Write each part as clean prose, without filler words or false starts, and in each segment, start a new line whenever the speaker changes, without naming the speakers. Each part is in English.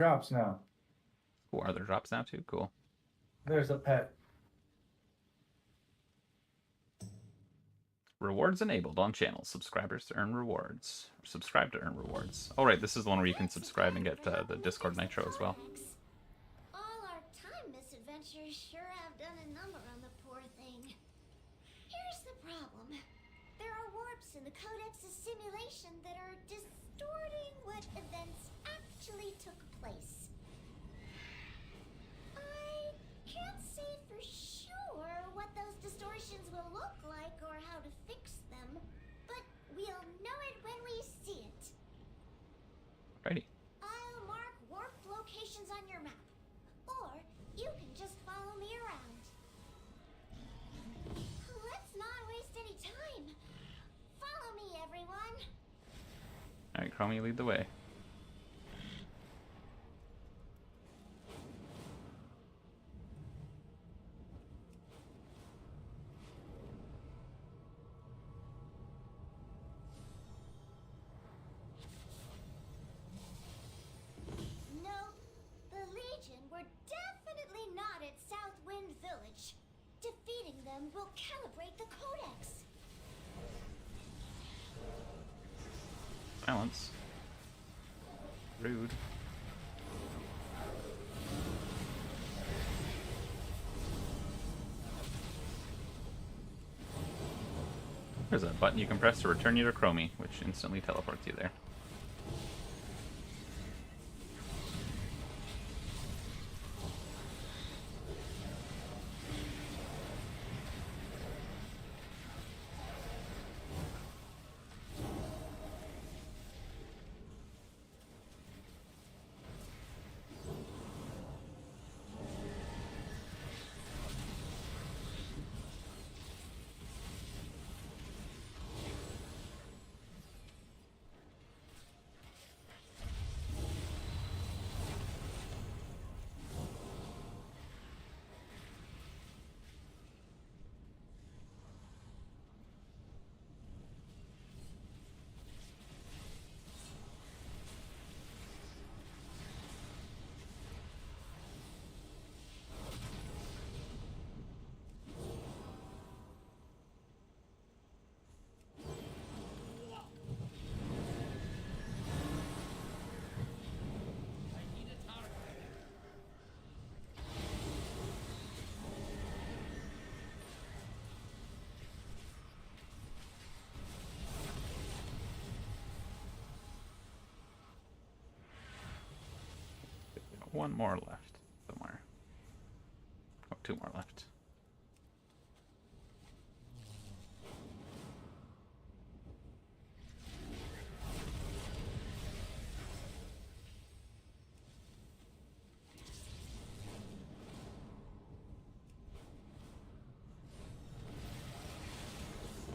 Drops now.
Cool. Are there drops now too? Cool.
There's a pet.
Rewards enabled on channels. Subscribers to earn rewards. Or subscribe to earn rewards. Oh, right. This is the one where you can subscribe and get the Discord Nitro as well.
All our time misadventures sure have done a number on the poor thing. Here's the problem. There are warps in the Codex's simulation that are distorting what events actually took place. I can't say for sure what those distortions will look like or how to fix them, but we'll know it when we see it.
Righty.
I'll mark warped locations on your map, or you can just follow me around. Let's not waste any time. Follow me, everyone.
Alright, Chromie, lead the way.
No, the Legion were definitely not at Southwind Village. Defeating them will calibrate the Codex.
Silence. Rude. There's a button you can press to return you to Chromie, which instantly teleports you there. One more left somewhere. Oh, two more left.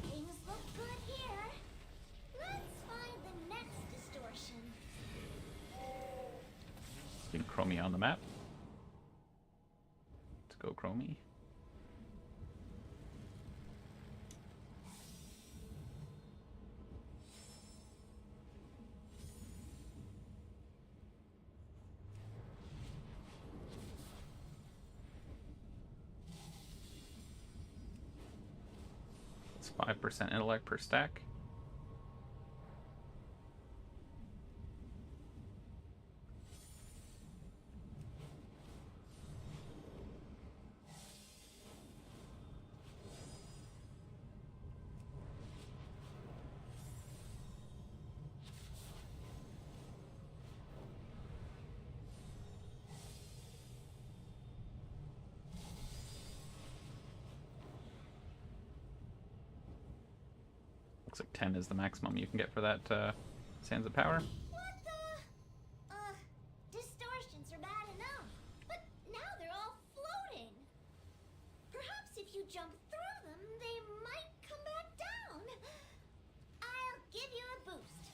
Things look good here. Let's find the next distortion.
Getting Chromie on the map. Let's go, Chromie. It's 5% intellect per stack. Looks like 10 is the maximum you can get for that Sands of Power.
What the? Distortions are bad enough, but now they're all floating. Perhaps if you jump through them, they might come back down. I'll give you a boost.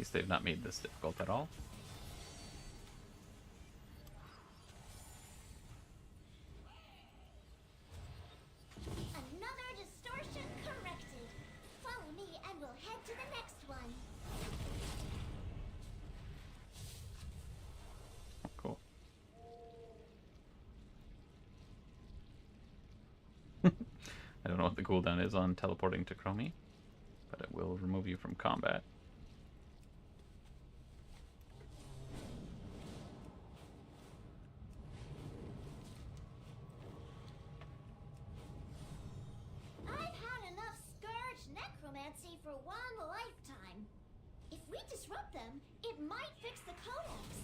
least they've not made this difficult at all.
Another distortion corrected. Follow me and we'll head to the next one.
Cool. I don't know what the cooldown is on teleporting to Chromie, but it will remove you from combat.
I've had enough Scourge necromancy for one lifetime. If we disrupt them, it might fix the Codex.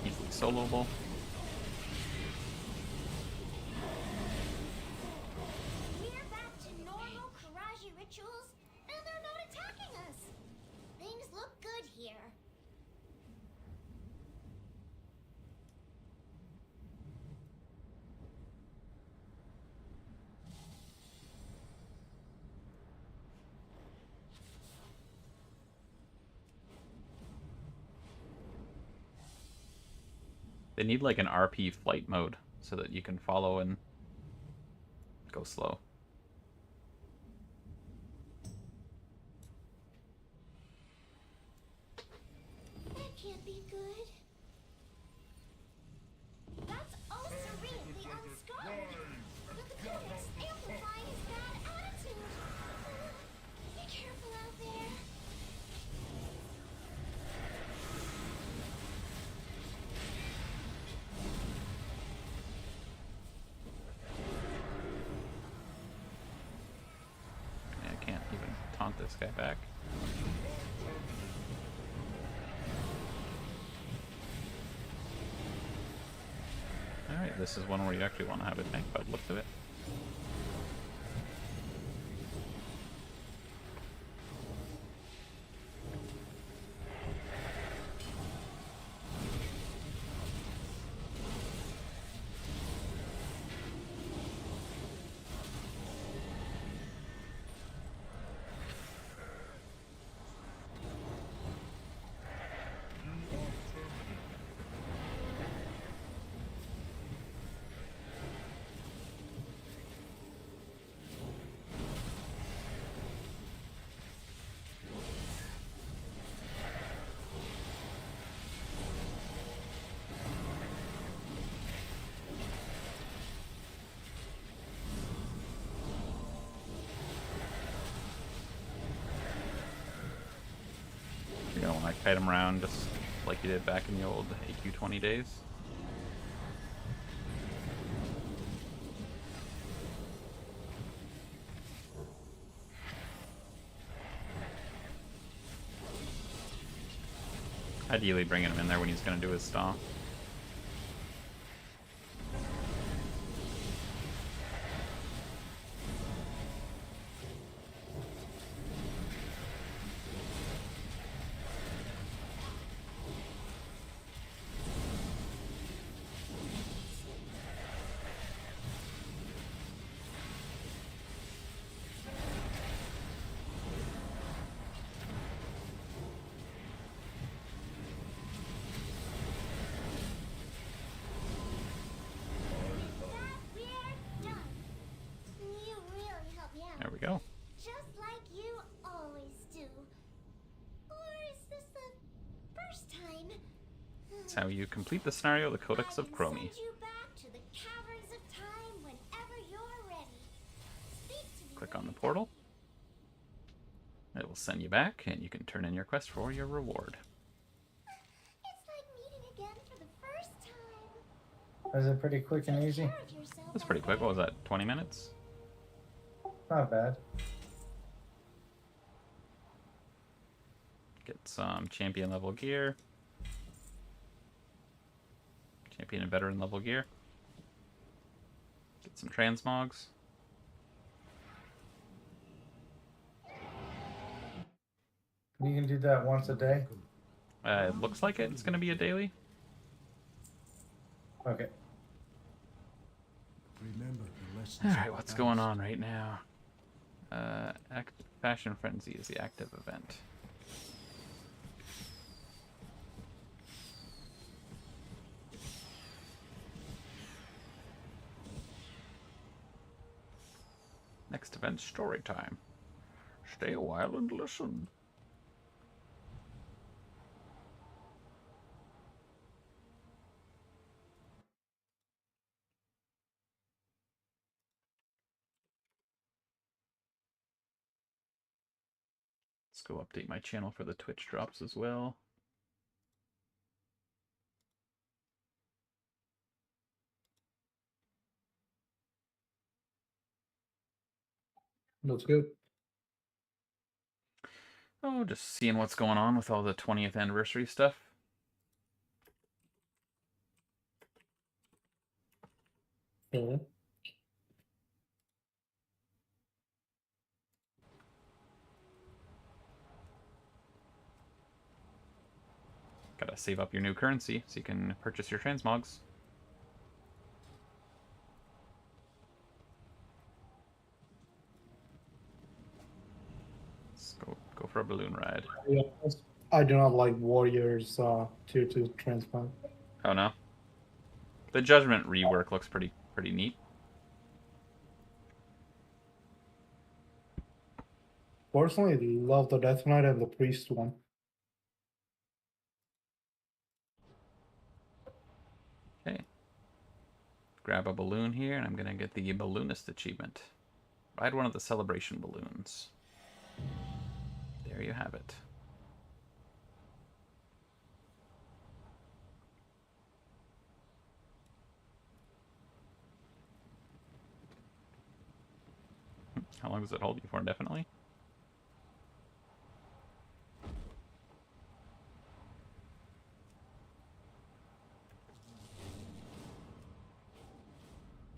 Easily soloable.
We're back to normal Karaji rituals, and they're not attacking us. Things look good here.
They need like an RP flight mode so that you can follow and go slow.
That can't be good. That's oh serene, the unscarred. But the Codex amplifying his bad attitude. Be careful out there.
I can't even taunt this guy back. Alright, this is one where you actually want to have a tank by the looks of it. You're gonna want to kite him around just like you did back in the old AQ20 days. Ideally bringing him in there when he's gonna do his stomp. That's how you complete the scenario, the Codex of Chromie.
Send you back to the caverns of time whenever you're ready. Speak to me
Click
when
on the
you're
portal. It will send you back, and you can turn in your quest for your reward.
It's like meeting again for the first time.
Was it pretty quick and easy?
Take care of yourself
That's pretty
out
quick. What
there.
was that, 20 minutes?
Not bad.
Get some champion level gear. Champion and veteran level gear. Get some transmogs.
You can do that once a day?
It looks like it's going to be a daily.
Okay.
Remember the lessons.
Alright, what's going on right now? Fashion Frenzy is the active event. Next event, story time. Stay a while and listen. Let's go update my channel for the Twitch drops as well.
Looks good.
Oh, just seeing what's going on with all the 20th anniversary stuff.
Yeah.
Gotta save up your new currency so you can purchase your transmogs. Let's go for a balloon ride.
Yeah, I do not like Warriors tier 2 transplant.
Oh no. The Judgment rework looks pretty neat.
Personally, love the Death Knight and the Priest one.
Okay. Grab a balloon here, and I'm gonna get the Balloonist achievement. Ride one of the celebration balloons. There you have it. How long does it hold you for indefinitely?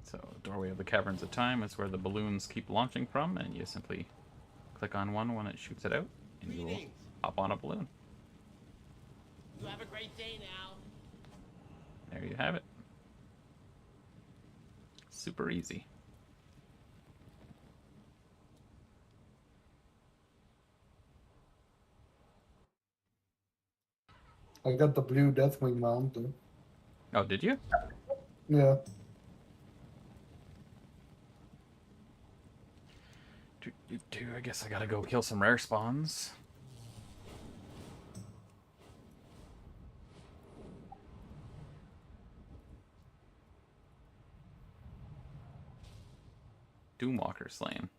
So, Doorway of the Caverns of Time is where the balloons keep launching from, and you simply click on one when it shoots it out, and you will hop on a balloon.
You have a great day now.
There you have it. Super easy.
I got the blue Deathwing mount though.
Oh, did you?
Yeah.
I guess I gotta go kill some rare spawns. Doomwalker slain.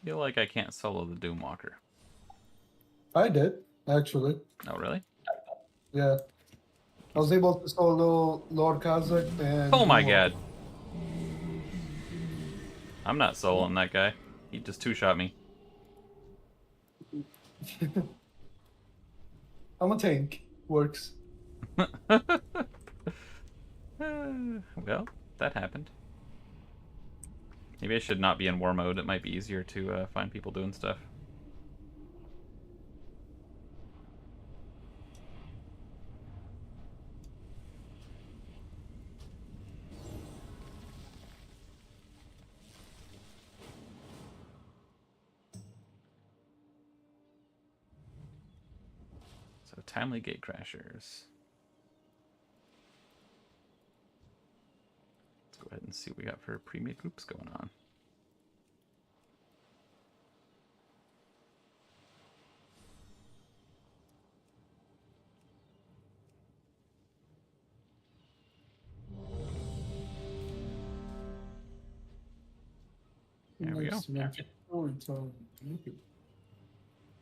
Feel like I can't solo the Doomwalker.
I did, actually.
Oh, really?
Yeah. I was able to solo Lord Kazakh and...
Oh my god. I'm not soloing that guy. He just two-shot me.
I'm a tank. Works.
Well, that happened. Maybe I should not be in war mode. It might be easier to find people doing stuff. So, timely gate crashers. Let's go ahead and see what we got for pre-made groups going on.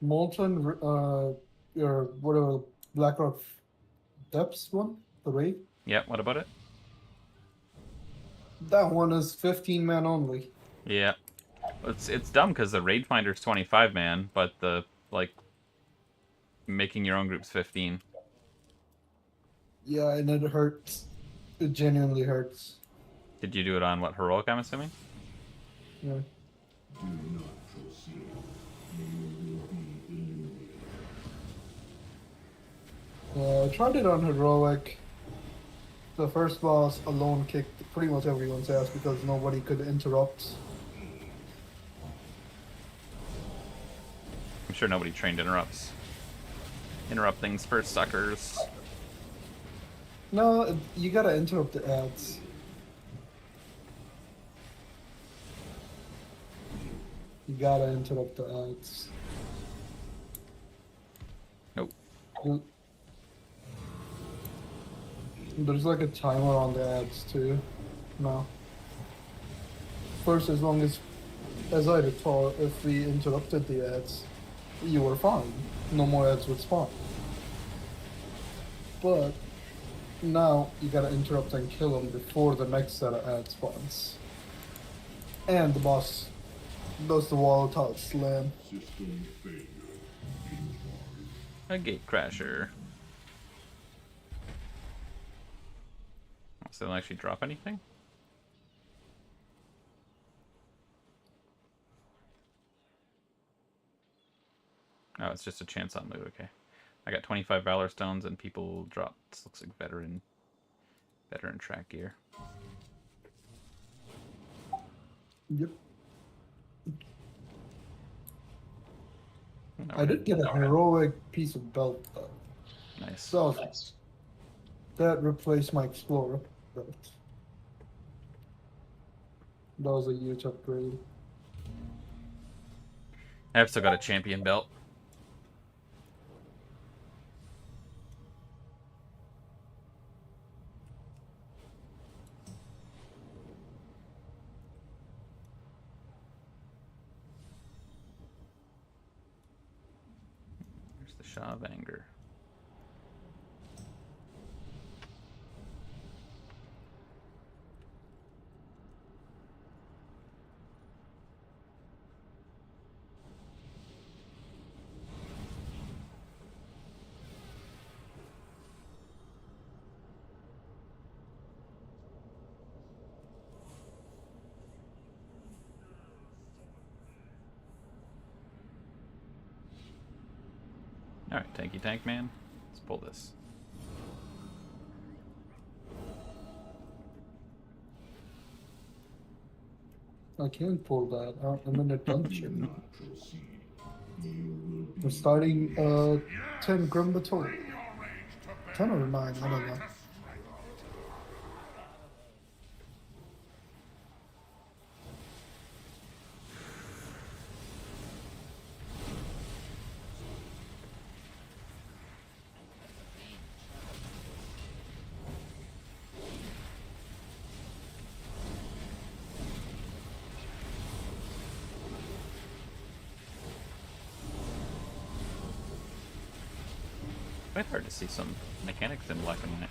Molten, or whatever, Blackrock Depths one, the raid.
Yeah, what about it?
That one is 15 man only.
Yeah. It's dumb because the raid finder's 25 man, but the like making your own group's 15.
Yeah, and it hurts. It genuinely hurts.
Did you do it on what, heroic, I'm assuming?
Yeah. I tried it on heroic. The first boss alone kicked pretty much everyone's ass because nobody could interrupt.
I'm sure nobody trained interrupts. Interrupt things for suckers.
No, you gotta interrupt the ads. You gotta interrupt the ads.
Nope.
There's like a timer on the ads too. No. First, as long as I recall, if we interrupted the ads, you were fine. No more ads would spawn. But now you gotta interrupt and kill them before the next set of ads spawns. And the boss does the volatile slam.
A gate crasher. So they don't actually drop anything? Oh, it's just a chance on loot, okay. I got 25 Valor Stones and people dropped, this looks like veteran track gear.
Yep.
No,
I did get a heroic piece of belt though.
Nice.
So that replaced my Explorer belt. That was a huge upgrade.
I've still got a champion belt. There's the Shaw of Anger. Alright, tanky tank man. Let's pull this.
I can't pull that. I'm in a dungeon. We're starting 10 Grim Baton. 10 or 9, I don't know.
Quite hard to see some mechanics in black and white.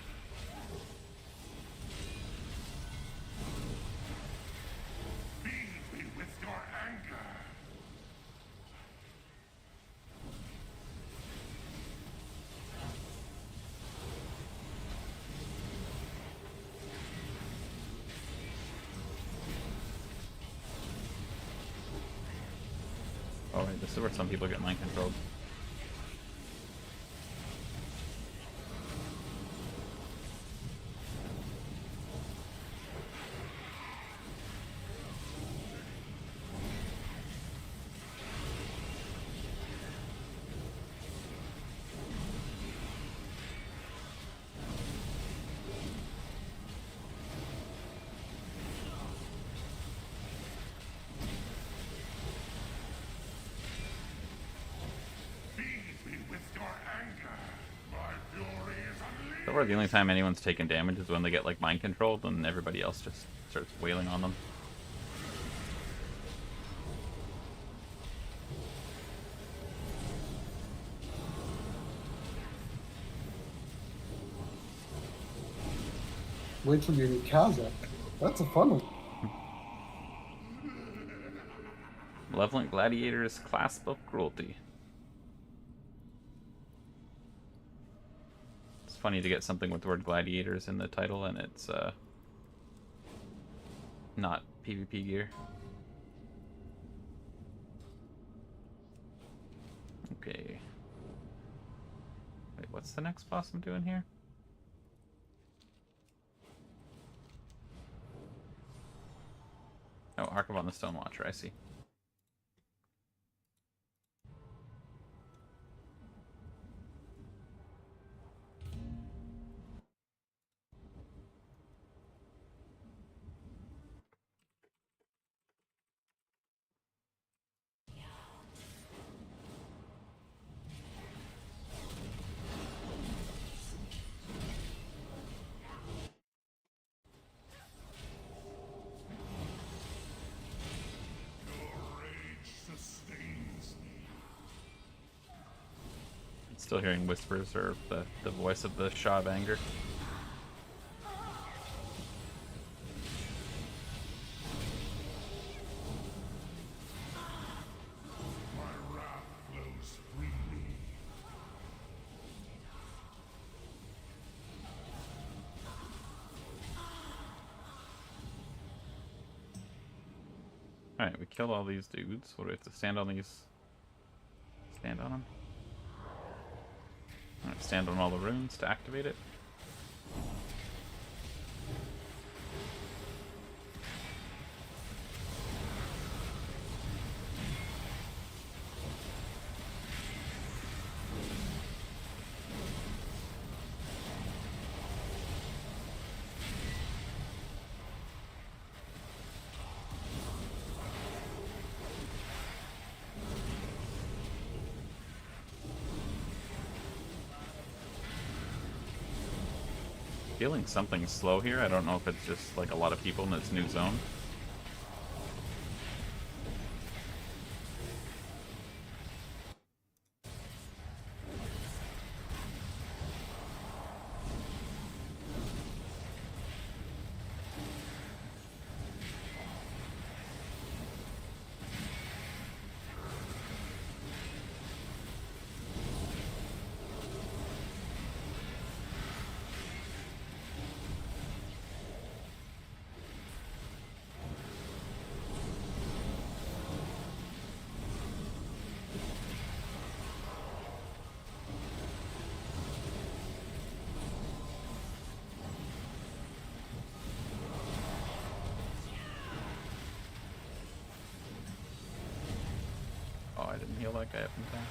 Feed me with your anger.
Oh right, this is where some people get mind controlled. So far, the only time anyone's taken damage is when they get like mind controlled and everybody else just starts wailing on them.
Wait till you get Kazakh. That's a fun one.
Malevolent Gladiator's Clasp of Cruelty. It's funny to get something with the word gladiators in the title and it's not PvP gear. Okay. Wait, what's the next boss I'm doing here? Oh, Archivon the Stone Watcher, I see. Still hearing whispers or the voice of the Shah of Anger.
My wrath flows freely.
Alright, we killed all these dudes. What do we have to stand on these? Stand on them? Alright, stand on all the runes to activate it. Feeling something slow here. I don't know if it's just like a lot of people in this new zone. Oh, I didn't heal that guy up in time.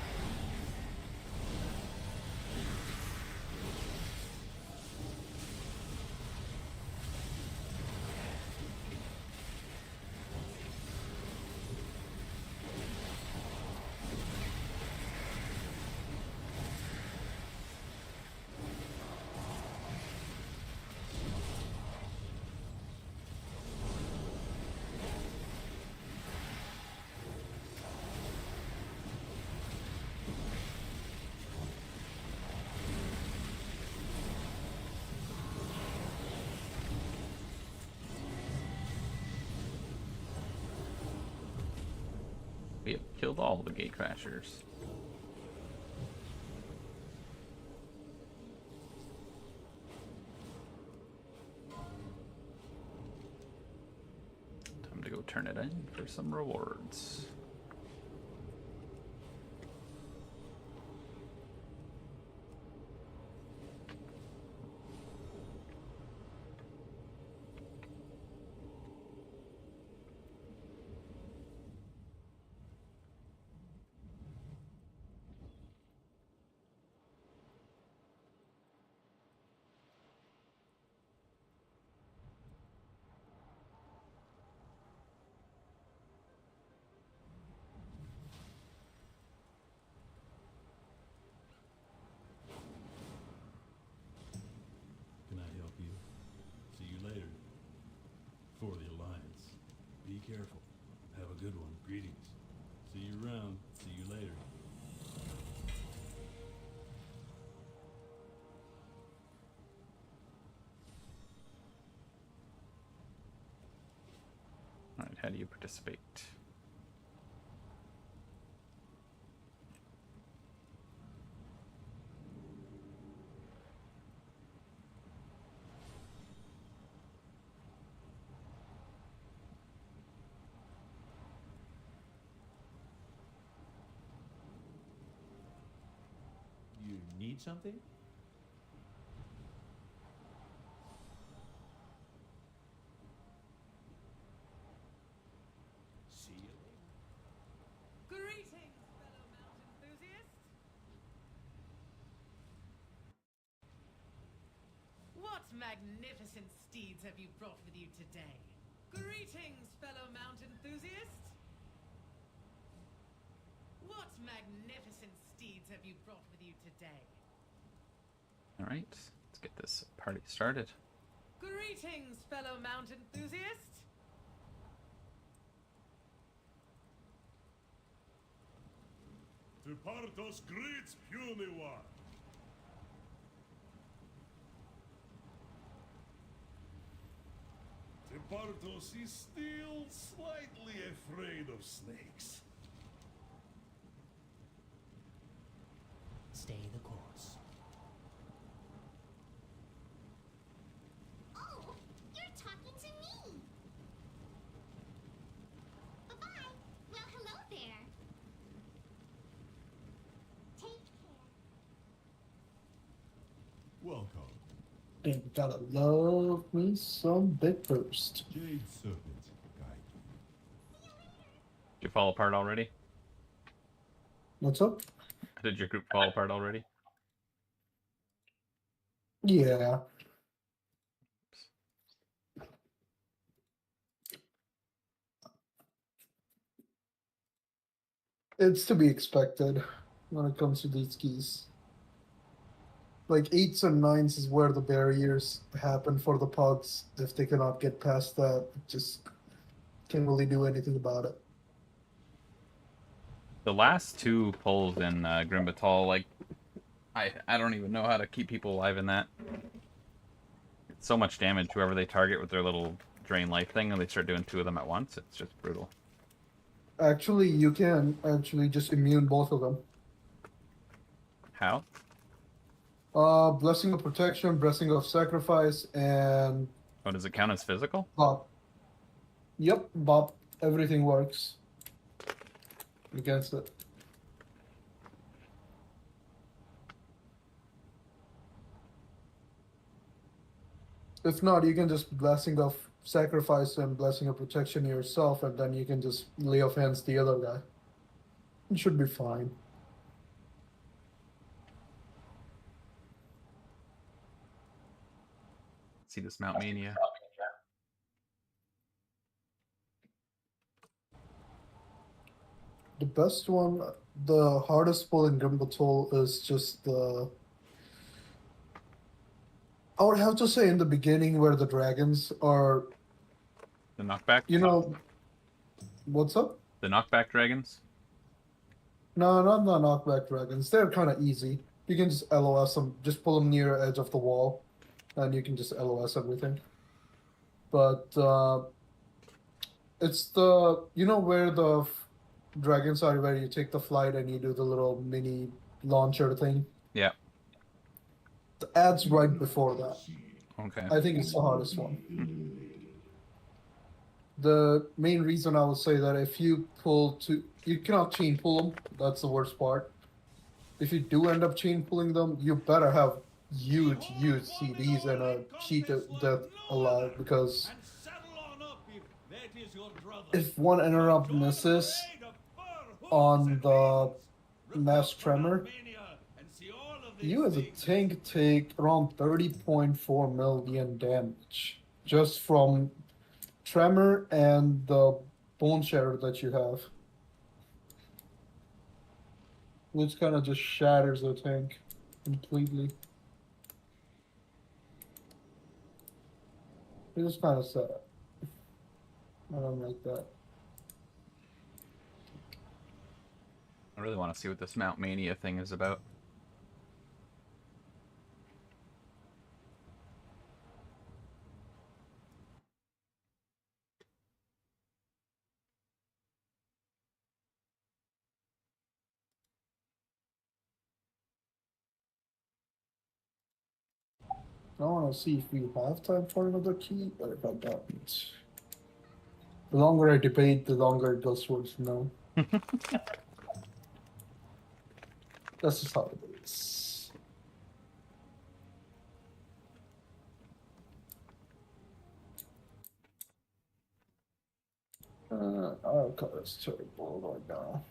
We have killed all the gate crashers. Time to go turn it in for some rewards.
Can I help you? See you later. For the Alliance. Be careful. Have a good one. Greetings. See you around. See you later.
How do you participate?
You need something? See you later.
Greetings, fellow mount enthusiasts! What magnificent steeds have you brought with you today? Greetings, fellow mount enthusiasts! What magnificent steeds have you brought with you today?
All right, let's get this party started.
Greetings, fellow mount enthusiasts!
To Partos greets puny one. Tepartos is still slightly afraid of snakes.
Stay the course.
Oh, you're talking to me. Bye-bye. Well, hello there. Take care.
Welcome.
And gotta love me some Big Burst.
Jade Serpent guide you.
Did you fall apart already?
What's up?
Did your group fall apart already?
Yeah. It's to be expected when it comes to these keys. Like 8s and 9s is where the barriers happen for the pugs. If they cannot get past that, just can't really do anything about it.
The last two pulls in Grimbatal, like, I don't even know how to keep people alive in that. It's so much damage whoever they target with their little drain life thing, and they start doing 2 of them at once. It's just brutal.
Actually, you can actually just immune both of them.
How?
Blessing of Protection, Blessing of Sacrifice, and
Oh, does it count as physical?
Bop. Yep, Bop. Everything works against it. If not, you can just Blessing of Sacrifice and Blessing of Protection yourself, and then you can just lay off hands the other guy. It should be fine.
See this Mount Mania.
The best one, the hardest pull in Grimbatol is just the. I would have to say in the beginning where the dragons are,
The knockback?
you know, what's up?
The knockback dragons?
No, not the knockback dragons. They're kind of easy. You can just LOS them, just pull them near edge of the wall, and you can just LOS everything. But it's the where the dragons are, where you take the flight and you do the little mini launcher thing.
Yeah.
The ads right before that.
Okay.
I think it's the hardest one. The main reason I would say that if you you cannot chain pull them. That's the worst part. If you do end up chain pulling them, you better have huge CDs and a cheat death alive, because
And saddle on up if that is your brother.
if one interrupt misses on the mass tremor, you as a tank take around 30.4 million damage just from tremor and the bone shatter that you have, which kind of just shatters the tank completely. It's just kind of sad. I don't like that.
I really want to see what this Mount Mania thing is about.
I want to see if we have time for another key, but if I don't. The longer I debate, the longer it goes towards no. That's just how it is. Our color is terrible right now.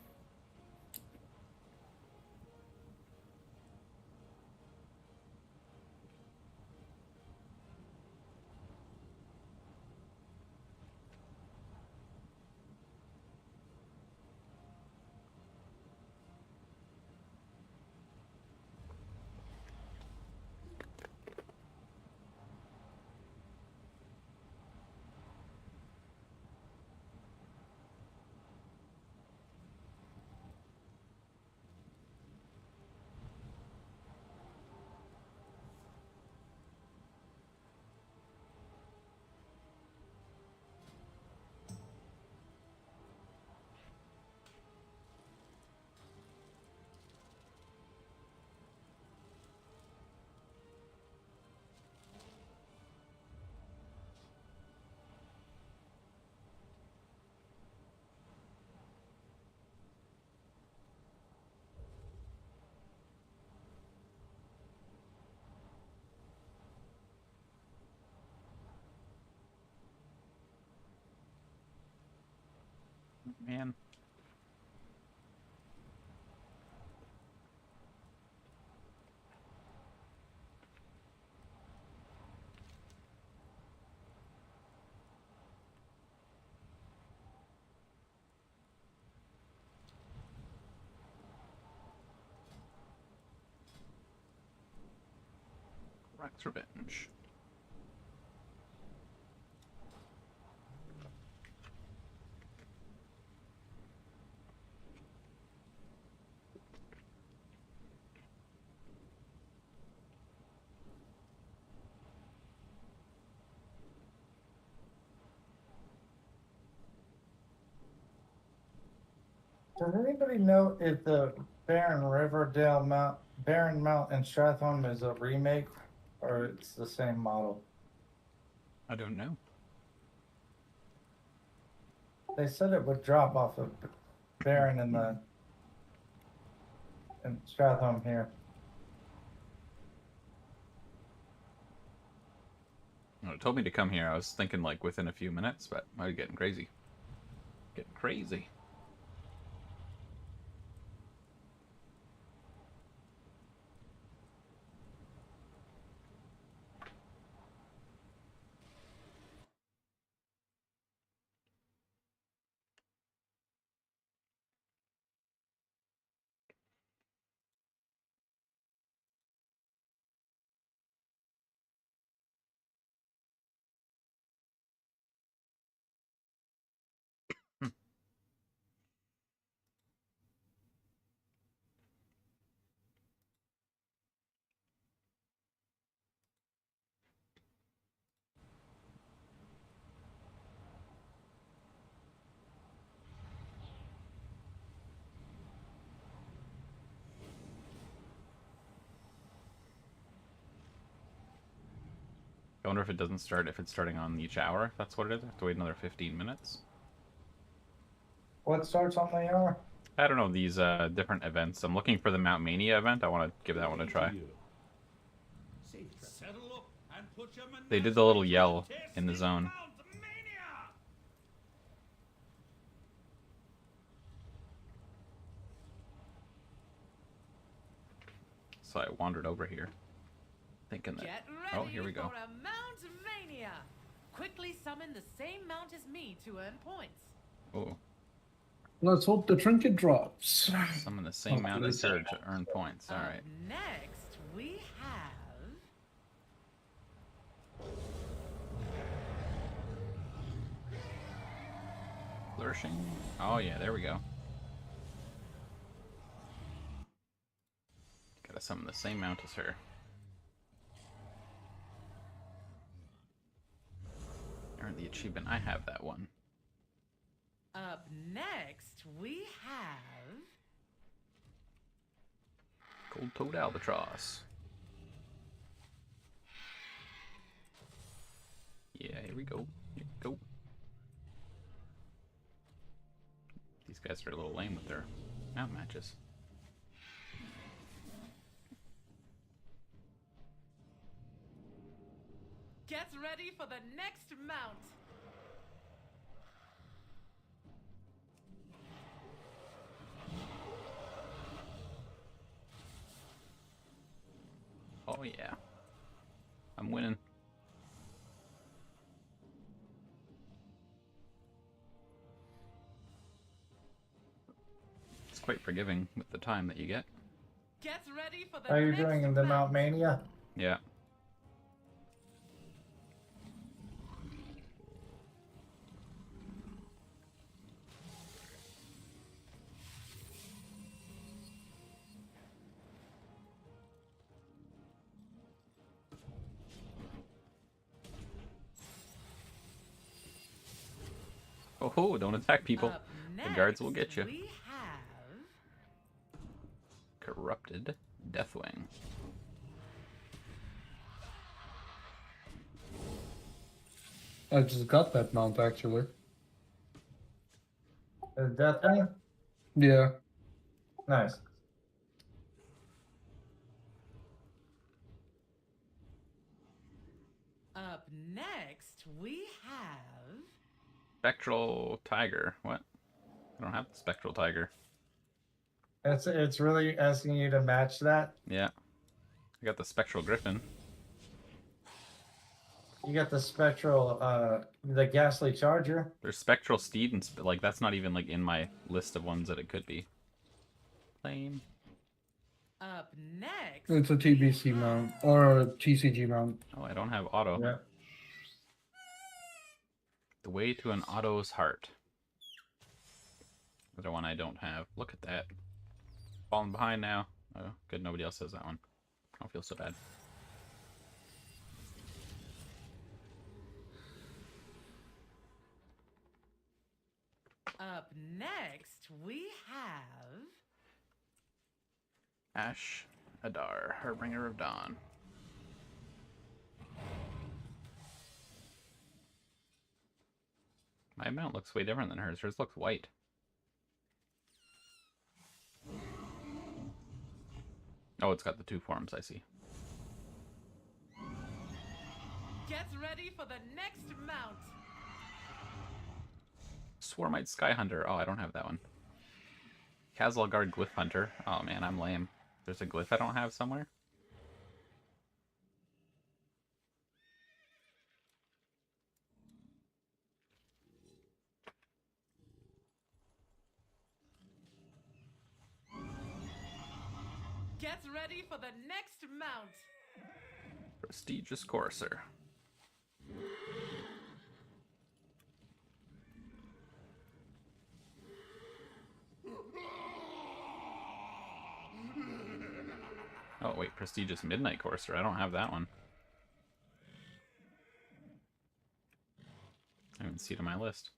Man. Rock's Revenge.
Does anybody know if the Barren Mount in Stratholme is a remake or it's the same model?
I don't know.
They said it would drop off of Barren in Stratholme here.
When it told me to come here, I was thinking like within a few minutes, but might be getting crazy. Getting crazy. I wonder if it doesn't start, if it's starting on each hour, if that's what it is. I have to wait another 15 minutes.
What starts on the hour?
I don't know, these different events. I'm looking for the Mount Mania event. I want to give that one a try. They did the little yell in the zone. So I wandered over here, thinking that... Oh, here we go.
For a Mount Mania. Quickly summon the same mount as me to earn points.
Oh,
Let's hope the trinket drops.
summon the same mount as her to earn points. All right.
Next, we have...
Flourishing. Oh yeah, there we go. Gotta summon the same mount as her. Earn the achievement. I have that one.
Up next, we have...
Gold-toed albatross. Here we go. Here we go. These guys are a little lame with their mount matches.
Get ready for the next mount.
Oh yeah. I'm winning. It's quite forgiving with the time that you get.
Get ready for the
How are you
next
doing in the Mount Mania?
Yeah. Oh, don't attack people.
Up
The guards will
next,
get you.
We have
Corrupted Deathwing.
I just got that mount actually.
The Death Wing?
Yeah.
Nice.
up next. We have
Spectral Tiger. What? I don't have the Spectral Tiger.
It's really asking you to match that.
Yeah. I got the Spectral Griffin.
You got the Spectral, the Ghastly Charger.
There's Spectral Steed, and like that's not even like in my list of ones that it could be. Lame.
up next.
It's a TBC mount or a TCG mount.
Oh, I don't have auto.
Yeah.
The Way to an Auto's Heart. Another one I don't have. Look at that. Falling behind now. Oh, good. Nobody else has that one. I don't feel so bad.
Up next, we have
Ash Adar, Harbinger of Dawn. My mount looks way different than hers. Hers looks white. Oh, it's got the two forms, I see.
Get ready for the next mount.
Swarmite Sky Hunter. Oh, I don't have that one. Kazalgard Glyph Hunter. Oh man, I'm lame. There's a glyph I don't have somewhere?
Get ready for the next mount.
Prestigious Courser. Oh wait, Prestigious Midnight Courser. I don't have that one. I didn't see it on my list.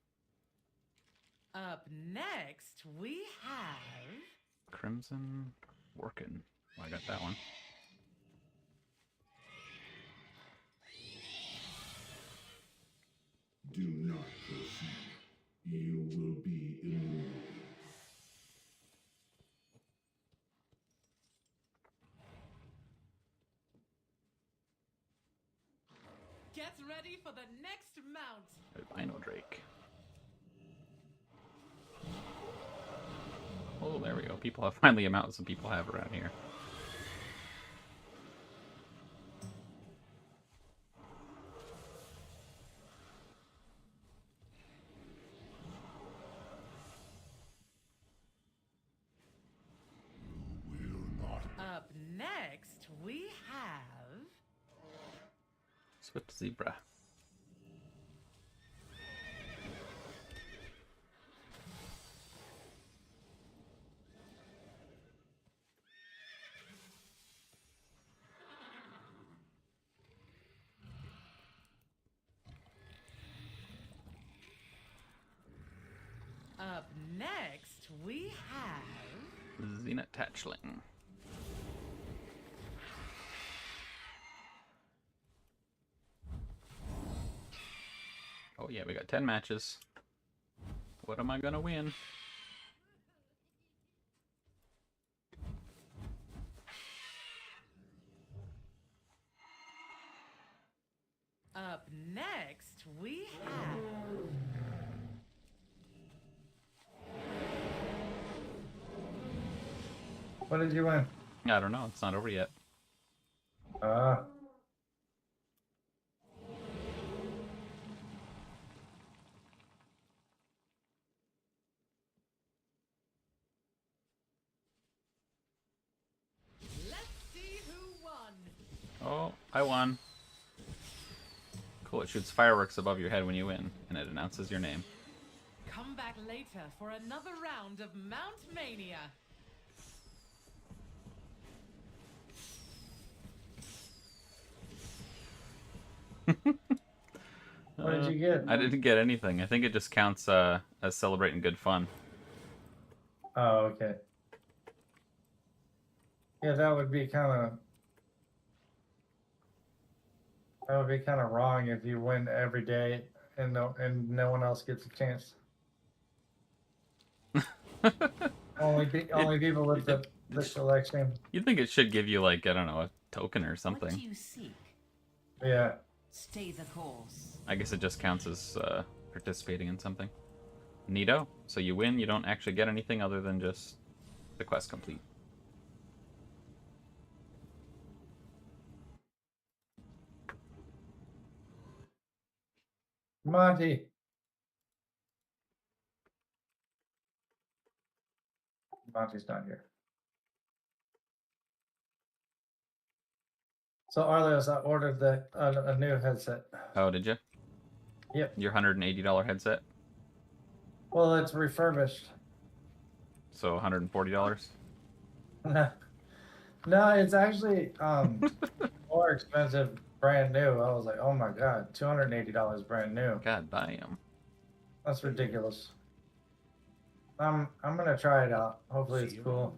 Up next, we have
Crimson Workin. Oh, I got that one.
Do not proceed. You will be illuminated.
Get ready for the next mount.
Albino Drake. Oh, there we go. People have finally a mount some people have around here.
Up next, we have
Swift Zebra.
Up next, we have
Zenith Tatchling. Oh yeah, we got 10 matches. What am I gonna win?
Up next, we have...
What did you win?
I don't know. It's not over yet.
Uh,
Let's see who won.
Oh, I won. Cool, it shoots fireworks above your head when you win, and it announces your name.
Come back later for another round of Mount Mania.
what did you get?
I didn't get anything. I think it just counts as celebrating good fun.
Oh, okay. Yeah, that would be kind of. That would be kind of wrong if you win every day and no one else gets a chance. Only people with the selection.
You'd think it should give you, like, I don't know, a token or
What do
something.
you seek?
Yeah.
Stay the course.
I guess it just counts as participating in something. Neato. So you win, you don't actually get anything other than just the quest complete.
Monty. Monty's not here. So Arlios, I ordered a new headset.
Oh, did you?
Yep.
Your $180 headset?
Well, it's refurbished.
So $140?
No, it's actually more expensive brand new. I was like, oh my god, $280 brand new.
God damn.
That's ridiculous. I'm gonna try it out. Hopefully it's cool.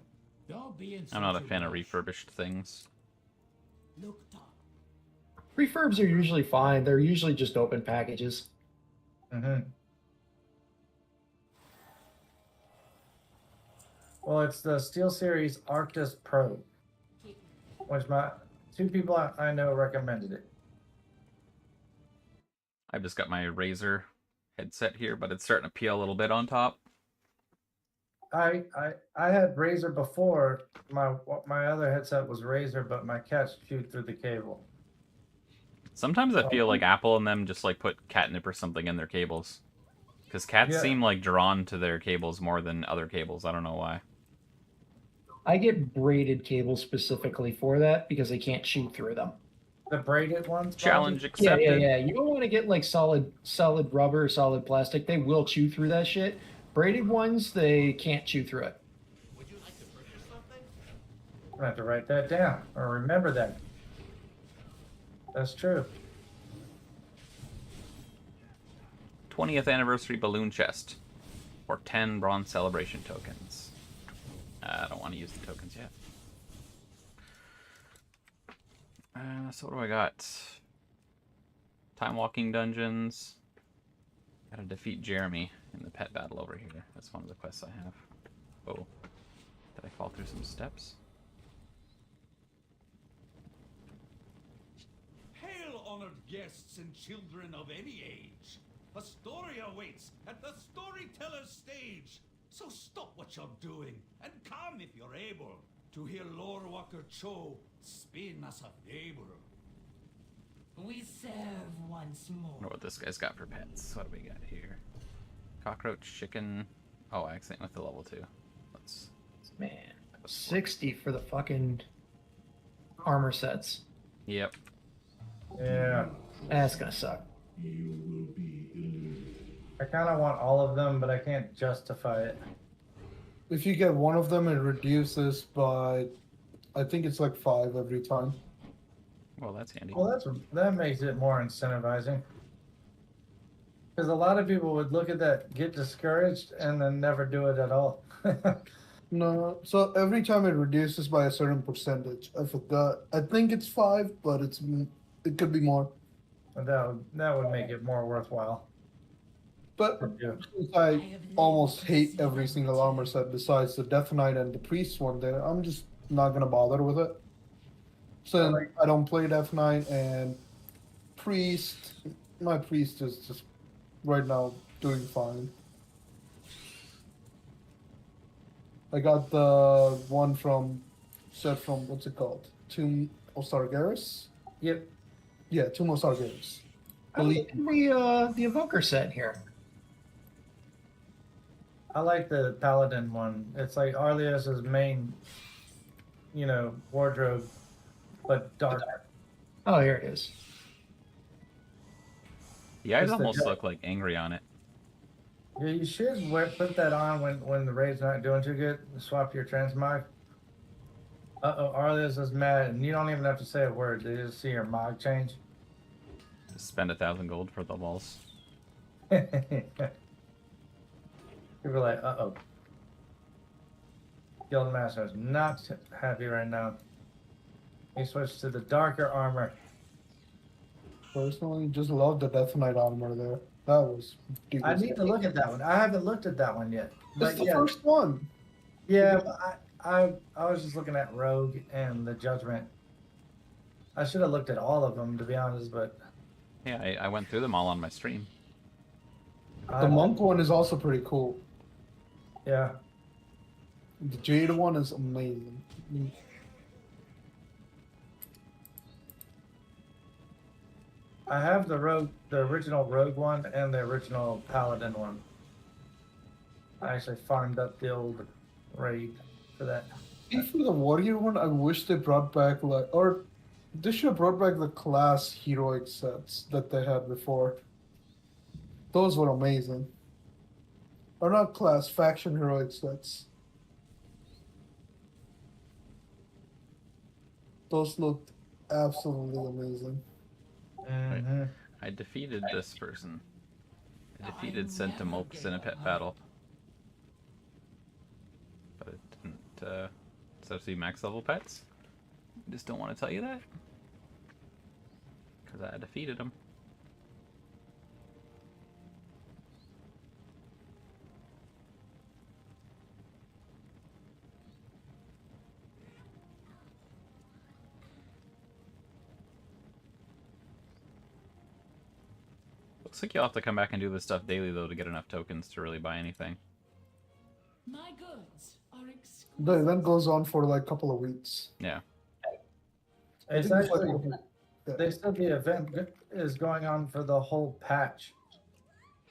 I'm not a fan of refurbished things.
Refurbs are usually fine. They're usually just open packages.
Mm-hmm. Well, it's the SteelSeries Arctis Pro, which my two people I know recommended it.
I've just got my Razer headset here, but it's starting to peel a little bit on top.
I had Razer before. My other headset was Razer, but my cats chewed through the cable.
Sometimes I feel like Apple and them just like put catnip or something in their cables. Because cats seem like drawn to their cables more than other cables. I don't know why.
I get braided cables specifically for that because they can't chew through them.
The braided ones?
Challenge
Yeah,
accepted.
yeah. You don't want to get like solid rubber, solid plastic. They will chew through that shit. Braided ones, they can't chew through it.
Would you like to purchase something?
I'm gonna have to write that down or remember that. That's true.
20th anniversary balloon chest for 10 bronze celebration tokens. I don't want to use the tokens yet. So what do I got? Time walking dungeons. Gotta defeat Jeremy in the pet battle over here. That's one of the quests I have. Oh, did I fall through some steps?
Hail, honored guests and children of any age. A story awaits at the storyteller's stage. So stop what you're doing and come if you're able to hear Lore Walker Cho spin us a fable.
We serve once more.
I wonder what this guy's got for pets. What do we got here? Cockroach, chicken. Oh, I accidentally went to level 2. Let's.
Man, 60 for the fucking armor sets.
Yep.
Yeah.
That's gonna suck.
I kind of want all of them, but I can't justify it.
If you get one of them, it reduces by, I think it's like 5 every time.
Well, that's handy.
Well, that makes it more incentivizing. Because a lot of people would look at that, get discouraged, and then never do it at all.
No, so every time it reduces by a certain percentage. I forgot. I think it's 5, but it could be more.
That would make it more worthwhile.
But
Yeah.
since I almost hate every single armor set besides the Death Knight and the Priest one there, I'm just not gonna bother with it. Since I don't play Death Knight and Priest, my Priest is just right now doing fine. I got the one from set from what's it called? Tomb of Sargeras?
Yep.
Yeah, Tomb of Sargeras.
I like the Evoker set here.
I like the Paladin one. It's like Arlias's main, wardrobe, but darker.
Oh, here it is.
The eyes
It's the
almost
dark-
look like angry on it.
Yeah, you should put that on when the raid's not doing too good. Swap your transmog. Uh-oh, Arlias is mad, and you don't even have to say a word. They just see your mod change.
Just spend 1,000 gold for the walls.
People are like, uh-oh. Guildmaster is not happy right now. He switched to the darker armor.
Personally, just love the Death Knight armor there. That was
I need to look at that one. I haven't looked at that one yet.
It's
But
the
yeah,
first one.
yeah, but I was just looking at Rogue and the Judgment. I should have looked at all of them, to be honest, but
Yeah, I went through them all on my stream.
The monk one is also pretty cool.
Yeah.
The Jade one is amazing.
I have the original Rogue one and the original Paladin one. I actually farmed up the old raid for that.
See, for the warrior one, I wish they brought back or they should have brought back the class heroic sets that they had before. Those were amazing. Or not class, faction heroic sets. Those looked absolutely amazing.
Mm-hmm.
I defeated this person. I defeated Centimopes in a pet battle. But it didn't, so see max level pets? I just don't want to tell you that. Because I defeated him. Looks like you'll have to come back and do this stuff daily, though, to get enough tokens to really buy anything.
My goods are exquisite.
The event goes on for like a couple of weeks.
Yeah.
It's
I think
actually,
yeah.
they said the event is going on for the whole patch.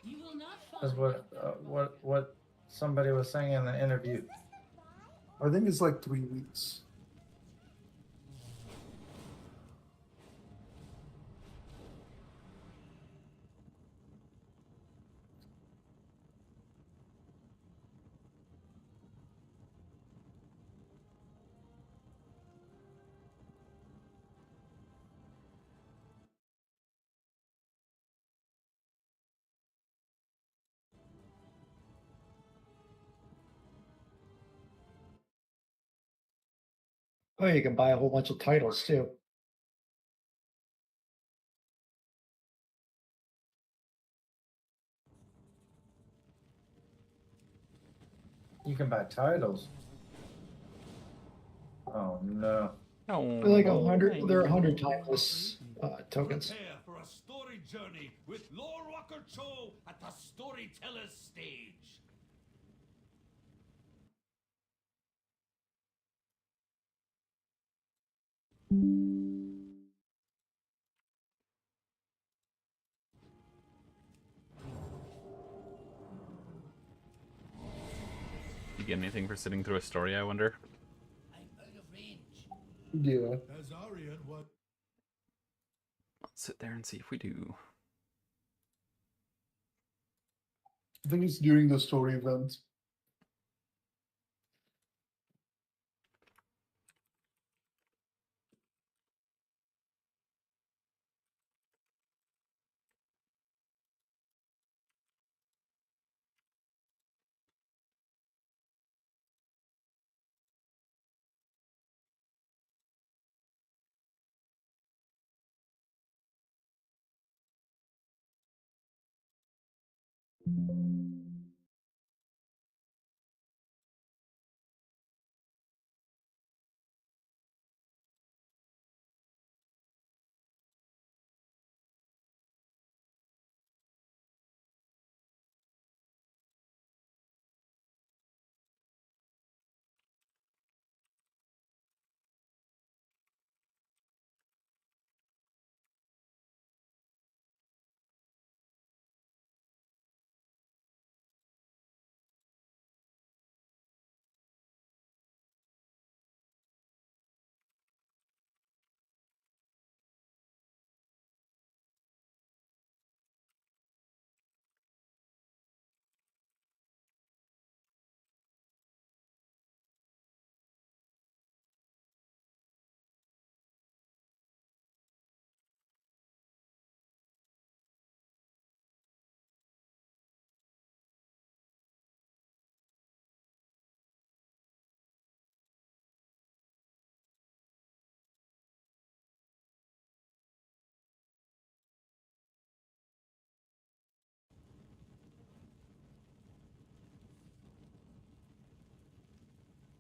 You will not
Is
find
what somebody was saying in the interview.
I think it's like 3 weeks.
Oh, you can buy a whole bunch of titles too.
You can buy titles. Oh no.
No.
They're like 100. They're 100 timeless tokens.
Prepare for a story journey with Lore Walker Cho at the Storyteller's stage.
You get anything for sitting through a story, I wonder?
I'm out of range.
Yeah.
As Ariad, what?
Let's sit there and see if we do.
I think it's during the story event.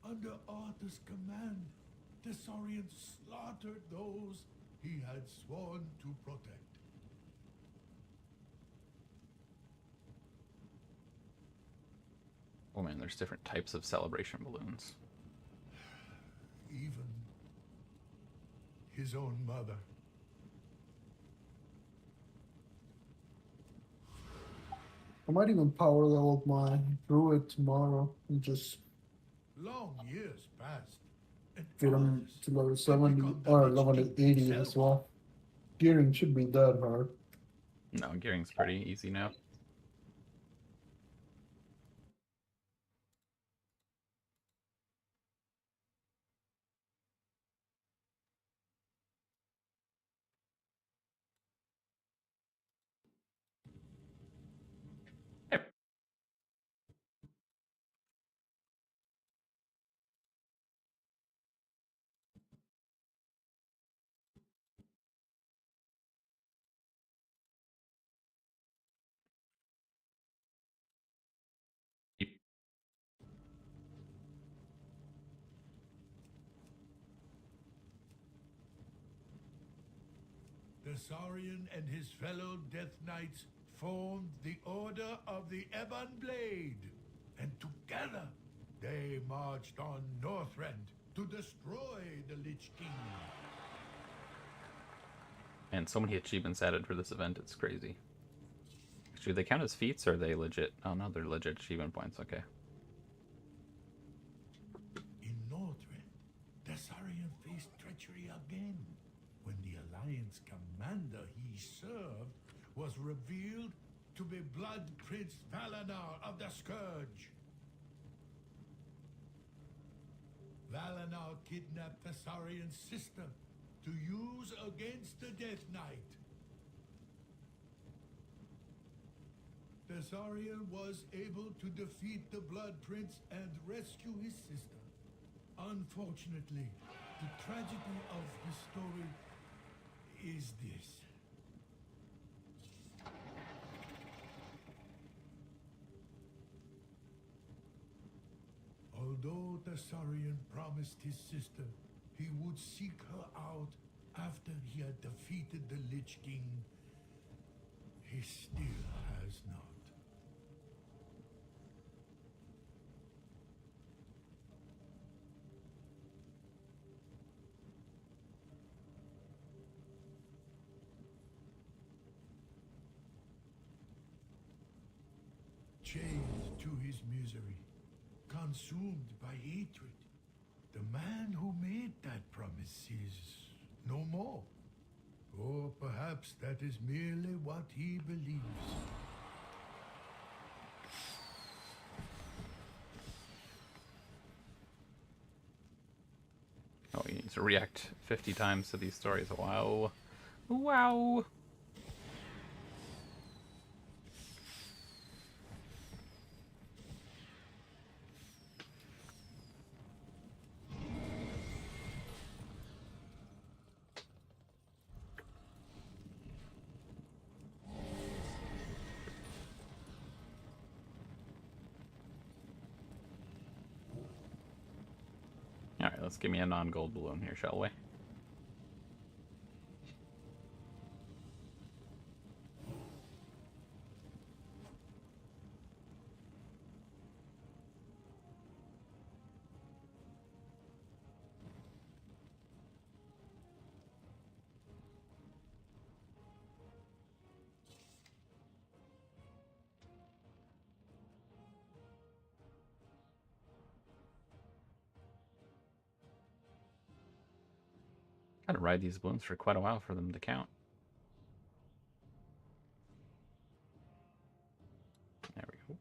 Under Arthur's command, the Saurian slaughtered those he had sworn to protect.
Oh man, there's different types of celebration balloons.
Even his own mother.
I might even power level my druid tomorrow and just
Long years passed, and
get him
Arthas
to level
had
70
become the
or
Lich
level
King
80
himself.
as well. Gearing should be that hard.
No, gearing's pretty easy now.
The Saurian and his fellow Death Knights formed the Order of the Ebon Blade, and together they marched on Northrend to destroy the Lich King.
And so many achievements added for this event, it's crazy. Do they count as feats or are they legit? Oh no, they're legit achievement points, okay.
In Northrend, the Saurian faced treachery again when the Alliance commander he served was revealed to be Blood Prince Valanar of the Scourge. Valanar kidnapped the Saurian sister to use against the Death Knight. The Saurian was able to defeat the Blood Prince and rescue his sister. Unfortunately, the tragedy of the story is this. Although the Saurian promised his sister he would seek her out after he had defeated the Lich King, he still has not. Chained to his misery, consumed by hatred, the man who made that promise is no more. Or perhaps that is merely what he believes.
Oh, you need to react 50 times to these stories. Wow. Wow. let's give me a non-gold balloon here, shall we? Gotta ride these balloons for quite a while for them to count. There we go.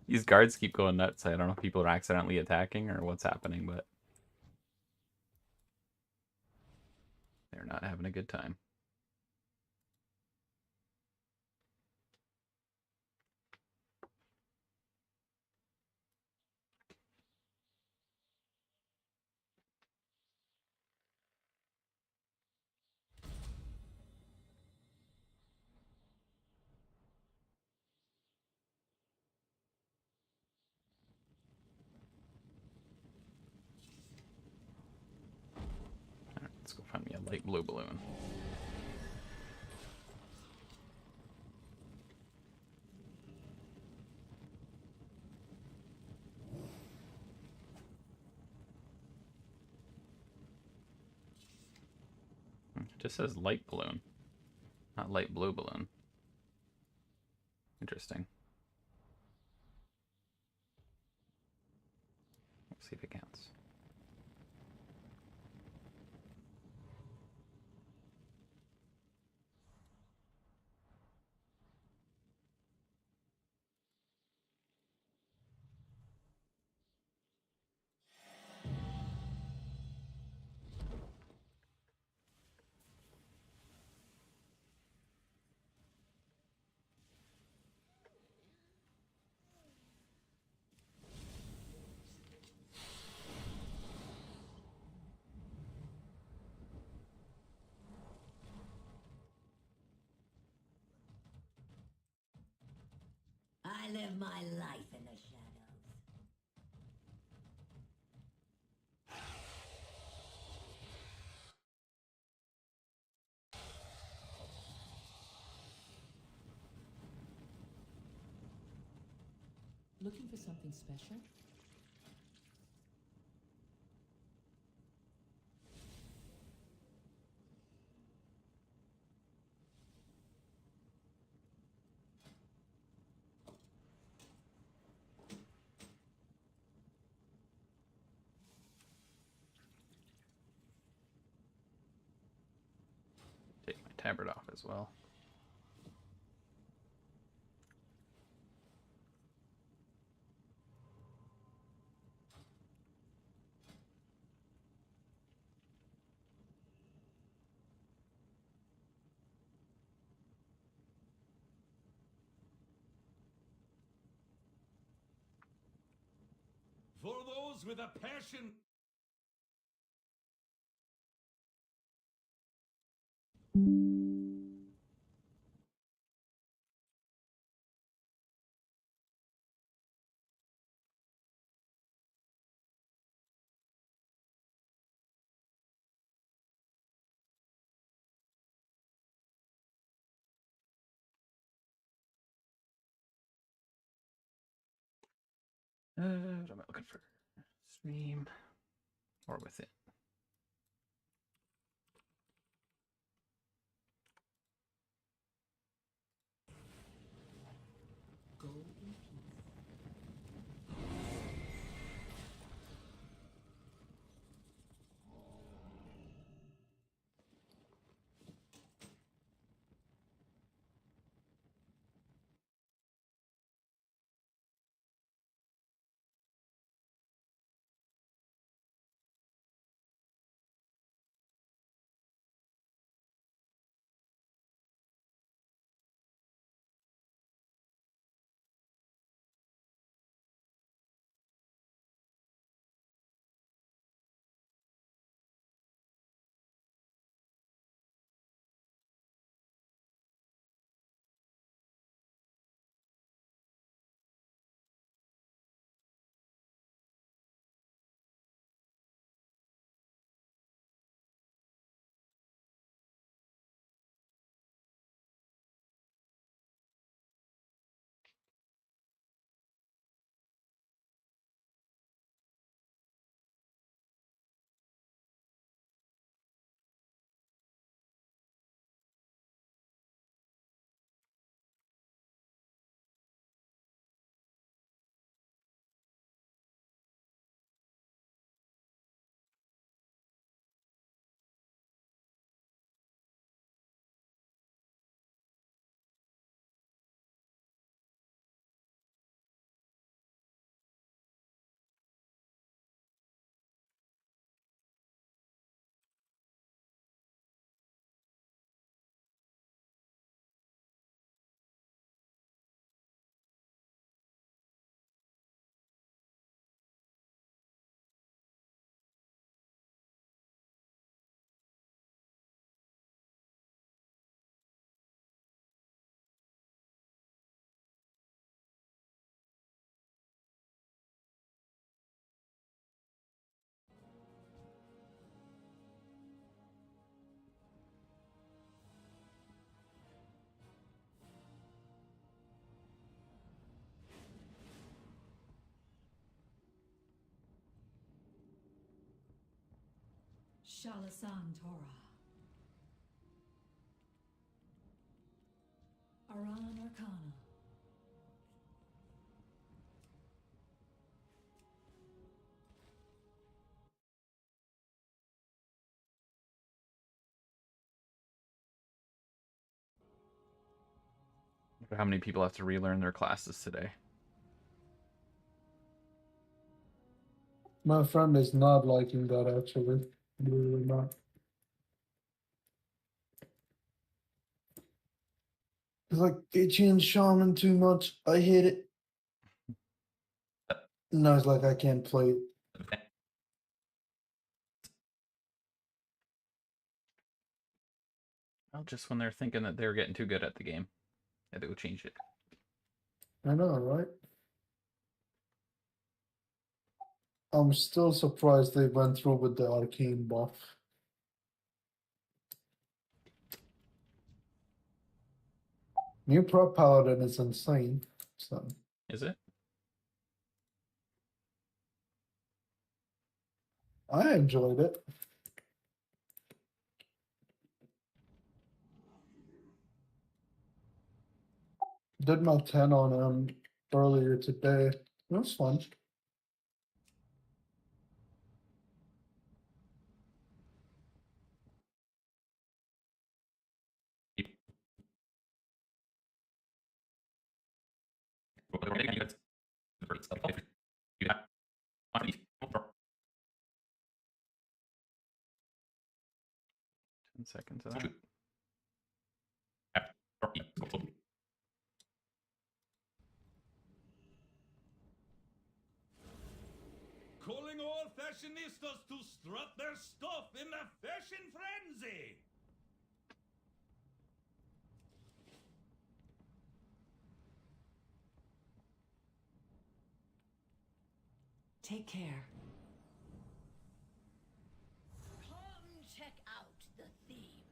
These guards keep going nuts. I don't know if people are accidentally attacking or what's happening, but they're not having a good time. Alright, let's go find me a light blue balloon. It just says light balloon, not light blue balloon. Interesting. Let's see if it counts.
I live my life in the shadows.
Looking for something special?
Take my tabard off as well.
For those with a passion.
What am I looking for? Stream or within?
Shalasan Torah. Aran Arcana.
How many people have to relearn their classes today?
My friend is not liking that actually. Really not. It's like they changed Shaman too much. I hate it. No, it's like I can't play it.
Well, just when they're thinking that they were getting too good at the game, that they would change it.
I know, right? I'm still surprised they went through with the arcane buff. New Prop Paladin is insane. So
Is it?
I enjoyed it. Did my 10 on him earlier today. It was fun.
Seconds.
Calling all fashionistas to strut their stuff in the fashion frenzy!
Take care.
Come check out the theme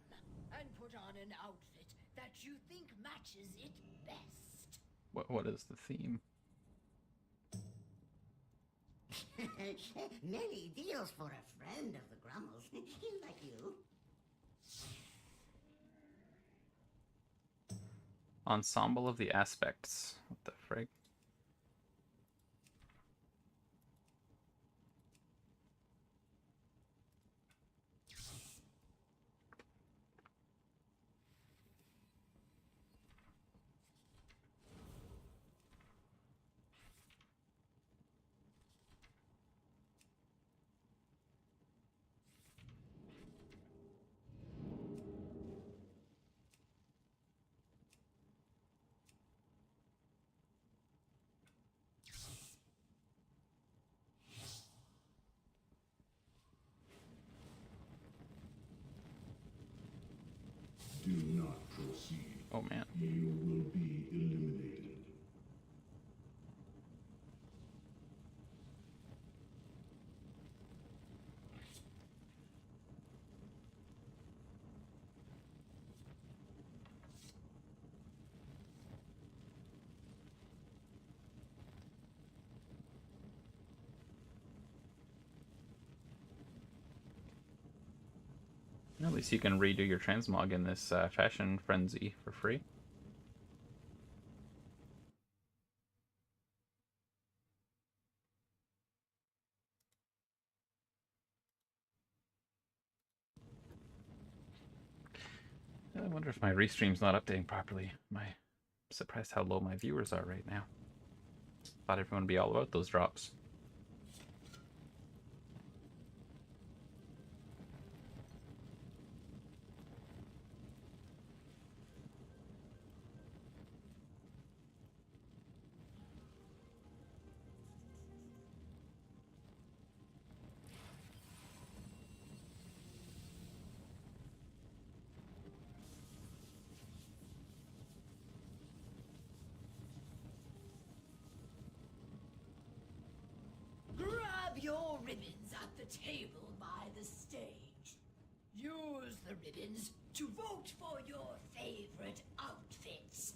and put on an outfit that you think matches it best.
What is the theme?
Many deals for a friend of the Grummels, like you.
Ensemble of the aspects. What the frig?
Do not proceed.
Oh man.
You will be eliminated.
At least you can redo your transmog in this fashion frenzy for free. I wonder if my restream's not updating properly. I'm surprised how low my viewers are right now. Thought everyone would be all about those drops.
Grab your ribbons at the table by the stage. Use the ribbons to vote for your favorite outfits.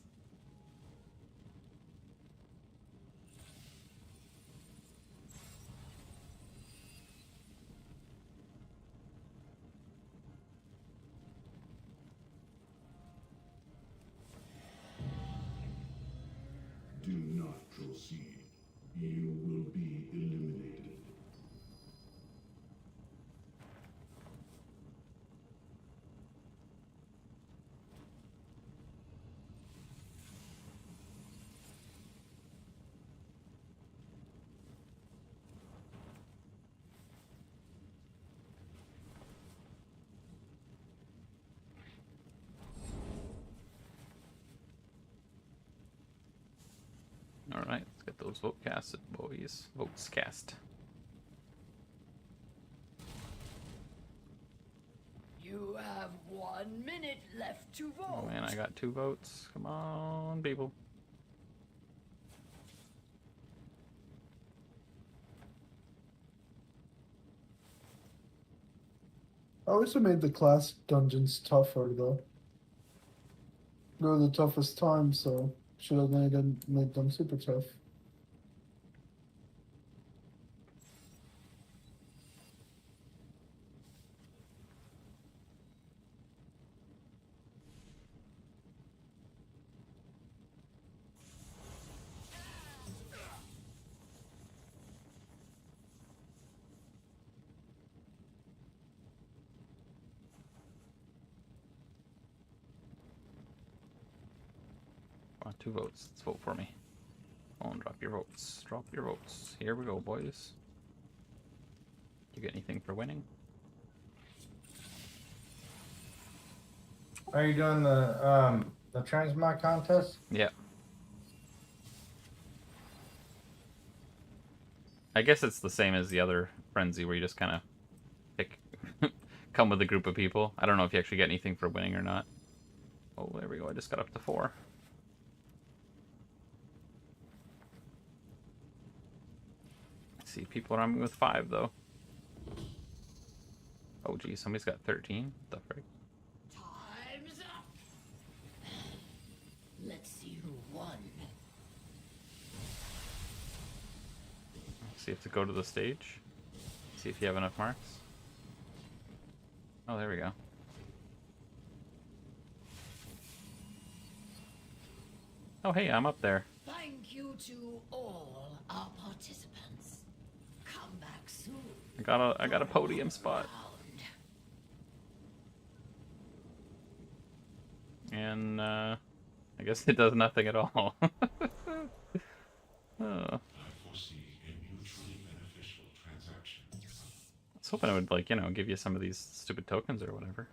proceed, you will be eliminated.
All right, let's get those vote casted, boys. Votes cast.
You have 1 minute left to vote.
Oh man, I got 2 votes. Come on, people.
I also made the classic dungeons tougher though. They're the toughest time, so should have made them super tough.
Come on, 2 votes. Let's vote for me. Come on, drop your votes. Drop your votes. Here we go, boys. You get anything for winning?
Are you doing the transmog contest?
Yeah. I guess it's the same as the other Frenzy, where you just kind of pick, come with a group of people. I don't know if you actually get anything for winning or not. Oh, there we go. I just got up to 4. See, people are on me with 5 though. Oh geez, somebody's got 13. What the frick?
Time's up. Let's see who won.
See if to go to the stage. See if you have enough marks. Oh, there we go. Oh, hey, I'm up there.
Thank you to all our participants. Come back soon.
I got a podium spot. And I guess it does nothing at all. Oh. I was hoping it would, like, you know, give you some of these stupid tokens or whatever.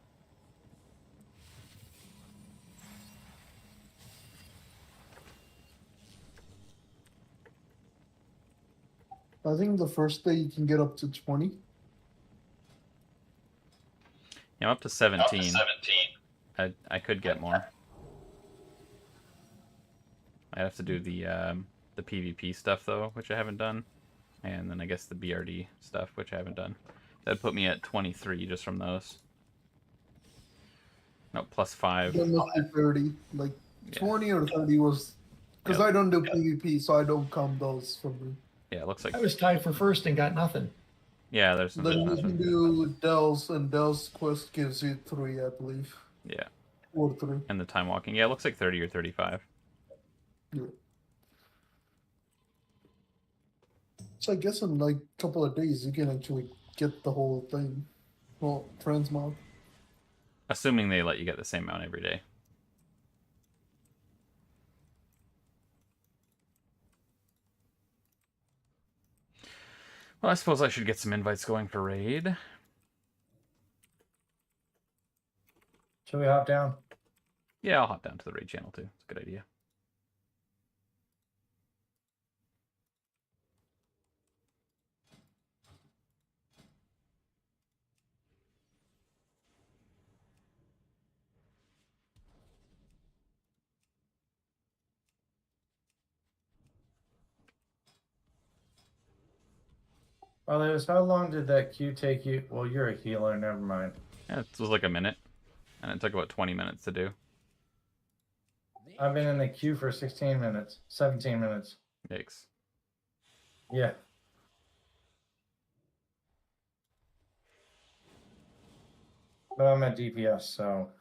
I think the first day you can get up to 20.
Yeah, I'm up to 17. I could get more. I have to do the PvP stuff though, which I haven't done, and then I guess the BRD stuff, which I haven't done. That'd put me at 23 just from those. No, plus 5.
Then let's do 30. Like
Yeah.
20 or 30 was because
Yep.
I don't do PvP, so I don't count those for me.
Yeah, it looks like.
I was tied for first and got nothing.
Yeah, there's
Then you
nothing.
can do Dell's, and Dell's quest gives you 3, I believe.
Yeah.
Or 3.
And the time walking. Yeah, it looks like 30 or 35.
Yeah. So I guess in like a couple of days you can actually get the whole thing. Well, transmog.
Assuming they let you get the same amount every day. Well, I suppose I should get some invites going for raid.
Should we hop down?
Yeah, I'll hop down to the raid channel too. It's a good idea.
Well, Lewis, how long did that queue take you? Well, you're a healer, never mind.
Yeah, it was like a minute. And it took about 20 minutes to do.
I've been in the queue for 16 minutes, 17 minutes.
Yikes.
Yeah. But I'm at DPS, so.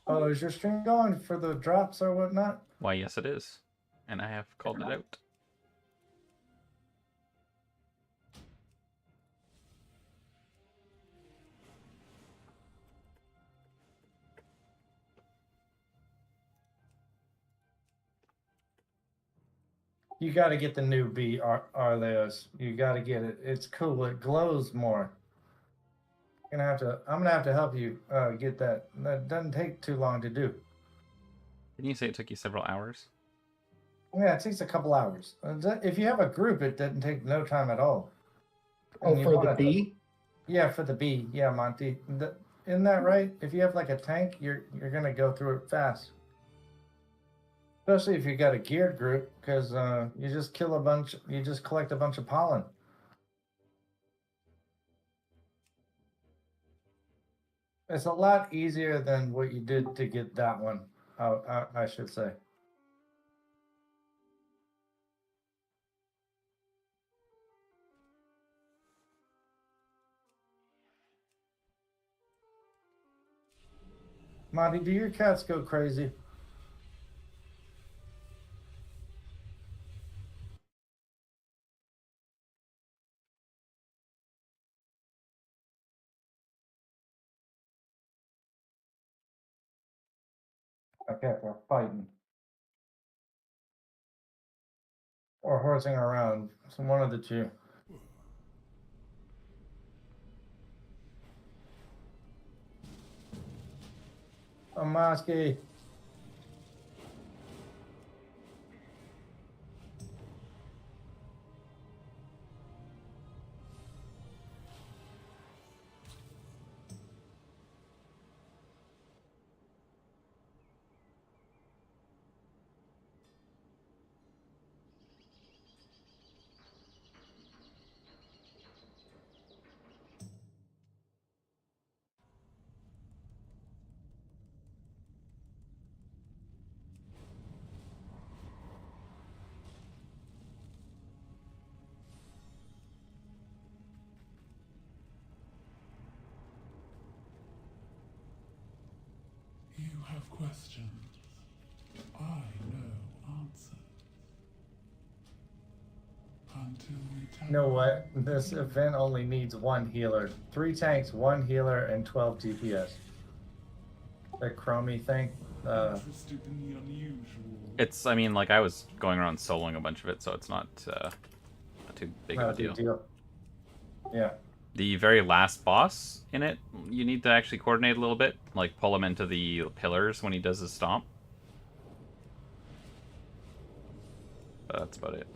Oh, Oh, is your stream going for the drops or whatnot?
Why, yes, it is. And I have called it out.
You got to get the new B Arleos. You got to get it. It's cool. It glows more. I'm gonna have to help you get that. That doesn't take too long to do.
Didn't you say it took you several hours?
Yeah, it takes a couple hours. If you have a group, it doesn't take no time at all.
Oh,
And you
for the
wanna-
B?
Yeah, for the B. Yeah, Monty. Isn't that right? If you have like a tank, you're gonna go through it fast. Especially if you got a geared group, because you just collect a bunch of pollen. It's a lot easier than what you did to get that one. I should say. Monty, do your cats go crazy? Okay, they're fighting. Or horsing around. So one of the two. A Mosky.
You have questions. I know answers. Until we tell
You know what? This event only needs one healer. 3 tanks, 1 healer, and 12 DPS. That chromey thing.
interested in the unusual.
It's, I mean, like, I was going around soloing a bunch of it, so it's not too big
Not
of a
a big
deal.
Yeah.
The very last boss in it, you need to actually coordinate a little bit. Like, pull him into the pillars when he does his stomp. But that's about it.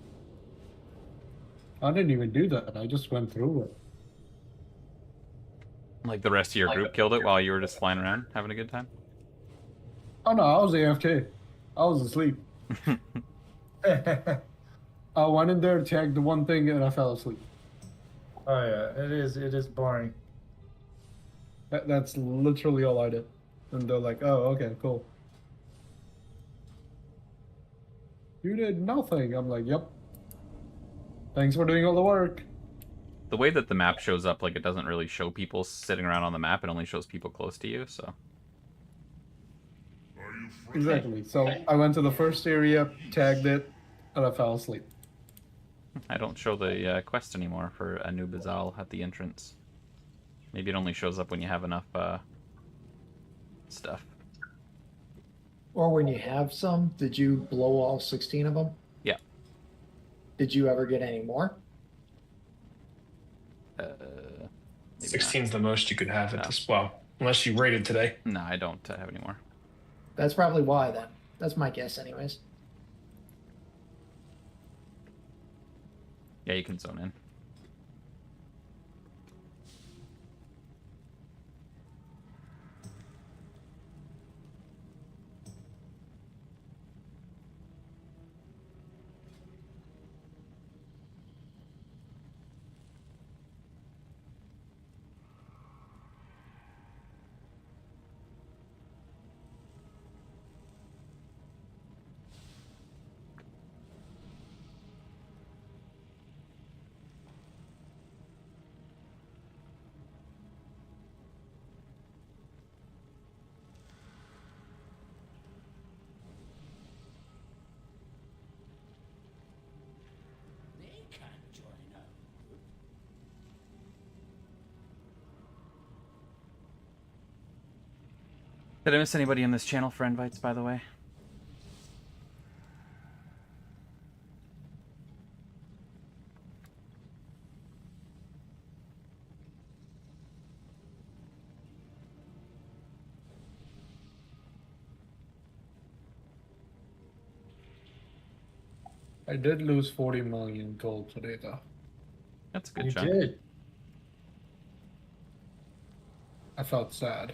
I didn't even do that. I just went through it.
Like, the rest of your group killed it while you were just flying around, having a good time?
Oh no, I was AFK. I was asleep. I went in there, tagged the one thing, and I fell asleep.
Oh yeah, it is boring.
That's literally all I did. And they're like, oh, okay, cool. You did nothing. I'm like, yep. Thanks for doing all the work.
The way that the map shows up, like, it doesn't really show people sitting around on the map. It only shows people close to you, so...
Exactly. So I went to the first area, tagged it, and I fell asleep.
I don't show the quest anymore for a new Bazal at the entrance. Maybe it only shows up when you have enough stuff.
Or when you have some, did you blow all 16 of them?
Yeah.
Did you ever get any more?
16's the most you could have at this. Well, unless you raided today.
No, I don't have any more.
That's probably why, then. That's my guess, anyways.
Yeah, you can zone in. Did I miss anybody on this channel for invites, by the way?
I did lose 40 million gold today, though.
That's a good
You
chunk.
did.
I felt sad.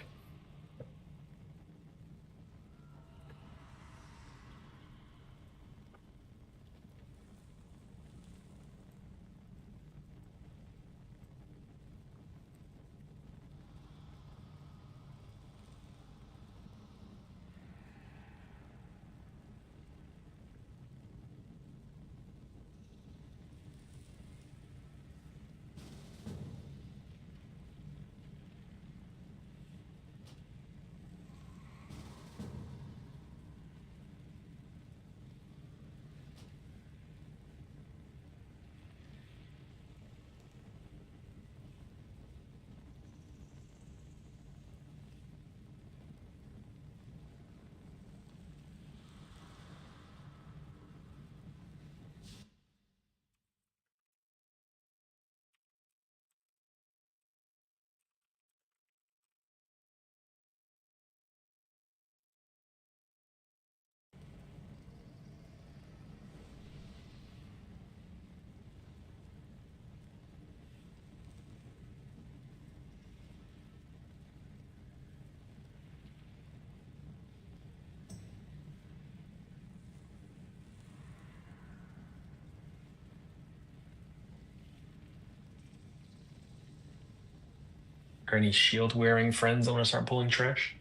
Are any shield wearing friends that want to start pulling trash?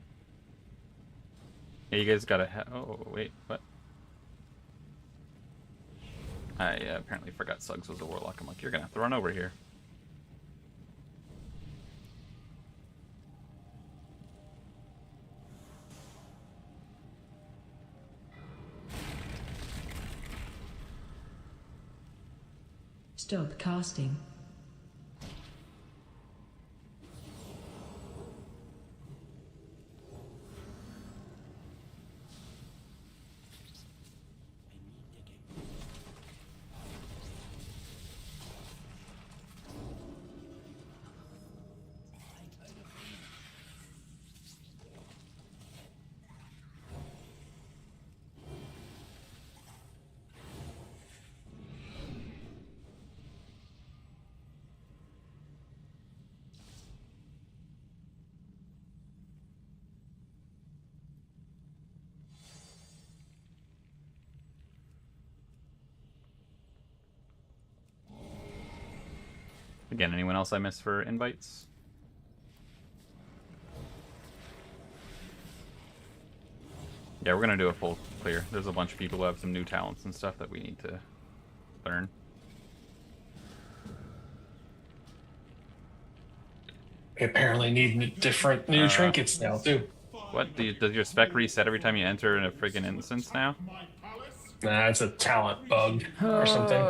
Yeah, you guys gotta oh, wait, what? I apparently forgot Suggs was a warlock. I'm like, you're gonna have to run over here.
Stop casting.
Again, anyone else I missed for invites? Yeah, we're gonna do a full clear. There's a bunch of people who have some new talents and stuff that we need to learn.
They apparently need different new trinkets now, too.
What? Does your spec reset every time you enter in a friggin' instance now?
Nah, it's a talent bug or something.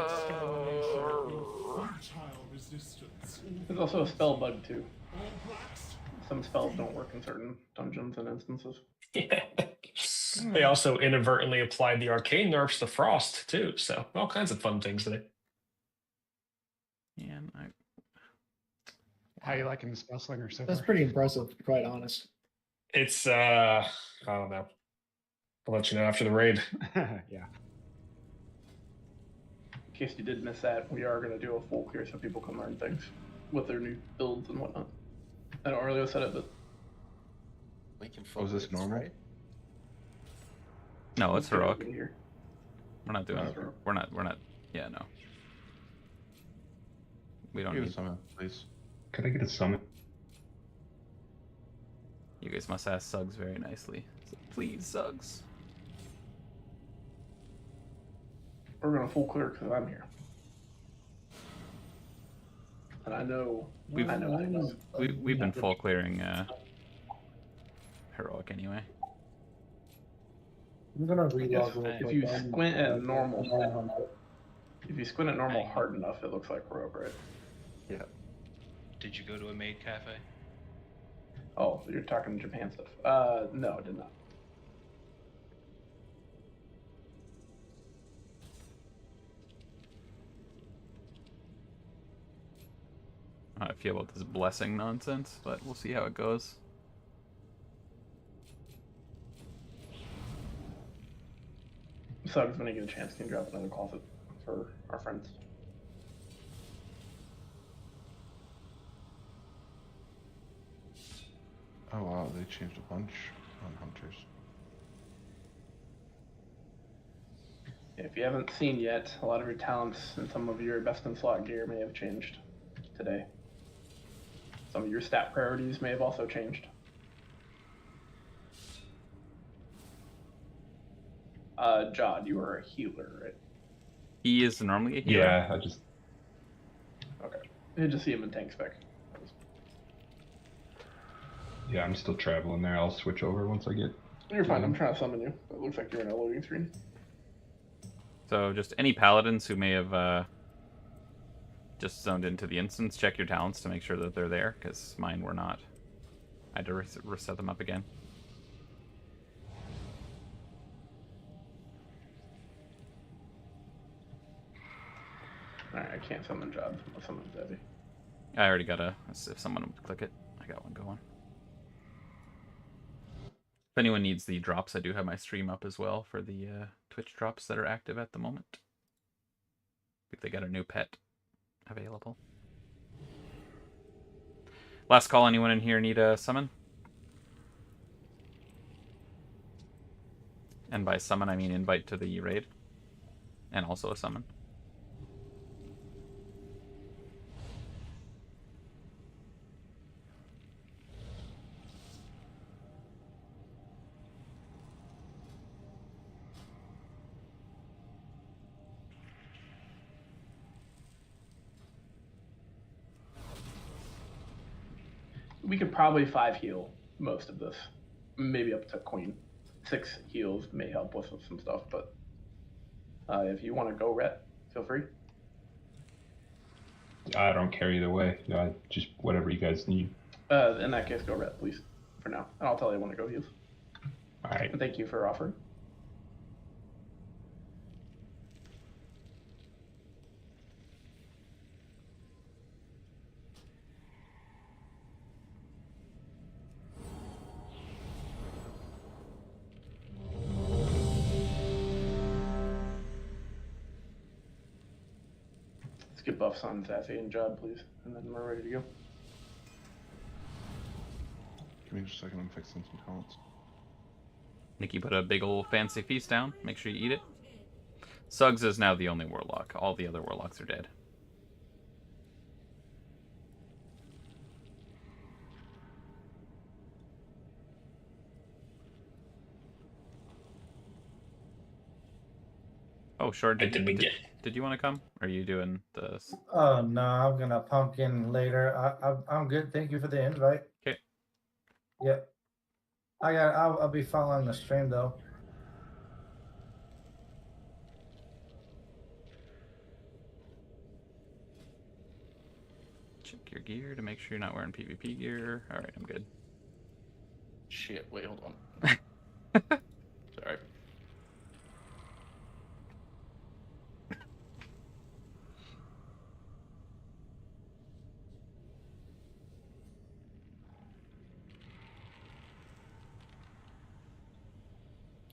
There's also a spell bug too. Some spells don't work in certain dungeons and instances.
Yeah. They also inadvertently applied the arcane nerfs to Frost too, so all kinds of fun things today.
Yeah,
How you liking the spell slinger so
That's
far?
pretty impressive, to be quite honest.
It's I don't know. I'll let you know after the raid.
Yeah.
In case you did miss that, we are going to do a full clear so people can learn things with their new builds and whatnot. I don't really set it, but
We can
Oh, is this normal?
right?
No, it's heroic.
Here.
We're not doing.
That's heroic.
We're not. Yeah, no. We don't
Give a
need.
summon, please. Could I get a summon?
You guys must ask Suggs very nicely. So please, Suggs.
We're going to full clear because I'm here. And I know.
We've been full clearing heroic anyway.
I'm gonna relog real
If
quick.
you squint at normal, hard enough, it looks like heroic, right?
Yeah.
Did you go to a maid cafe?
Oh, you're talking Japan stuff. No, it did not.
How I feel about this blessing nonsense, but we'll see how it goes.
Suggs, when you get a chance, can you drop another closet for our friends?
Oh wow, they changed a bunch on hunters.
If you haven't seen yet, a lot of your talents and some of your best in slot gear may have changed today. Some of your stat priorities may have also changed. Jod, you are a healer, right?
He is normally a healer.
Yeah, I just.
Okay. You just see him in tank spec.
Yeah, I'm still traveling there. I'll switch over once I get.
You're fine. I'm trying to summon you. It looks like you're in a loading screen.
So just any paladins who may have just zoned into the instance, check your talents to make sure that they're there, because mine were not. I had to reset them up again.
Alright, I can't summon Jod. I'll summon Debbie.
I already got if someone would click it, I got one going. If anyone needs the drops, I do have my stream up as well for the Twitch drops that are active at the moment. If they got a new pet available. Last call, anyone in here need a summon? And by summon, I mean invite to the raid. And also a summon.
We could probably 5 heal most of this. Maybe up to Queen. 6 heals may help with some stuff, but if you want to go Rhett, feel free.
I don't care either way. Just whatever you guys need.
In that case, go Rhett, please, for now. And I'll tell you when to go heals.
Alright.
And thank you for offering. Get buffs on Sassy and Jod, please, and then we're ready to go.
Give me just a second, I'm fixing some talents.
Nikki put a big old fancy feast down. Make sure you eat it. Suggs is now the only warlock. All the other warlocks are dead. Oh, sure. Did you want to come? Or are you doing this?
Oh no, I'm gonna pumpkin later. I'm good. Thank you for the invite.
Okay.
Yep. I'll be following the stream though.
Check your gear to make sure you're not wearing PvP gear. All right, I'm good.
Shit, wait, hold on. Sorry.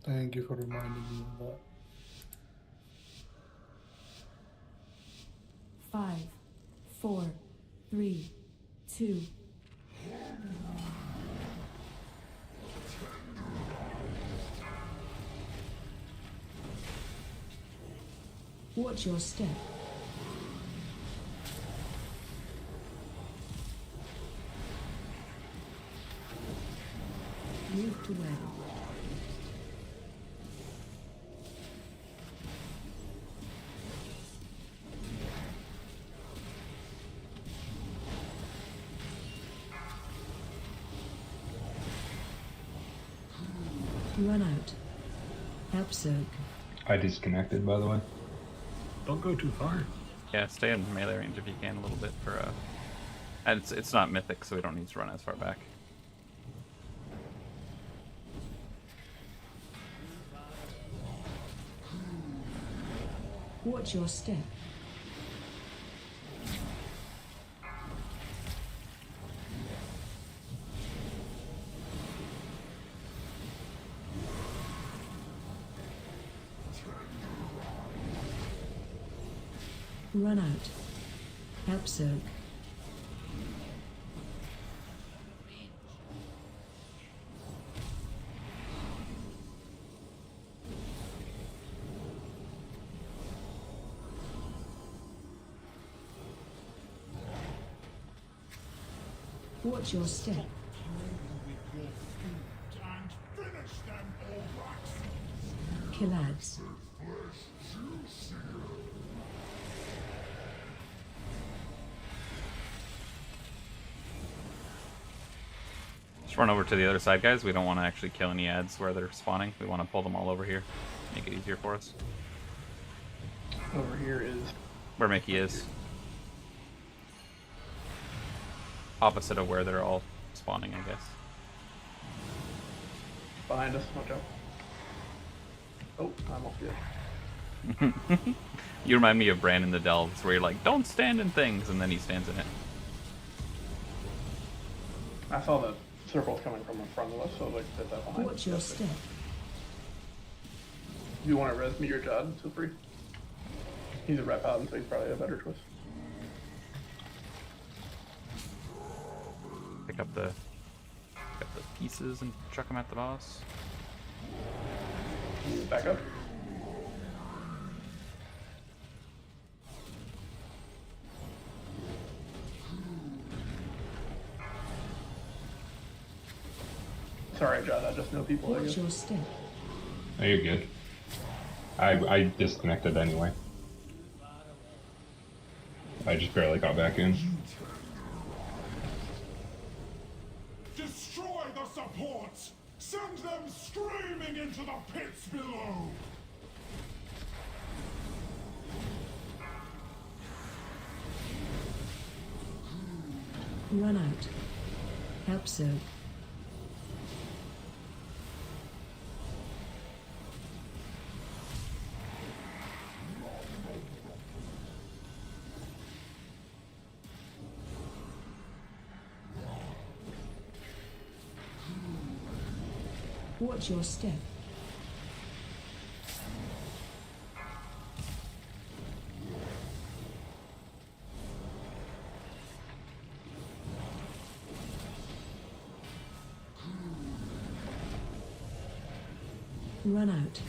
Thank you for reminding me of that.
5, 4, 3, 2. Watch your step. Move to where? Run out. Help Zerg.
I disconnected, by the way.
Don't go too far.
Yeah, stay in melee range if you can a little bit for and it's not mythic, so we don't need to run as far back.
Watch your step. Run out. Help soak. Watch your step. Kill ads.
Just run over to the other side, guys. We don't want to actually kill any ads where they're spawning. We want to pull them all over here. Make it easier for us.
Over here is...
Where Mickey is. Opposite of where they're all spawning, I guess.
Behind us, watch out. Oh, I'm off the edge.
You remind me of Brandon the Delves, where you're like, don't stand in things, and then he stands in it.
I saw the circles coming from in front of us, so like put that behind us.
Watch your step.
If you want to res me your Jod, feel free. He's a rep out, so he's probably a better choice.
Pick up the pieces and chuck them at the boss.
Back up. Sorry, Jod, I just know people.
Watch your step.
Oh, you're good. I disconnected anyway. I just barely got back in.
Destroy the supports! Send them screaming into the pits below!
Run out. Help soak. Watch your step. Run out.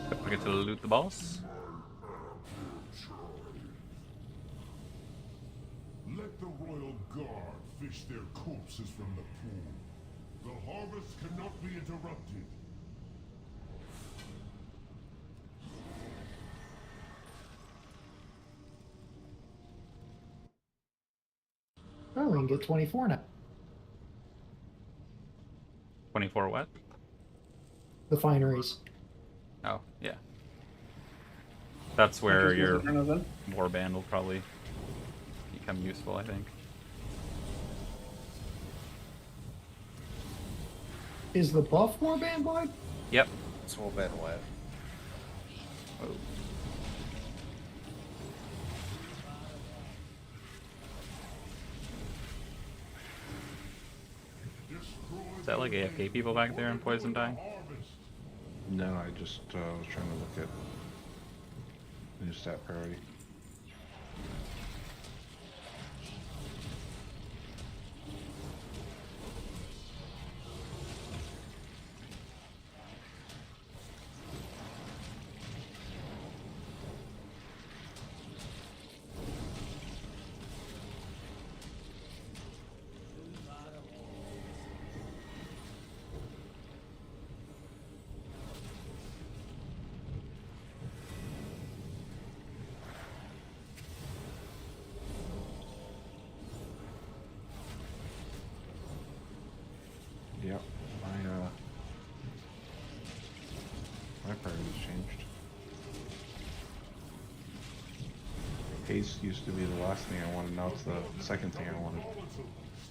Don't forget to loot the boss.
Let the royal guard fish their corpses from the pool. The harvest cannot be interrupted.
Oh, we can get 24 now.
24 what?
The fineries.
Oh, yeah. That's where your warband will probably become useful, I think.
Is the buff warband wide?
Yep.
It's warband wide.
Oh. Is that like AFK people back there in poison dying?
No, I just was trying to look at new stat priority. Yep, my priorities changed. Haste used to be the last thing I wanted, now it's the second thing I wanted.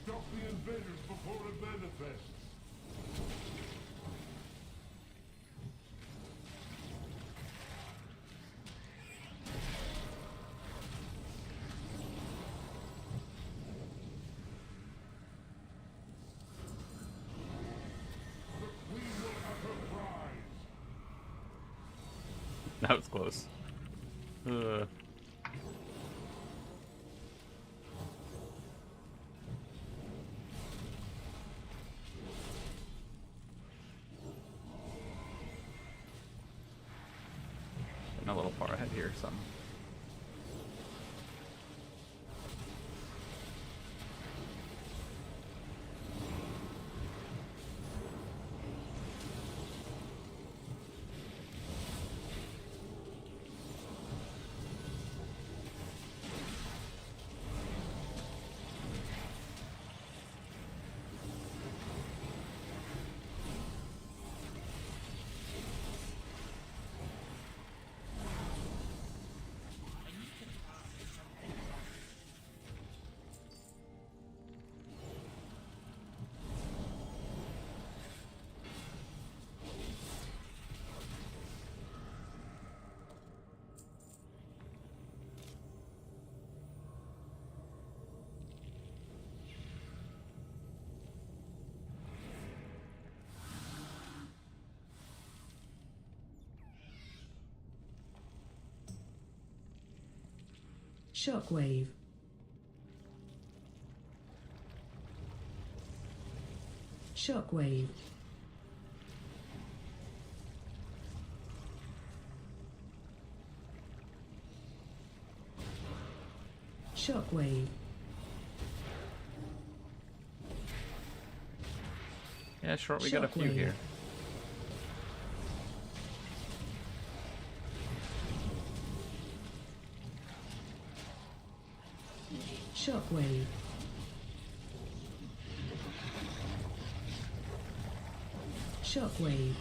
Stop the invaders before it manifests.
That was close. Getting a little far ahead here, some.
Shockwave. Shockwave. Shockwave.
Yeah, sure, we got a few here.
Shockwave. Shockwave.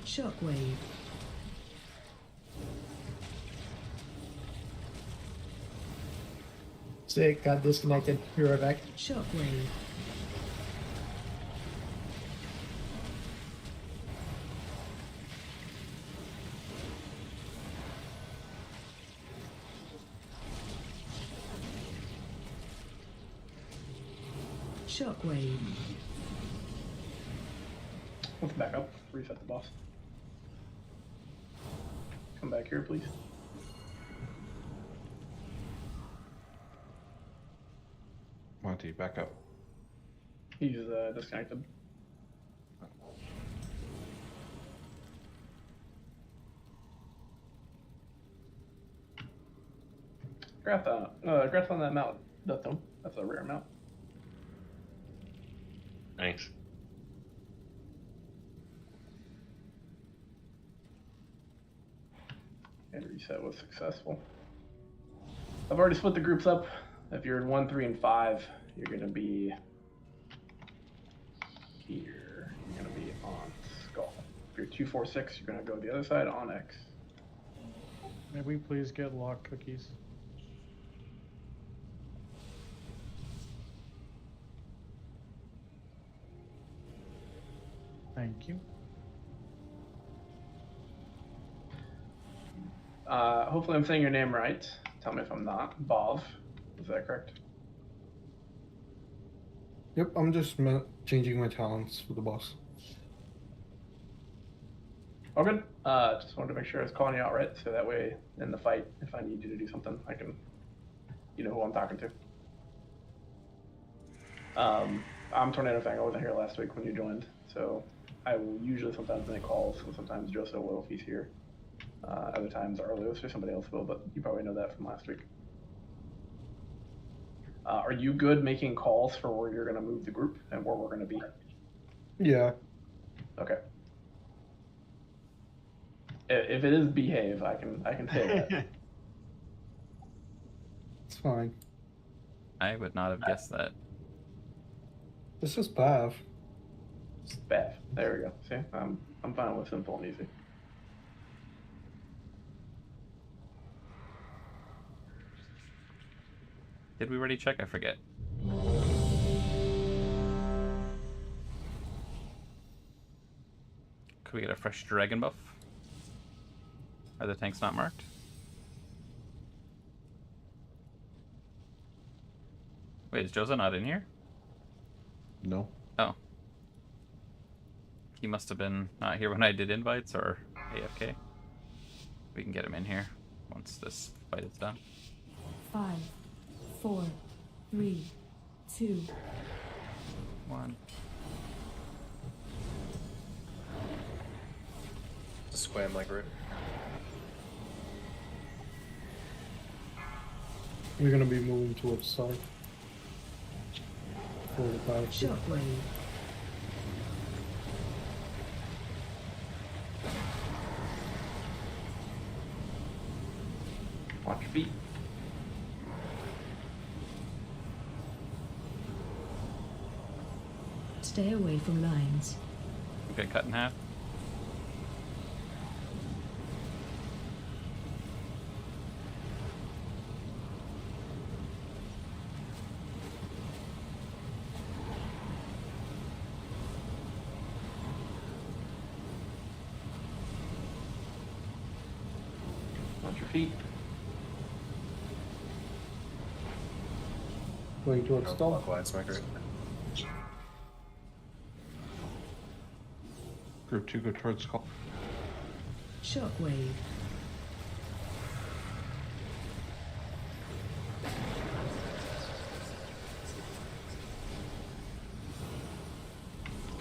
Shockwave.
Sick, got disconnected. Be right back.
Shockwave. Shockwave.
Let's back up. Reset the boss. Come back here, please.
Monty, back up.
He's disconnected. Congrats on that mount, Dustin. That's a rare mount.
Thanks.
And reset was successful. I've already split the groups up. If you're in 1, 3, and 5, you're going to be here. You're going to be on Skull. If you're 2, 4, 6, you're going to go the other side on X.
May we please get lock cookies? Thank you.
Hopefully I'm saying your name right. Tell me if I'm not. Bov. Is that correct?
Yep, I'm just changing my talents for the boss.
Oh, good. Just wanted to make sure I was calling you out right, so that way in the fight, if I need you to do something, I can, you know who I'm talking to. I'm Tornado Fang. I wasn't here last week when you joined, so I will usually sometimes make calls, so sometimes Joseph will if he's here. Other times Arlios or somebody else will, but you probably know that from last week. Are you good making calls for where you're going to move the group and where we're going to be?
Yeah.
Okay. If it is behave, I can say that.
It's fine.
I would not have guessed that.
It's just Bav.
Bav. There we go. See, I'm fine with simple and easy.
Did we already check? I forget. Could we get a fresh dragon buff? Are the tanks not marked? Wait, is Josa not in here?
No.
Oh. He must have been not here when I did invites or AFK. We can get him in here once this fight is done.
5, 4, 3, 2,
1.
Square my group.
We're gonna be moving towards south. For the battlefield.
Shockwave.
Watch your feet.
Stay away from lines.
Okay, cut in half.
Watch your feet.
Going towards south.
Clockwise, my group.
Group 2, go towards call.
Shockwave.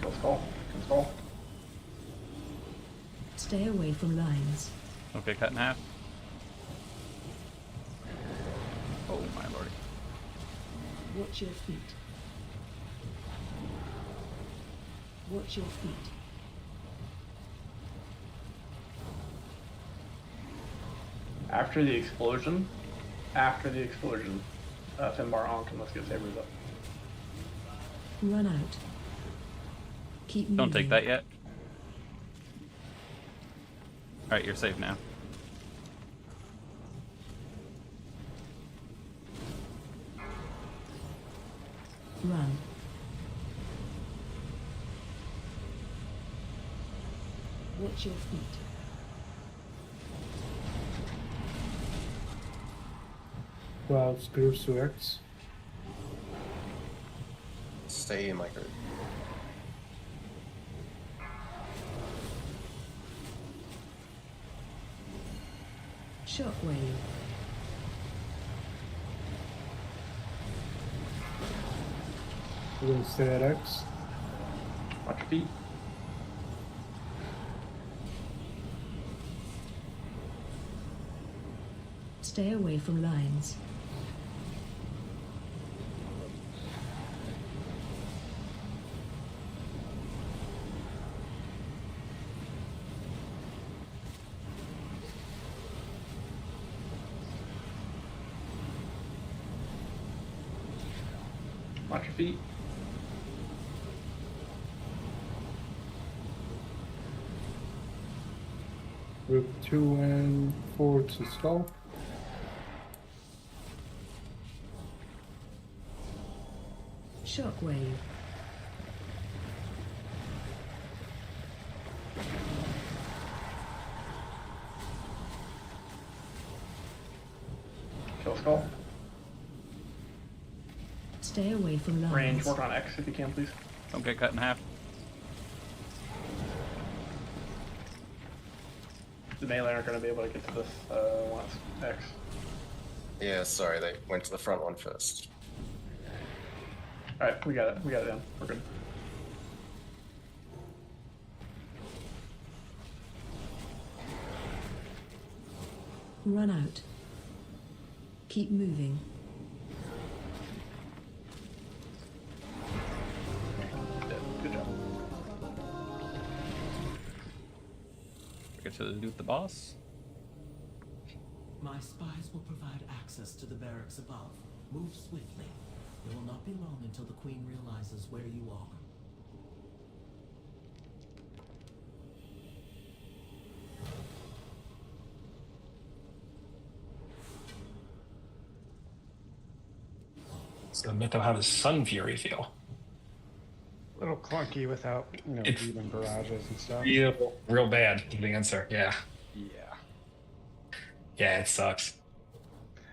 Kill skull. Kill skull.
Stay away from lines.
Okay, cut in half. Oh my lordy.
Watch your feet. Watch your feet.
After the explosion, Finbar Onk, and let's get sabers up.
Run out. Keep moving.
Don't take that yet. Alright, you're safe now.
Run. Watch your feet.
Well, groups to X.
Stay in my group.
Shockwave.
We're gonna stay at X.
Watch your feet.
Stay away from lines.
Watch your feet.
Group 2 and 4 to skull.
Shockwave.
Kill skull.
Stay away from lines.
Range, work on X if you can, please.
Don't get cut in half.
The melee aren't going to be able to get to this once X.
Yeah, sorry, they went to the front one first.
Alright, we got it. We got it in. We're good.
Run out. Keep moving.
Good job.
We get to loot the boss.
My spies will provide access to the barracks above. Move swiftly. It will not be long until the Queen realizes where you are.
So Mytho, how does Sun Fury feel?
A little clunky without,
It's
even barrages and stuff.
Real bad, the answer. Yeah.
Yeah.
Yeah, it sucks.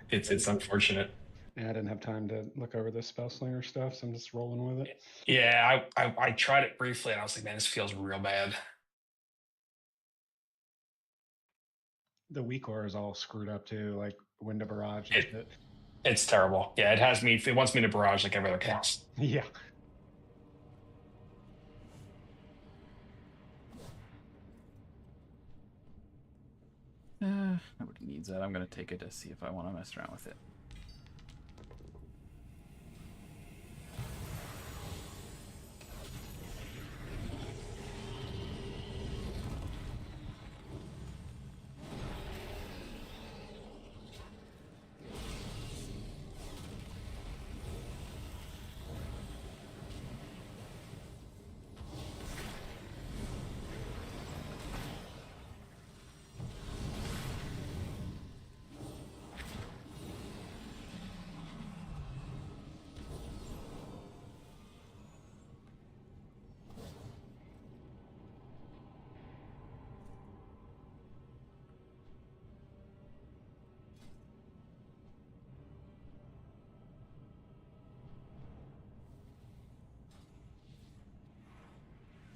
It's unfortunate.
Yeah, I didn't have time to look over the spell slinger stuff, so I'm just rolling with it.
Yeah, I tried it briefly and I was like, man, this feels real bad.
The weak aura is all screwed up too, like window barrage and shit.
It's terrible. Yeah, it wants me to barrage like every other cast.
Yeah.
Nobody needs that. I'm gonna take it to see if I want to mess around with it.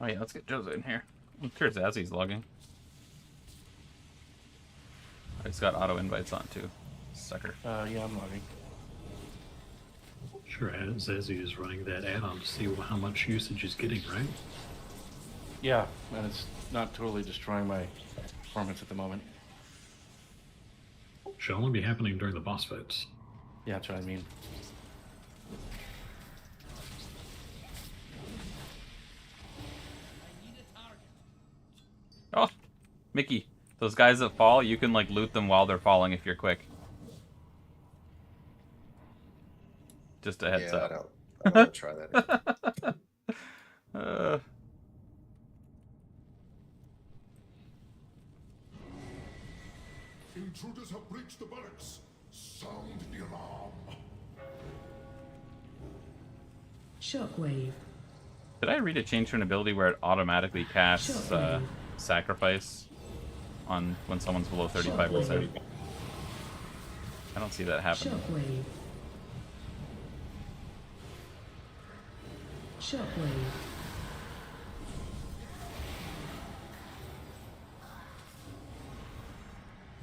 Oh yeah, let's get Jose in here. I'm curious as he's logging. Oh, he's got auto invites on too. Sucker.
Yeah, I'm logging.
Sure, Zazie is running that add-on to see how much usage he's getting, right?
Yeah, and it's not totally destroying my performance at the moment.
Should only be happening during the boss fights.
Yeah, that's what I mean.
Oh, Mickey, those guys that fall, you can like loot them while they're falling if you're quick. Just a heads up.
I don't want to try that.
Intruders have breached the barracks. Sound the alarm.
Shockwave.
Did I read a change to an ability where it automatically casts sacrifice on when someone's below 35%? I don't see that happening.
Shockwave. Shockwave.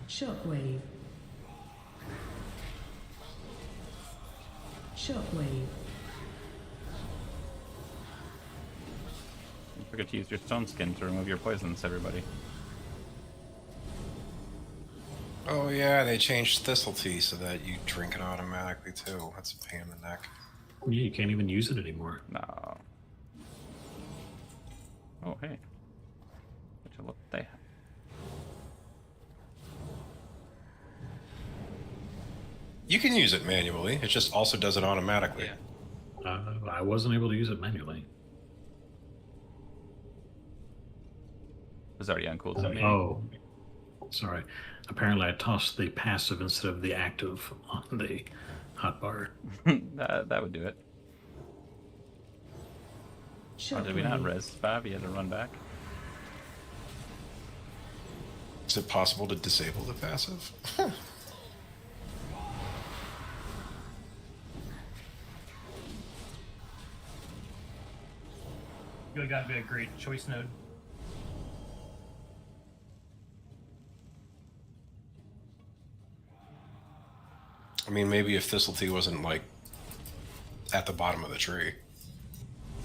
Shockwave. Shockwave.
You forget to use your stone skin to remove your poisons, everybody.
Oh yeah, they changed Thistletea so that you drink it automatically too. That's a pain in the neck.
Yeah, you can't even use it anymore.
No. Oh, hey. What they have?
You can use it manually. It just also does it automatically.
I wasn't able to use it manually.
It was already uncooled to me.
Oh, sorry. Apparently I tossed the passive instead of the active on the hotbar.
that would do it. Oh, did we not res Fab? He had to run back.
Is it possible to disable the passive?
Really got to be a great choice node.
I mean, maybe if Thistletea wasn't, like, at the bottom of the tree.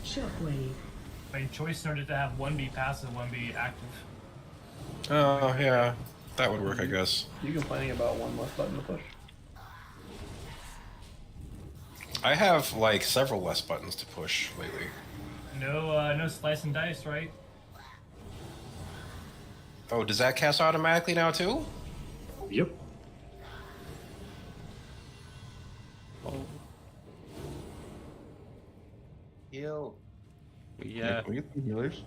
Shockwave.
I mean, choice node to have one be passive, one be active.
Oh, yeah. That would work, I guess.
You complaining about one less button to push?
I have, like, several less buttons to push lately.
No slice and dice, right?
Oh, does that cast automatically now, too?
Yep.
Oh. Heal.
Yeah.
Can we get some healers?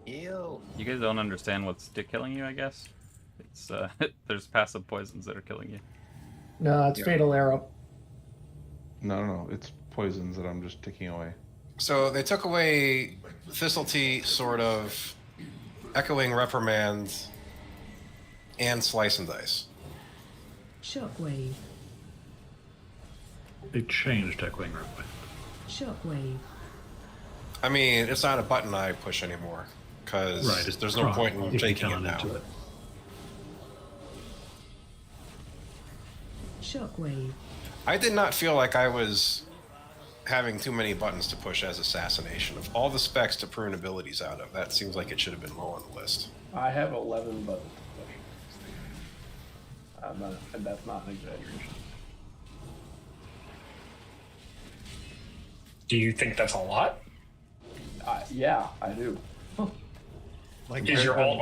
Heal.
You guys don't understand what's killing you, I guess. It's there's passive poisons that are killing you.
No, it's fatal arrow.
No, it's poisons that I'm just taking away.
So they took away Thistletea, sort of, Echoing Reprimand, and Slice and Dice.
Shockwave.
They changed Echoing Requiem.
Shockwave.
I mean, it's not a button I push anymore because
Right, it's
there's no
proc.
point in
You can
taking it
count
now.
into it.
Shockwave.
I did not feel like I was having too many buttons to push as assassination. Of all the specs to prune abilities out of, that seems like it should have been low on the list.
I have 11 buttons to push. And that's not an exaggeration.
Do you think that's a lot?
Yeah, I do.
Is your alt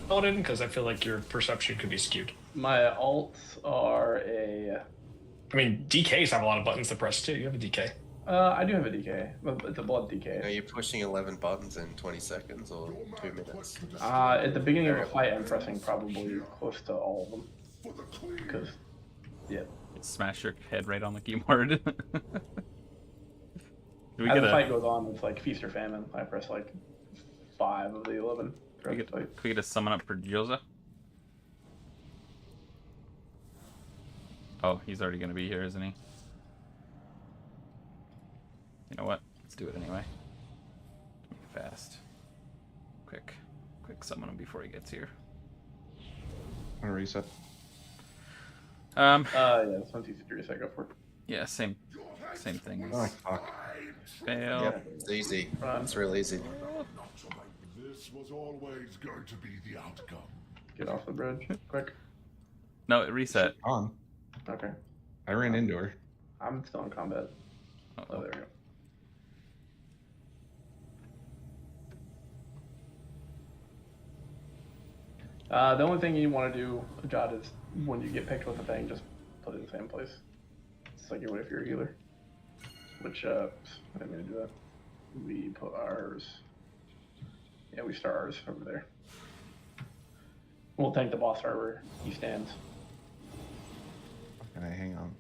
relevant? Because I feel like your perception could be skewed.
My alts are a...
I mean, DKs have a lot of buttons to press too. You have a DK.
I do have a DK, but it's a blood DK.
Are you pushing 11 buttons in 20 seconds or 2 minutes?
At the beginning of a fight, I'm pressing probably close to all of them. Because, yeah.
Smash your head right on the keyboard.
As the fight goes on, it's like feast or famine. I press like 5 of the 11.
Can we get a summon up for Joza? Oh, he's already going to be here, isn't he? You know what? Let's do it anyway. Make it fast. Quick summon him before he gets here.
Want to reset?
Yeah, this one's easy to reset. Go for it.
Yeah, same thing. As...
Oh, fuck.
Fail.
Yep, it's easy. It's real easy.
This was always going to be the outcome.
Get off the bridge, quick.
No, it reset.
On.
Okay.
I ran into her.
I'm still in combat. Oh, there we go. The only thing you want to do, Jot, is when you get picked with the thing, just put it in the same place. It's like you would if you're a healer. Which, I didn't mean to do that. We put ours... Yeah, we start ours over there. We'll tank the boss wherever he stands.
Okay, hang on.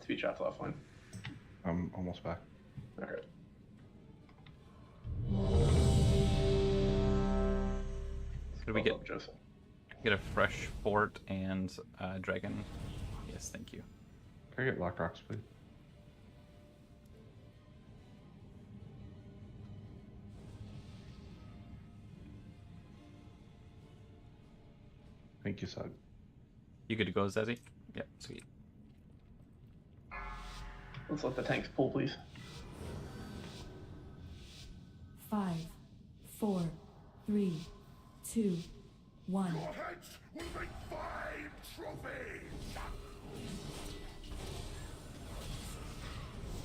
Speed shots offline.
I'm almost back.
Okay.
Could we get a fresh fort and dragon? Yes, thank you.
Can I get Black Rocks, please? Thank you, Sug.
You good to go, Zezzy? Yep, sweet.
Let's let the tanks pull, please.
5, 4, 3, 2, 1.
Your heads will make 5 trophies!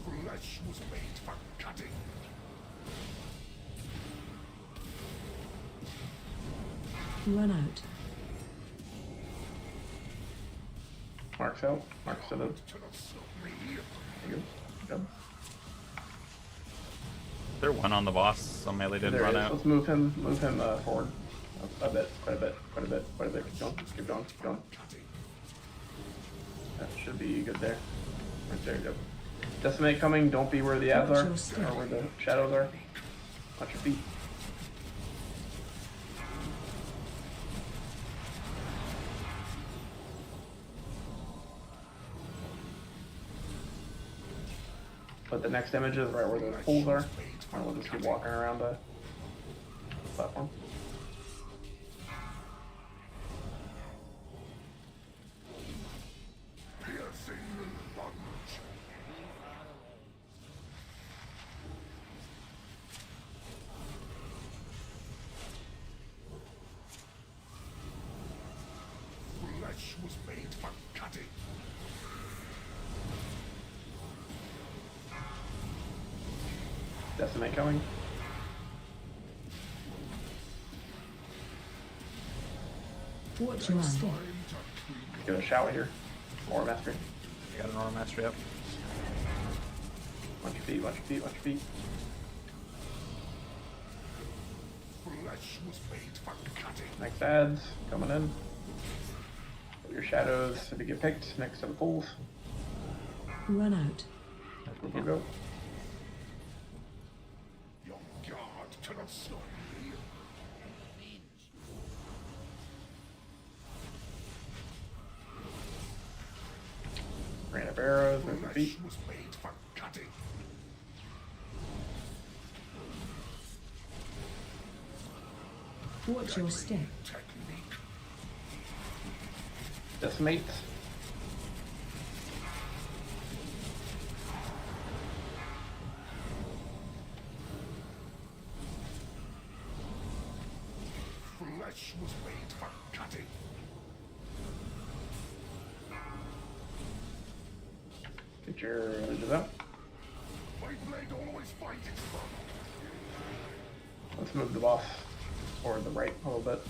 Flesh was made for cutting.
Run out.
Mark's out. Mark's still out. There you go.
There one on the boss, so melee didn't
There
run
it is.
out.
Let's move him forward. A bit, quite a bit. Keep going. That should be good there. Right there, go. Decimate coming, don't be where the ads are, or where the shadows are. Watch your feet. But the next image is right where those poles are. And we'll just keep walking around the platform.
Flesh was made for cutting.
Decimate coming.
Watch your step.
Get a shower here. Aura Mastery.
Got an Aura Mastery up.
Watch your feet, watch your feet, watch your feet. Next ads, coming in. Put your shadows if you get picked next to the pools.
Run out.
Go, go. Ran up arrows, move your feet.
Watch your step.
Decimate.
Flesh was made for cutting.
Get your images out.
My blade always finds its foe.
Let's move the boss toward the right a little bit.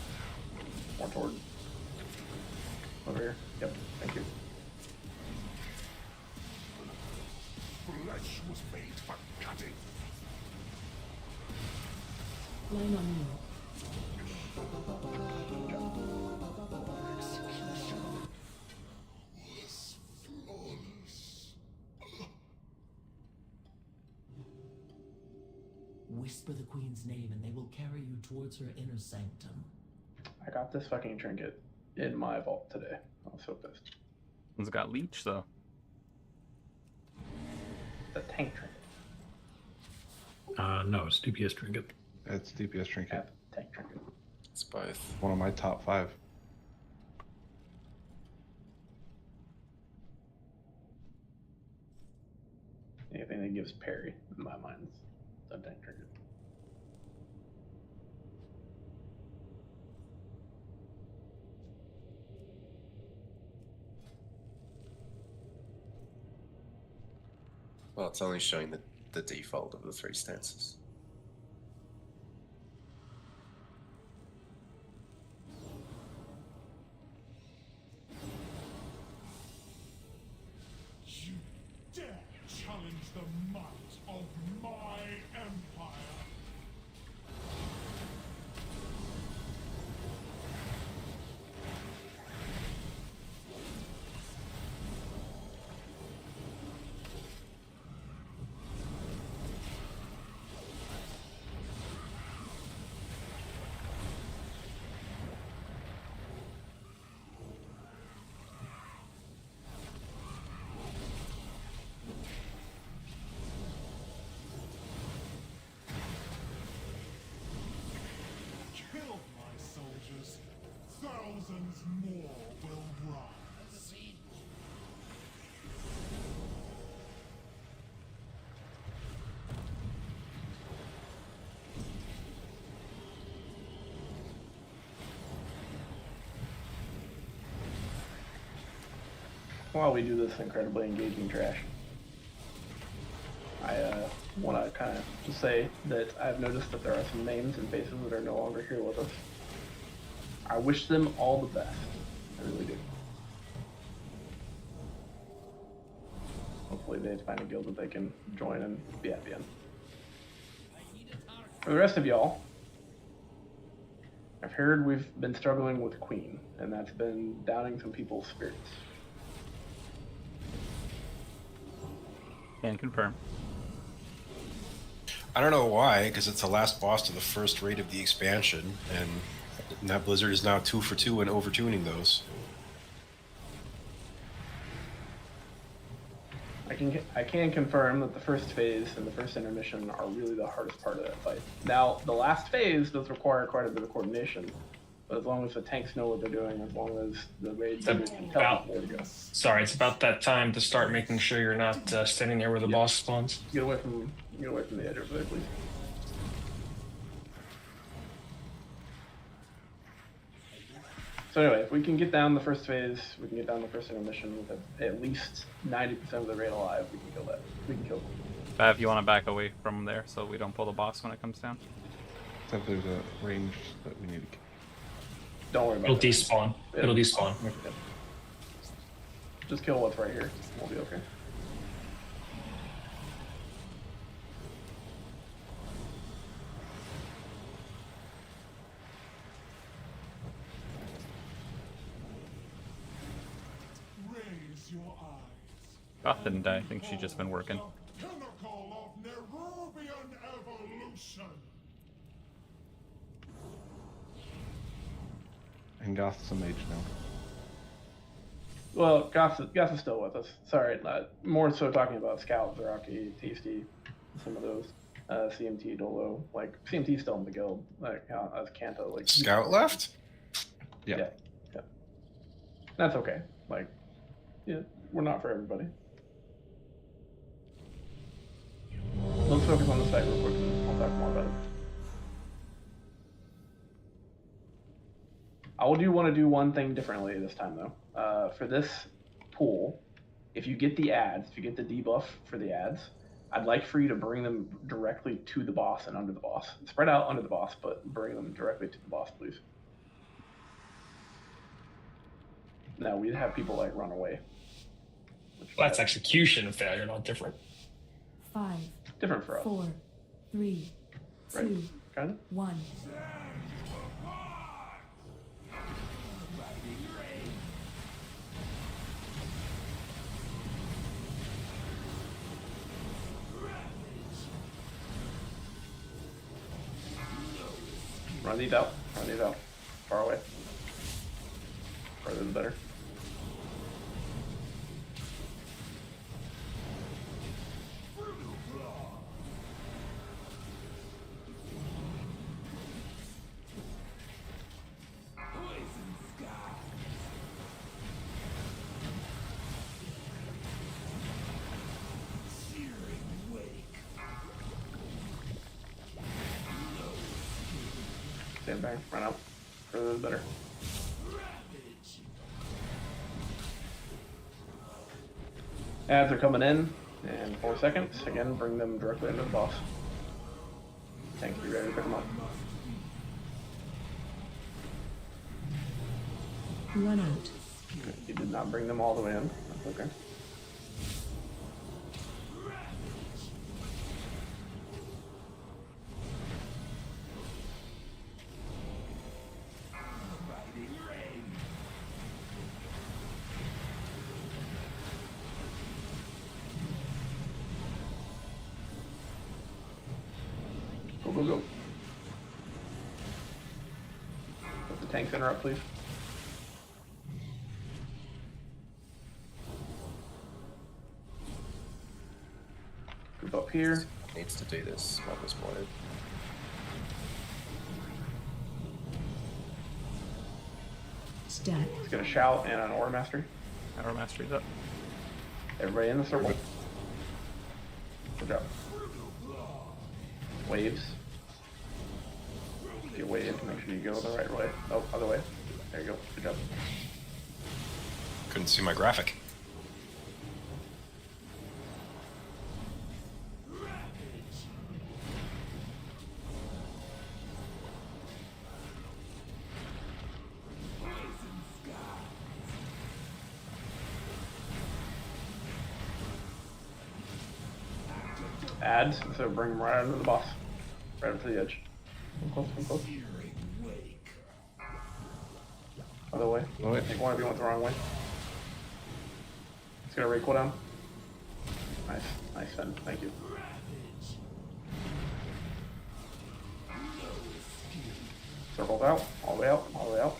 More toward. Over here. Yep, thank you.
Flesh was made for cutting.
Line on you.
Whisper the queen's name and they will carry you towards her inner sanctum.
I got this fucking trinket in my vault today. I was so pissed.
It's got leech though.
The tank trinket.
No, it's DPS trinket.
It's DPS trinket.
Tank trinket.
It's both.
One of my top 5.
Anything that gives parry, in my mind, is a tank trinket.
Well, it's only showing the default of the 3 stances.
You dare challenge the might of my empire? Kill my soldiers. Thousands more will rise.
While we do this incredibly engaging trash, I want to kind of just say that I've noticed that there are some names and faces that are no longer here with us. I wish them all the best. I really do. Hopefully they find a guild that they can join and be happy in. For the rest of y'all, I've heard we've been struggling with Queen, and that's been downing some people's spirits.
Can confirm.
I don't know why, because it's the last boss to the first raid of the expansion, and that Blizzard is now 2 for 2 in overtuning those.
I can confirm that the first phase and the first intermission are really the hardest part of that fight. Now, the last phase does require quite a bit of coordination, but as long as the tanks know what they're doing, as long as the raid leaders can tell them where to go.
Sorry, it's about that time to start making sure you're not standing there where the boss spawns.
Get away from the edge over there, please. So anyway, if we can get down the first phase, we can get down the first intermission with at least 90% of the raid alive, we can kill that. We can kill them.
Bav, you want to back away from there so we don't pull the boss when it comes down?
Except there's a range that we need to.
Don't worry about
It'll
that.
despawn.
Yeah.
It'll despawn.
Yep. Just kill what's right here. We'll be okay.
Raise your eyes.
Goth didn't die. I think she's just been working.
Pinnacle of Nerubian evolution.
And Goth's a mage now.
Well, Goth is still with us. Sorry, more so talking about Scout, Zaraki, Tasty, some of those. CMT, Dolo. Like, CMT's still in the guild. Like, as Kanto. Like,
Scout left?
Yeah. That's okay. Like, yeah, we're not for everybody. Let's focus on this fight real quick and I'll talk more about it. I do want to do one thing differently this time, though. For this pool, if you get the ads, if you get the debuff for the ads, I'd like for you to bring them directly to the boss and under the boss. Spread out under the boss, but bring them directly to the boss, please. Now, we'd have people, like, run away.
That's execution failure, not different.
5.
Different for us.
4, 3,
Right.
2,
Kind of?
1.
Run these out. Run these out. Far away. Further the better. Same thing. Run out. Further the better. Ads are coming in 4 seconds. Again, bring them directly into the boss. Tank, be ready to pick them up.
Run out.
Okay. You did not bring them all the way in. That's okay. Go, go, go. Put the tank center up, please. Group up here.
Needs to do this at this point.
Stack.
Let's get a shout and an aura mastery.
Aura mastery's up.
Everybody in the circle. Good job. Waves. Get wave to make sure you go the right way. Oh, other way. There you go. Good job.
Couldn't see my graphic.
Add, so bring them right under the boss. Right up to the edge. Come close, come close. Other way.
Oh, wait.
I think one of you went the wrong way. It's gonna recoil down. Nice, nice, Finn. Thank you. Circles out, all the way out, all the way out.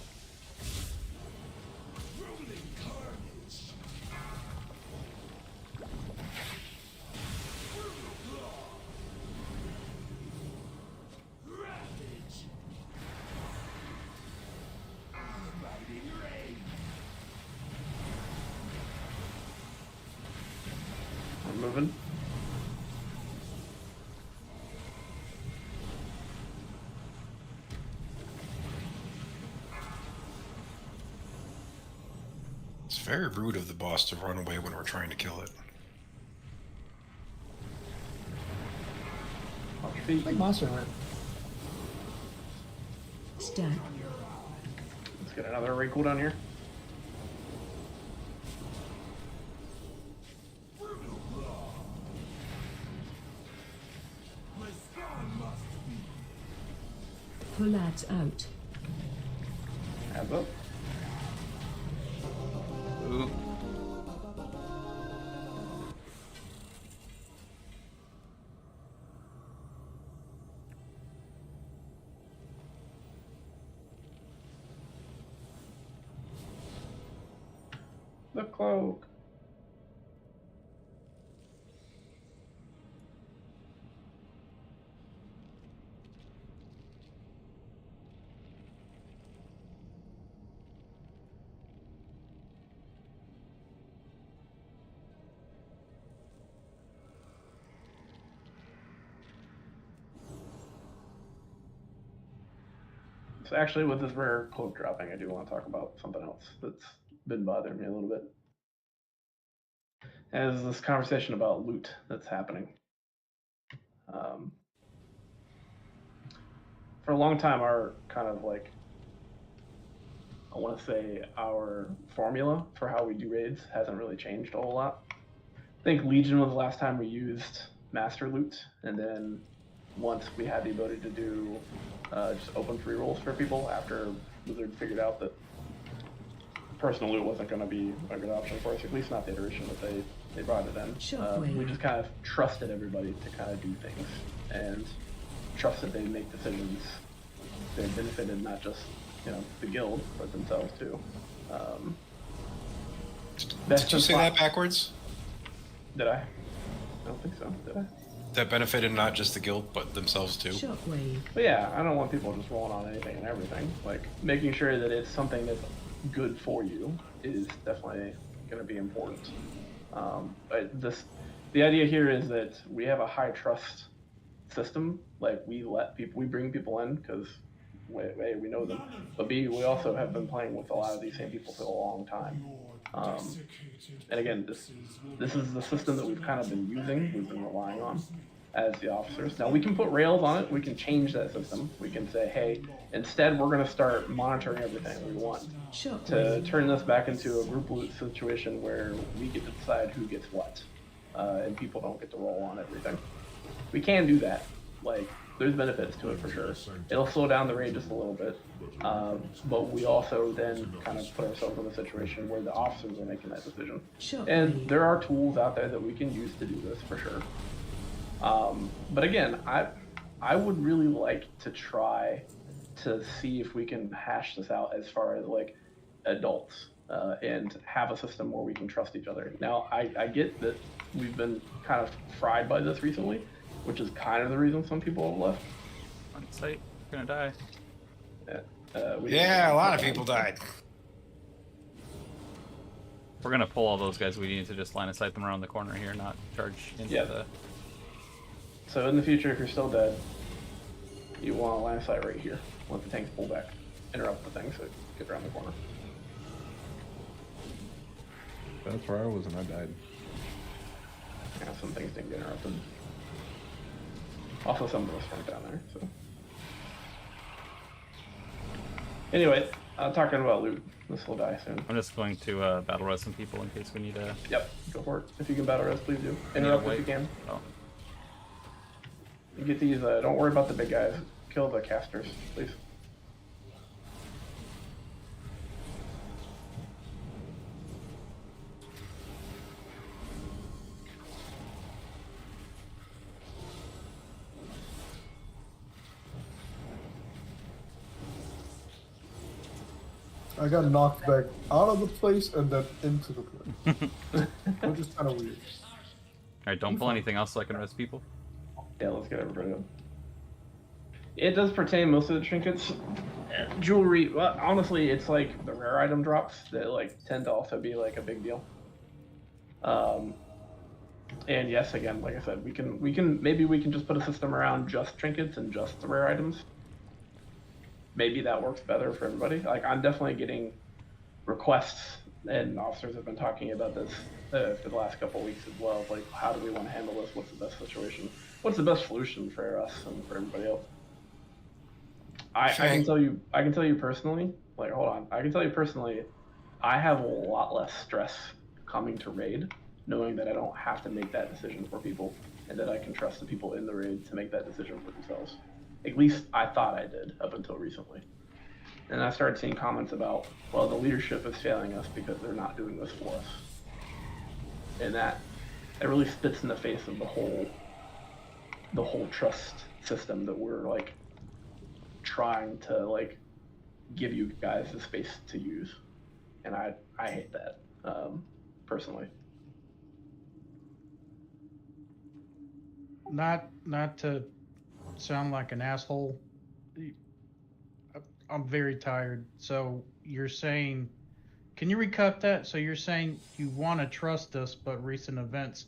We're moving.
It's very rude of the boss to run away when we're trying to kill it.
feet.
Like Monster Hunter.
Stat.
Let's get another ring cooldown here.
Pull ads out.
Hands up.
Ooh.
The cloak. So actually, with this rare cloak dropping, I do want to talk about something else that's been bothering me a little bit. As this conversation about loot that's happening. For a long time, our kind of like, I want to say our formula for how we do raids hasn't really changed a whole lot. I think Legion was the last time we used master loot, and then once we had the ability to do just open free rolls for people after Blizzard figured out that personal loot wasn't going to be a good option for us, at least not the iteration that they brought it in. We just kind of trusted everybody to kind of do things and trusted they make decisions that benefited not just the guild but themselves too.
Did you say that backwards?
Did I? I don't think so. Did I?
That benefited not just the guild but themselves too.
Shockwave.
But yeah, I don't want people just rolling on anything and everything. Like making sure that it's something that's good for you is definitely going to be important. The idea here is that we have a high trust system. Like we bring people in because A, we know them, but B, we also have been playing with a lot of these same people for a long time. And again, this is the system that we've kind of been using, we've been relying on as the officers. Now we can put rails on it, we can change that system. We can say, hey, instead we're going to start monitoring everything we want to turn this back into a group loot situation where we get to decide who gets what, and people don't get to roll on everything. We can do that. Like, there's benefits to it for sure. It'll slow down the raid just a little bit, but we also then kind of put ourselves in a situation where the officers are making that decision. And there are tools out there that we can use to do this for sure. But again, I would really like to try to see if we can hash this out as far as like adults and have a system where we can trust each other. Now, I get that we've been kind of fried by this recently, which is kind of the reason some people have left.
On site, we're gonna die.
Yeah, a lot of people died.
We're gonna pull all those guys. We need to just line of sight them around the corner here, not charge into the...
So in the future, if you're still dead, you want a line of sight right here. Let the tanks pull back, interrupt the thing so it get around the corner.
That's where I was and I died.
Yeah, some things didn't get interrupted. Also, some of us went down there, so. Anyway, talking about loot. This will die soon.
I'm just going to battle res some people in case we need a...
Yep, go for it. If you can battle res, please do. Interrupt if you can.
Oh.
You get these, don't worry about the big guys. Kill the casters, please.
I got knocked back out of the place and then into the place. Which is kind of weird.
Alright, don't pull anything else so I can res people.
Yeah, let's get everybody up. It does pertain most of the trinkets. Jewelry, well, honestly, it's like the rare item drops that like tend to also be like a big deal. And yes, again, like I said, maybe we can just put a system around just trinkets and just the rare items. Maybe that works better for everybody. Like, I'm definitely getting requests, and officers have been talking about this for the last couple of weeks as well. Like, how do we want to handle this? What's the best situation? what's the best solution for us and for everybody else? I can
Frank.
tell you. I can tell you personally. Like, hold on. I can tell you personally. I have a lot less stress coming to raid, knowing that I don't have to make that decision for people, and that I can trust the people in the raid to make that decision for themselves. At least I thought I did up until recently. And I started seeing comments about, well, the leadership is failing us because they're not doing this for us. And that really spits in the face of the whole trust system that we're like trying to like give you guys the space to use. And I hate that, personally.
Not to sound like an asshole. I'm very tired. So you're saying, can you recut that? So you're saying you want to trust us, but recent events,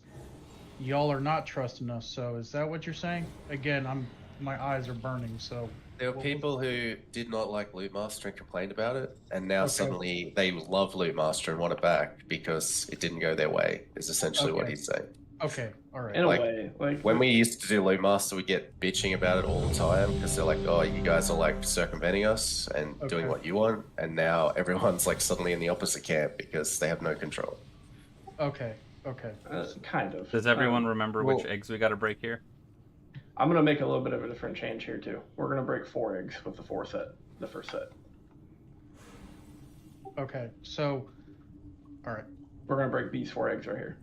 y'all are not trusting us. So is that what you're saying? Again, my eyes are burning. So
There were people who did not like Loot Master and complained about it, and now
Okay.
suddenly they love Loot Master and want it back because it didn't go their way, is essentially what
Okay.
he's saying.
Okay, all right.
In a way, like
when we used to do Loot Master, we get bitching about it all the time because they're like, "Oh, you guys are like circumventing us and doing
Okay.
what you want," and now everyone's like suddenly in the opposite camp because they have no control.
Okay.
Kind of.
Does everyone remember which
well-
eggs we got to break here?
I'm gonna make a little bit of a different change here too. We're gonna break 4 eggs with the first set.
Okay. So, all right.
We're gonna break these 4 eggs right here.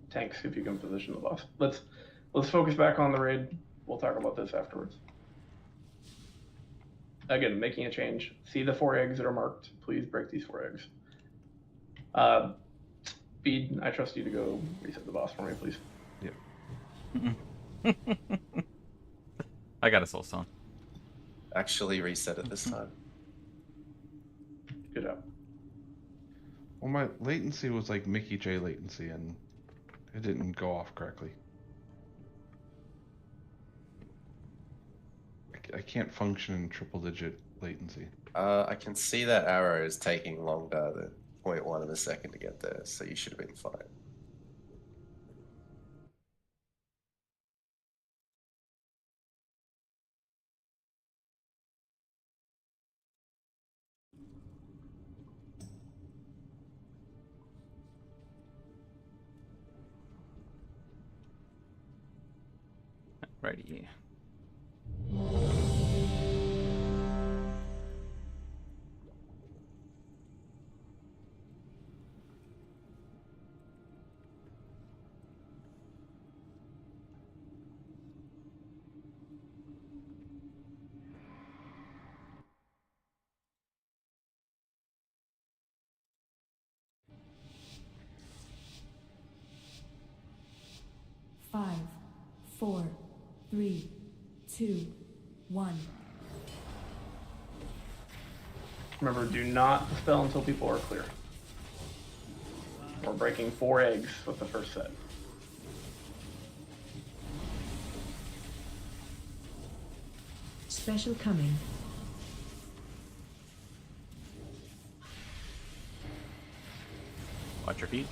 Tanks, if you can position the boss. Let's focus back on the raid. We'll talk about this afterwards. Again, making a change. See the 4 eggs that are marked. Please break these 4 eggs. Speed, I trust you to go reset the boss for me, please.
I got a soul stone.
Actually reset it this time.
Good job.
Well, my latency was like Mickey J latency, and it didn't go off correctly. I can't function in triple-digit latency.
I can see that arrow is taking longer than 0.1 of a second to get there, so you should have been fine.
Righty.
Five, 4, 3, 2, 1.
Remember, do not dispel until people are clear. We're breaking 4 eggs with the first set.
Special coming.
Watch your feet.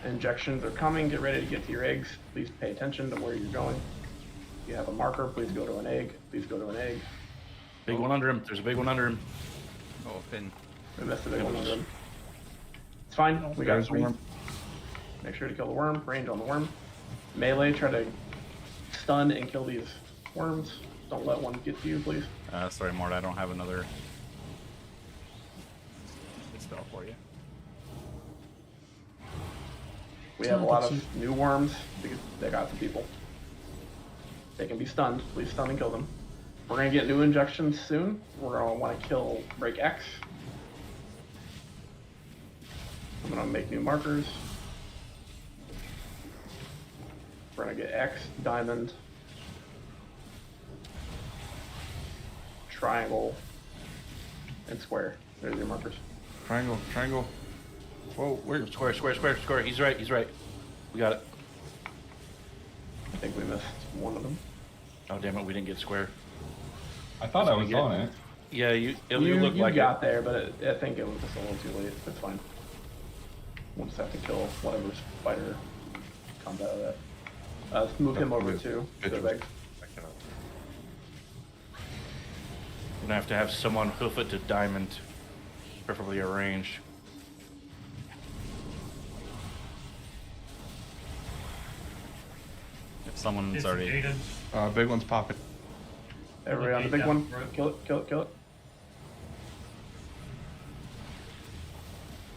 Injections are coming. Get ready to get to your eggs. Please pay attention to where you're going. If you have a marker, please go to an egg. Please go to an egg.
Big one under him. There's a big one under him.
Oh, pin.
We missed the big one under him. It's fine. We got
There's
3.
worm.
Make sure to kill the worm. Range on the worm. Melee, try to stun and kill these worms. Don't let one get to you, please.
Sorry, Mort, I don't have another spell for you.
We have a lot of new worms because they got the people. They can be stunned. Please stun and kill them. We're going to get new injections soon. We're going to want to kill Break X. I'm going to make new markers. We're going to get X, Diamond, Triangle, and Square. There's your markers.
Triangle, triangle. Whoa, where?
Square, square, square, square. He's right, he's right. We got it.
I think we missed one of them.
Oh, damn it, we didn't get square.
I thought I was on it.
Yeah, you
You
look like
got there, but I think it was just a little too late. It's fine. We'll just have to kill whatever spider comes out of that. Let's move him over to the bag.
You're gonna have to have someone hoof it to diamond, preferably arranged.
If someone's already...
Big one's popping.
Everybody on the big one. Kill it, kill it, kill it.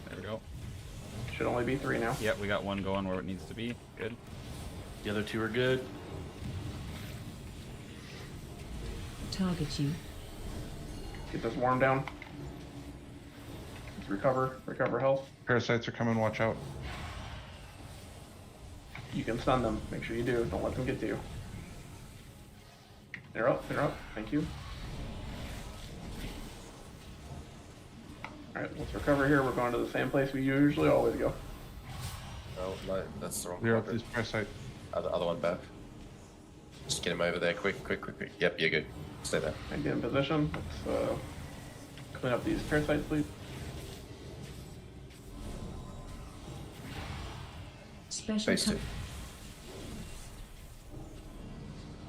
There we go.
Should only be 3 now.
Yep, we got one going where it needs to be. Good.
The other 2 are good.
Target you.
Get this worm down. Let's recover health.
Parasites are coming, watch out.
You can stun them. Make sure you do. Don't let them get to you. They're up. Thank you. Alright, let's recover here. We're going to the same place we usually always go.
Oh, no, that's the wrong
Clear up
one.
this parasite.
Other one back. Just get him over there. Quick. Yep, you're good. Stay there.
And get in position. Let's clean up these parasites, please.
Special
Phase 2.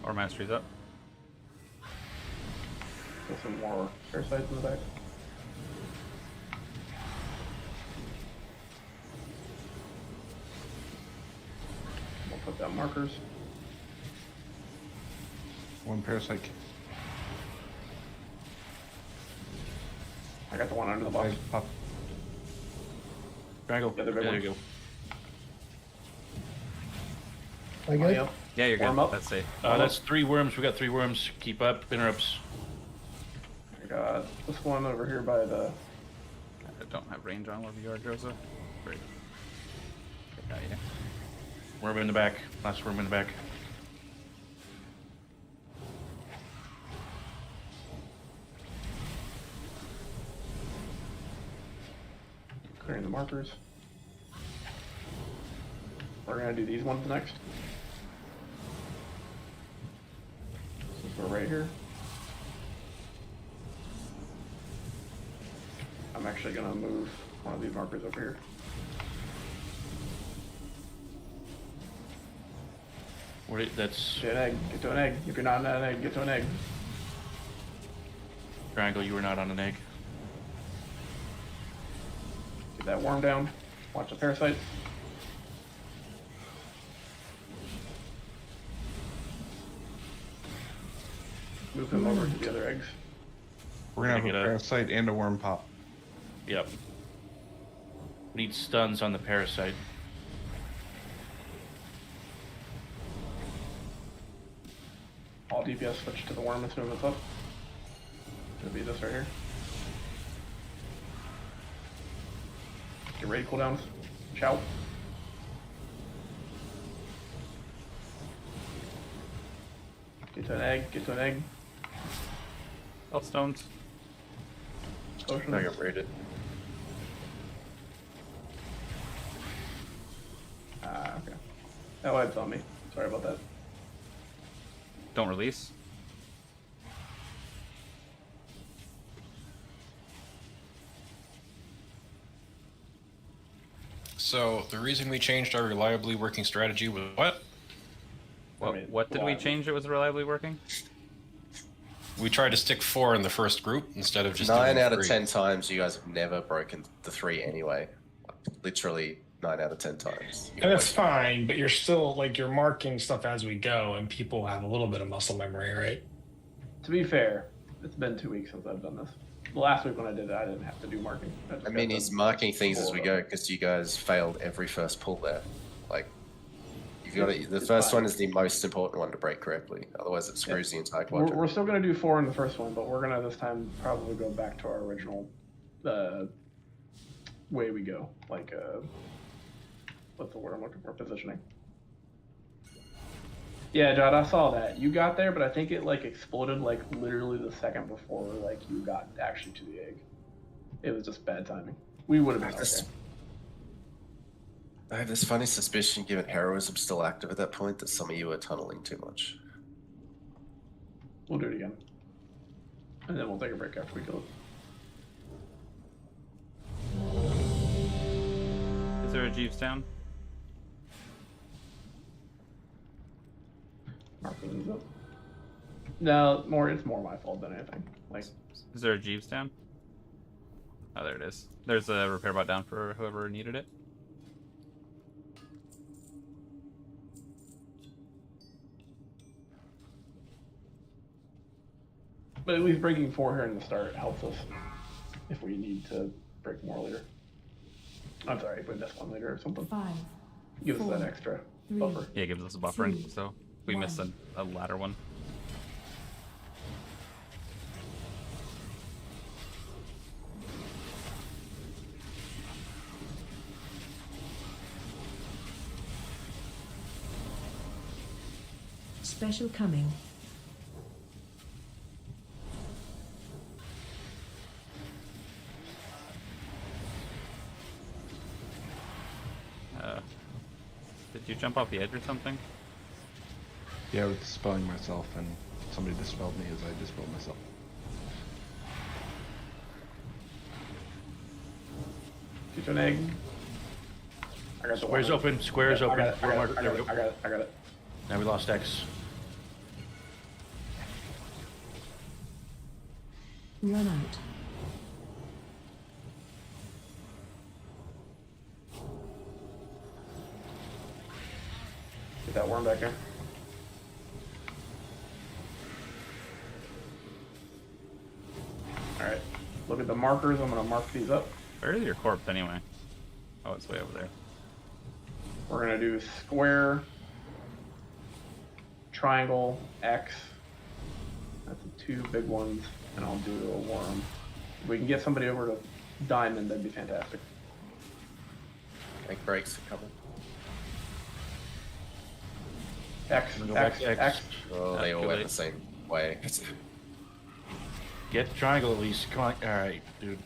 Our mastery's up.
Get some more parasites in the back. We'll put down markers.
One parasite.
I got the one under the box.
Pop.
Triangle.
The other big
There
one.
you go.
I good?
Yep.
Yeah, you're good.
Warm up.
That's safe.
That's 3 worms. We got 3 worms. Keep up. Interrupts.
I got this one over here by the...
I don't have range on wherever you are, Joseph. Great. Got you.
Worm in the back. Last worm in the back.
Clearing the markers. We're gonna do these ones next. Since we're right here. I'm actually gonna move one of these markers over here.
That's
Get an egg. Get to an egg. If you're not on an egg, get to an egg.
triangle. You were not on an egg.
Get that worm down. Watch the parasites. Move him over to the other eggs.
We're gonna have a
Get a-
parasite and a worm pop.
Yep. Need stuns on the parasite.
All DPS switch to the worm as soon as it's up. Should be this right here. Get ready, cooldowns. Shout. Get to an egg, get to an egg.
Health stones.
Potion.
I got raided.
Okay. That wipes on me. Sorry about that.
Don't release.
So the reason we changed our reliably working strategy was what?
What did we change that was reliably working?
We tried to stick 4 in the first group instead of just
9
doing
out of
3.
10 times, you guys have never broken the 3 anyway. Literally 9 out of 10 times.
And that's fine, but you're still like you're marking stuff as we go, and people have a little bit of muscle memory, right?
To be fair, it's been 2 weeks since I've done this. The last week when I did it, I didn't have to do marking.
I mean, he's marking things as we go because you guys failed every first pull there. Like, you've got to, the first one is the most important one to break correctly. Otherwise, it screws the entire quadrant.
We're still going to do 4 in the first one, but we're going to this time probably go back to our original way we go. Like, what's the word I'm looking for? Positioning. Yeah, Jod, I saw that. You got there, but I think it like exploded like literally the second before like you got actually to the egg. It was just bad timing. We would have been okay.
I have this funny suspicion, given heroism still active at that point, that some of you are tunneling too much.
We'll do it again. And then we'll take a break after we kill it.
Is there a Jeeves down?
Marking these up. No, it's more my fault than anything. Like,
is there a Jeeves down? Oh, there it is. There's a repair bot down for whoever needed it.
but at least breaking 4 here in the start helps us if we need to break more later. I'm sorry, if we miss one later or something.
5.
Gives us that extra buffer.
Yeah, it gives us a buffering, so we missed a ladder one.
Special coming.
Did you jump off the edge or something?
Yeah, I was dispelling myself, and somebody dispelled me as I dispelled myself.
Shoot an egg. I got the
Square's
one.
open. Square's
Yeah,
open.
I got it.
There we go.
I got it.
Now we lost X.
Run out.
Get that worm back there. Alright. Look at the markers. I'm going to mark these up.
Where is your corpse anyway? Oh, it's way over there.
We're going to do square, triangle, X. That's the 2 big ones. And I'll do a worm. If we can get somebody over to diamond, that'd be fantastic.
Make breaks a couple.
X,
Go
X,
back to
X.
Oh, they all went the same way.
Get the triangle at least. Come on. Alright, dude.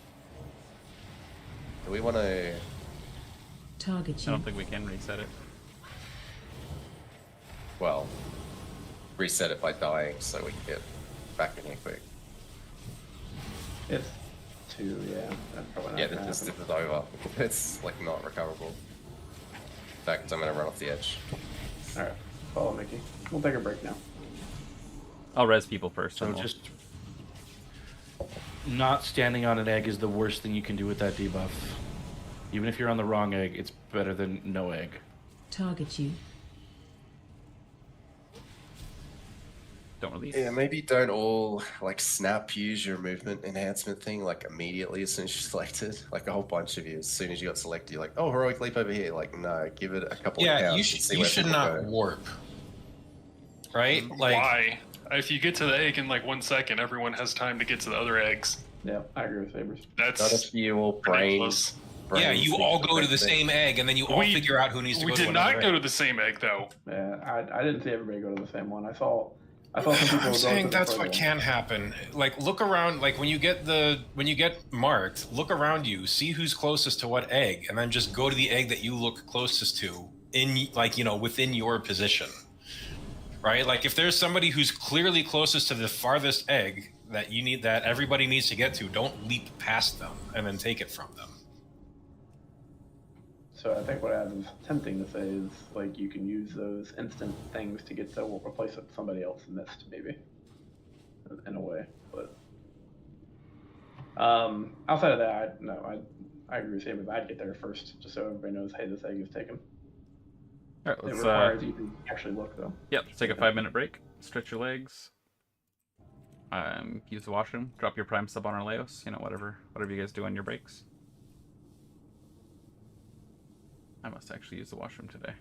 Do we want to...
Target
I
you.
don't think we can reset it.
Well, reset it by dying so we can get back in here quick.
It's 2, yeah. That's probably not
Yeah,
gonna
this
happen.
is over. It's like not recoverable. In fact, I'm gonna run off the edge.
Alright, follow Mickey. We'll take a break now.
I'll res people first.
So
and we'll-
just not standing on an egg is the worst thing you can do with that debuff. Even if you're on the wrong egg, it's better than no egg.
Target you.
Don't release.
Yeah, maybe don't all like snap use your movement enhancement thing like immediately as soon as you're selected. Like a whole bunch of you, as soon as you got selected, you're like, oh, heroic leap over here. Like, no, give it a couple of
Yeah,
counts
you
and
should
see
you
where
should
people
not
go.
warp. Right? Like
Why? If you get to the egg in like 1 second, everyone has time to get to the other eggs.
Yeah, I agree with Sabers.
That's
Not if you all
ridiculous.
yeah, you all go to the same egg and then you all
We-
figure out who needs to
We
go to
did
another
not go
egg.
to the same egg though.
Yeah, I didn't see everybody go to the same one. I saw some people
I'm
go
saying
to the
that's
further
what
one.
can happen. Like look around, like when you get marked, look around you, see who's closest to what egg, and then just go to the egg that you look closest to in within your position. Right? Like if there's somebody who's clearly closest to the farthest egg that everybody needs to get to, don't leap past them and then take it from them.
So I think what Adam's attempting to say is like you can use those instant things to get to replace what somebody else missed, maybe, in a way. But outside of that, I agree with Sabers. I'd get there first, just so everybody knows, hey, this egg is taken.
All right,
It
let's
requires you to actually look, though.
Yep, let's take a 5-minute break. Stretch your legs. Use the washroom. Drop your prime sub on our Laos. Whatever you guys do on your breaks. I must actually use the washroom today.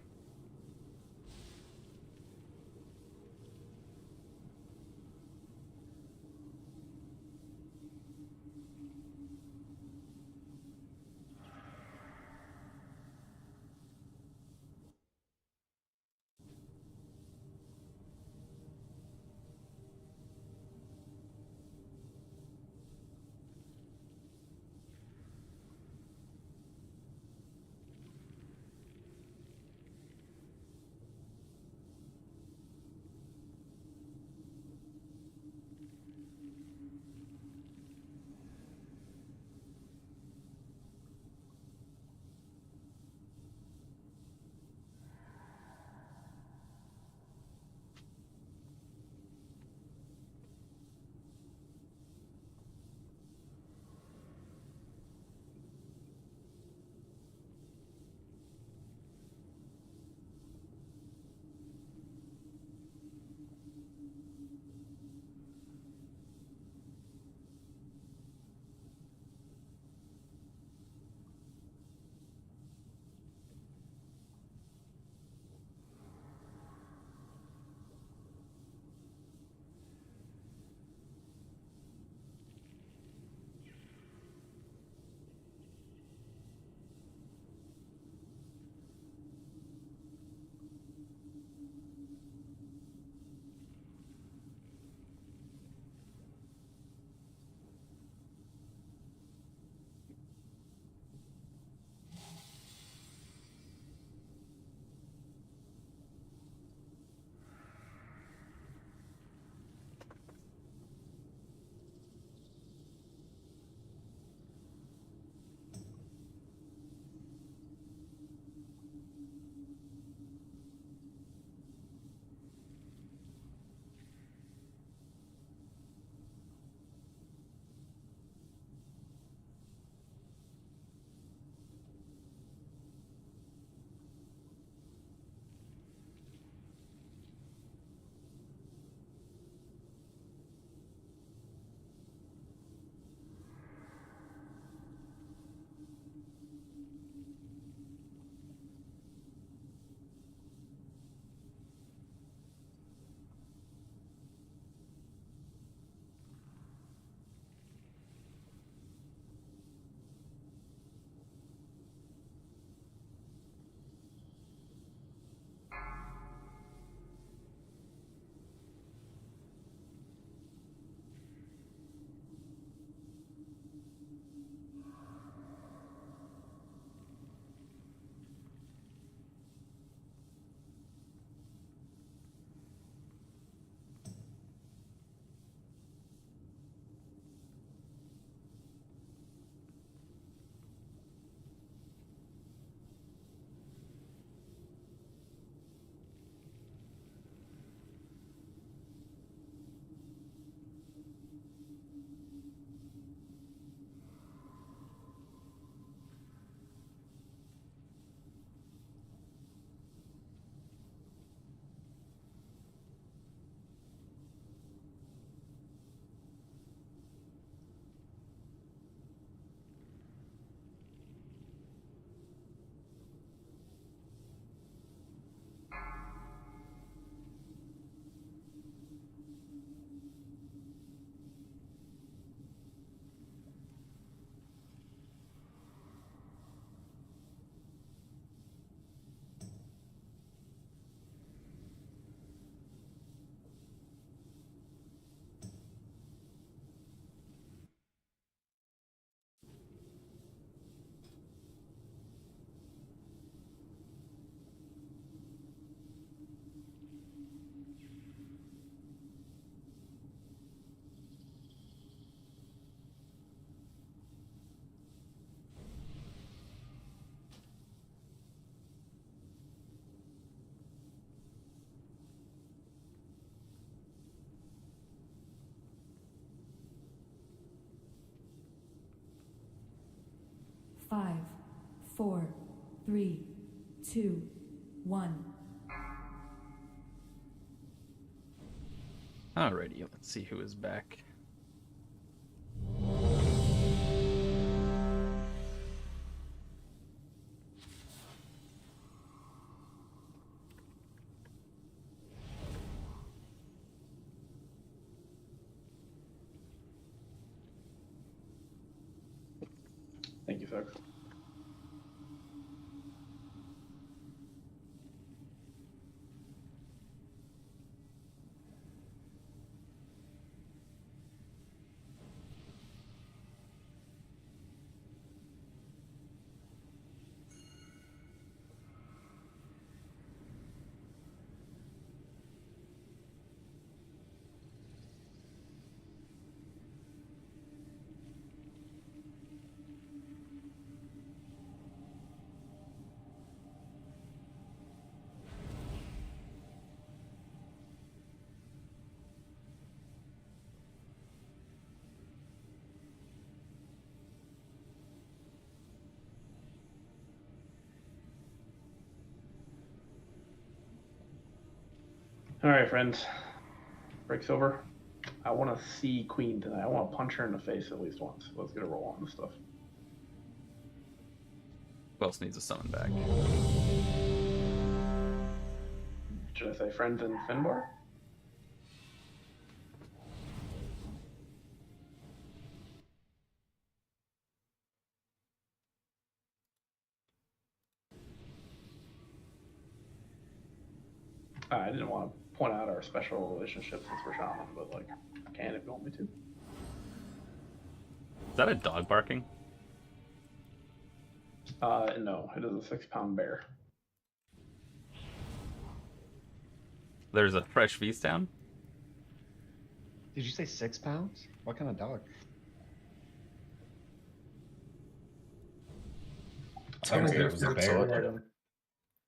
5, 4, 3, 2, 1.
Alrighty, let's see who is back.
Thank you, folks. All right, friends. Break's over. I want to see Queen tonight. I want to punch her in the face at least once. Let's get a roll on this stuff.
Who else needs a summon back?
Should I say friends in Finbar? I didn't want to point out our special relationship since we're shaman, but like, I can if you want me to.
Is that a dog barking?
No, it is a 6-pound bear.
There's a fresh feast down?
Did you say 6 pounds? What kind of dog?
Sounds like it was a bear.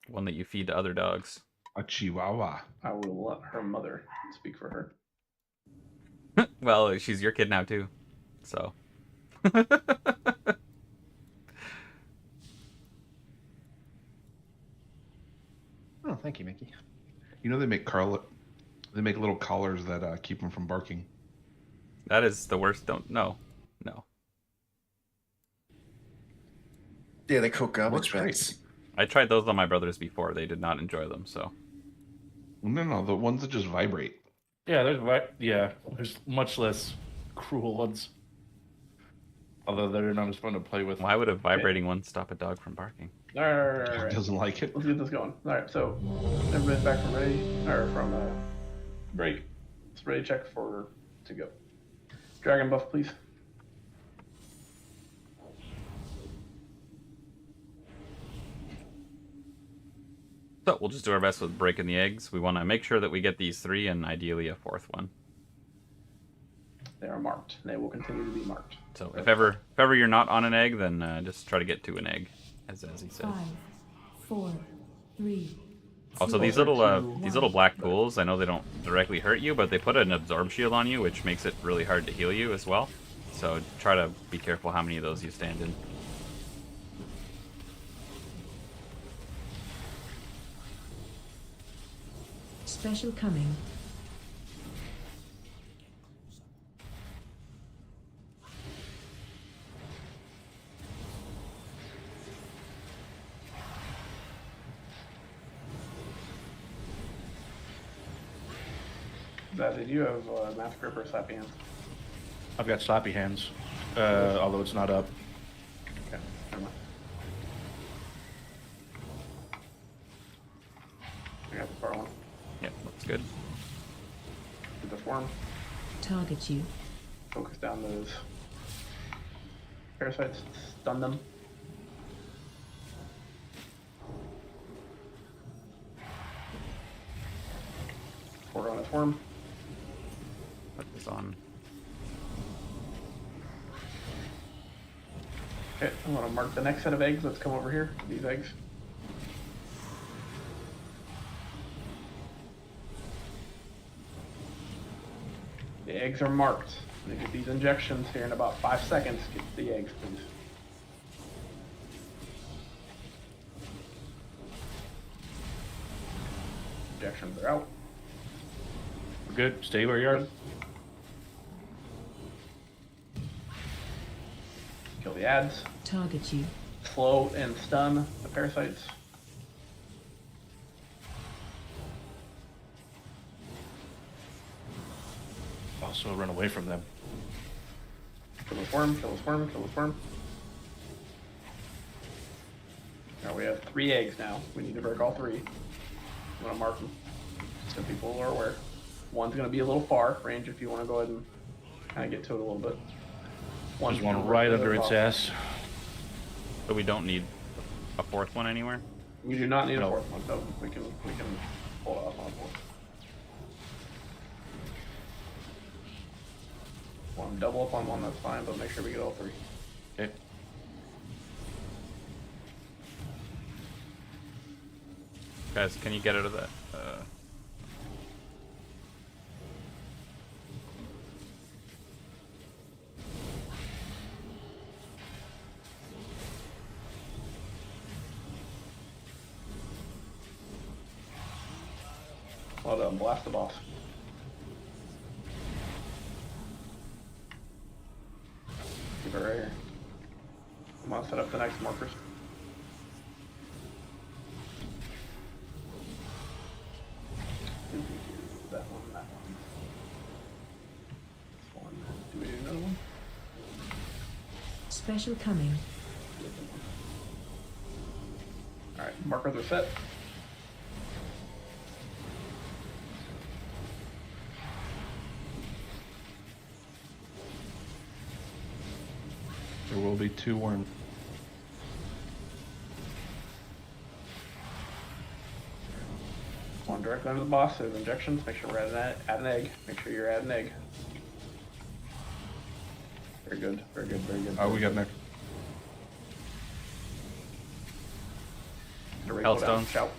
One that you feed to other dogs.
A chihuahua.
I will let her mother speak for her.
Well, she's your kid now too, so.
Oh, thank you, Mickey.
You know they make little collars that keep them from barking.
That is the worst. No.
Yeah, they cook garbage bags.
I tried those on my brothers before. They did not enjoy them. So.
No, the ones that just vibrate.
Yeah, there's much less cruel ones. Although they're not as fun to play with.
Why would a vibrating one stop a dog from barking?
All right.
Dog doesn't like it.
Let's get this going. All right, so everybody's back from break. It's ready to check to go. Dragon buff, please.
So we'll just do our best with breaking the eggs. We want to make sure that we get these 3 and ideally a 4th one.
They are marked. They will continue to be marked.
So if ever you're not on an egg, then just try to get to an egg, as he says.
5, 4, 3.
Also, these little black pools, I know they don't directly hurt you, but they put an absorb shield on you, which makes it really hard to heal you as well. So try to be careful how many of those you stand in.
Special coming.
Did you have Math Grip or Slappy Hands?
I've got sloppy hands, although it's not up.
Okay, never mind. I got the far one.
Yep, looks good.
Get the form.
Target you.
Focus down those parasites. Stun them. Order on its form.
Put this on.
Okay, I'm going to mark the next set of eggs. Let's come over here. These eggs. The eggs are marked. They get these injections here in about 5 seconds. Get the eggs, please. Injections are out.
We're good. Stay where you are.
Kill the ads.
Target you.
Slow and stun the parasites.
Also run away from them.
Kill this worm, kill this worm, kill this worm. Now we have 3 eggs now. We need to break all 3. I'm gonna mark them so people are aware. One's gonna be a little far range if you want to go ahead and kind of get to it a little bit.
There's one right under its ass.
So we don't need a 4th one anywhere?
We do not need a 4th one, so we can pull it off on a 4th. Want to double up on one, that's fine, but make sure we get all 3.
Okay.
Guys, can you get out of that?
Well done, blast the boss. Keep it right here. I'm gonna set up the next markers. That one, that one. This one. Do we do another one?
Special coming.
Alright, markers are set.
There will be 2 worms.
One directly under the boss, there's injections. Make sure we're add an egg. Make sure you're adding an egg. Very good, very good, very good.
Oh, we got next.
Hellstone.
Shout.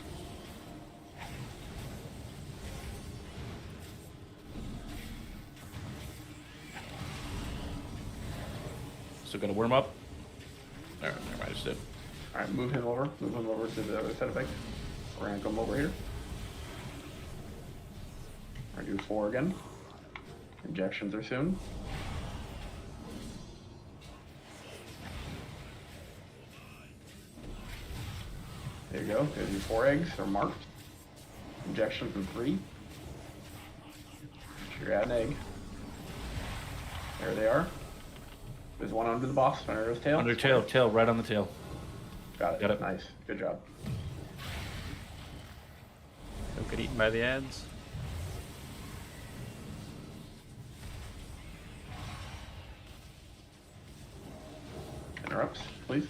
Still gonna worm up. Alright, never mind, I just did.
Alright, move him over. Move him over to the other side effect. We're gonna come over here. We're gonna do 4 again. Injections are soon. There you go. There's your 4 eggs. They're marked. Injections in 3. Sure you add an egg. There they are. There's one under the boss, under his tail.
Under tail, right on the tail.
Got it.
Got it.
Nice. Good job.
Don't get eaten by the ads.
Interrupts, please.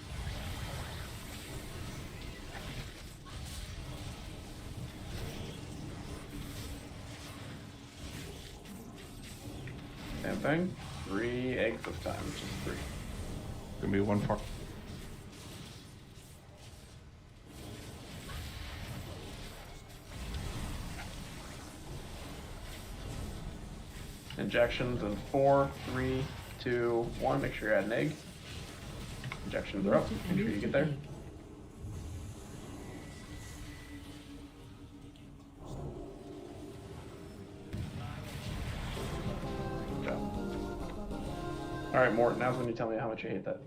Same thing. 3 eggs this time, which is 3.
Gonna be 1 part.
Injections in 4, 3, 2, 1. Make sure you add an egg. Injections are up. Make sure you get there. Good job. All right, Mort. Now's when you tell me how much you hate that.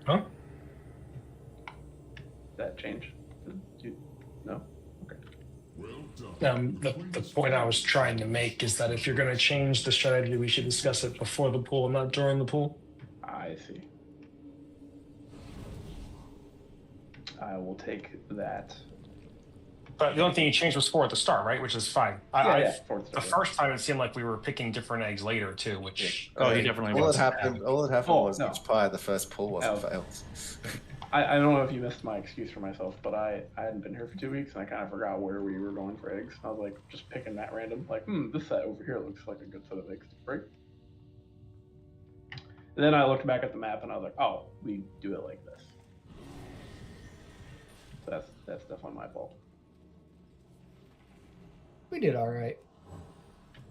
Huh?
That change? Did you? No. Okay.
The point I was trying to make is that if you're going to change the strategy, we should discuss it before the pool, not during the pool.
I see. I will take that.
But the only thing you changed was 4 at the start, right? Which is fine.
Yeah, 4 at the
The
start.
first time it seemed like we were picking different eggs later too, which
All that happened was
no.
each pie, the first pull wasn't failed.
I don't know if you missed my excuse for myself, but I hadn't been here for 2 weeks and I kind of forgot where we were going for eggs. I was like just picking that random, like, this set over here looks like a good set of eggs to break. And then I looked back at the map and I was like, oh, we do it like this. So that's definitely my fault.
We did all right.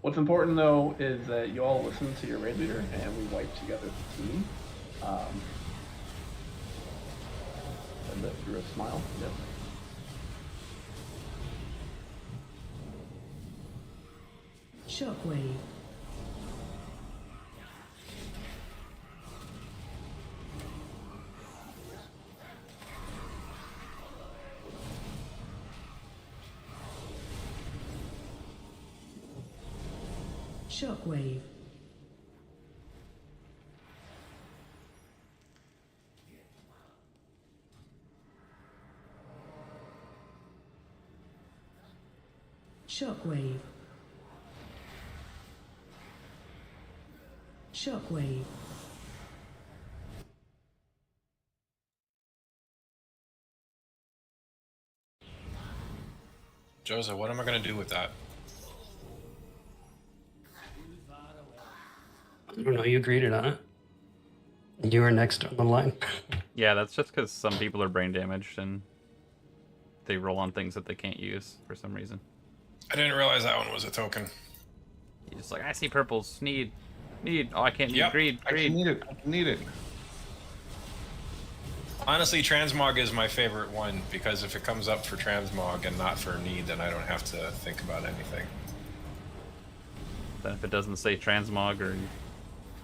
What's important though is that you all listen to your raid leader and we wipe together the team. Said that through a smile. Yep.
Shockwave. Shockwave. Shockwave. Shockwave.
Joseph, what am I going to do with that?
I don't know. You agreed on it. You were next on the line.
Yeah, that's just because some people are brain damaged and they roll on things that they can't use for some reason.
I didn't realize that one was a token.
You're just like, I see purples. Need. Oh, I can't need
Yep.
greed.
I can need it. I can need it.
Honestly, transmog is my favorite one because if it comes up for transmog and not for need, then I don't have to think about anything.
Then if it doesn't say transmog,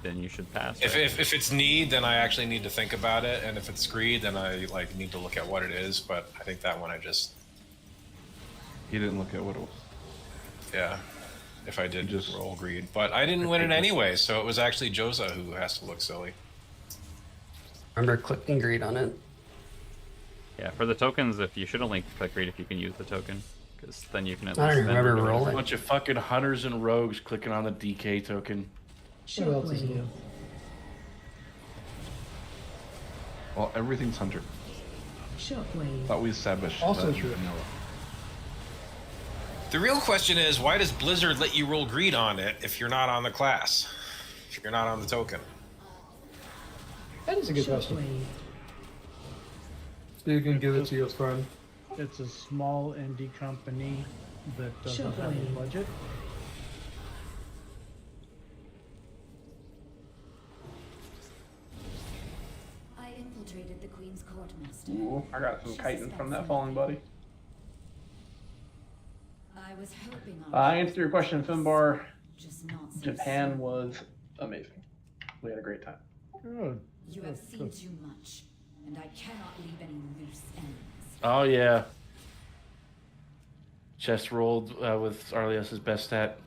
then you should pass.
If,
right?
if it's need, then I actually need to think about it, and if it's greed, then I like need to look at what it is. But I think that one I just
You didn't look at what it was.
yeah. If I did just roll greed, but I didn't win it anyway, so it was actually Josa who has to look silly.
Remember clicking greed on it.
Yeah, for the tokens, if you should only click read if you can use the token, because then you can at
I
least
don't
spend
remember
it.
rolling.
A bunch of fucking hunters and rogues clicking on the DK token.
What else is new?
Well, everything's hunter.
Shockwave.
Thought we established.
Also
that in
true.
vanilla.
The real question is, why does Blizzard let you roll greed on it if you're not on the class? If you're not on the token?
That is a good question. So you can give it to your friend.
It's a small indie company that doesn't have a
Shockwave.
budget.
I infiltrated the Queen's Court, Master.
Ooh, I got some chitin from that falling buddy.
I was hoping on
Answer your question, Finbar.
just not so
Japan
soon.
was amazing. We had a great time.
Good.
You have seen too much, and I cannot leave any loose ends.
Oh yeah. Chest rolled with Arlios's best stat.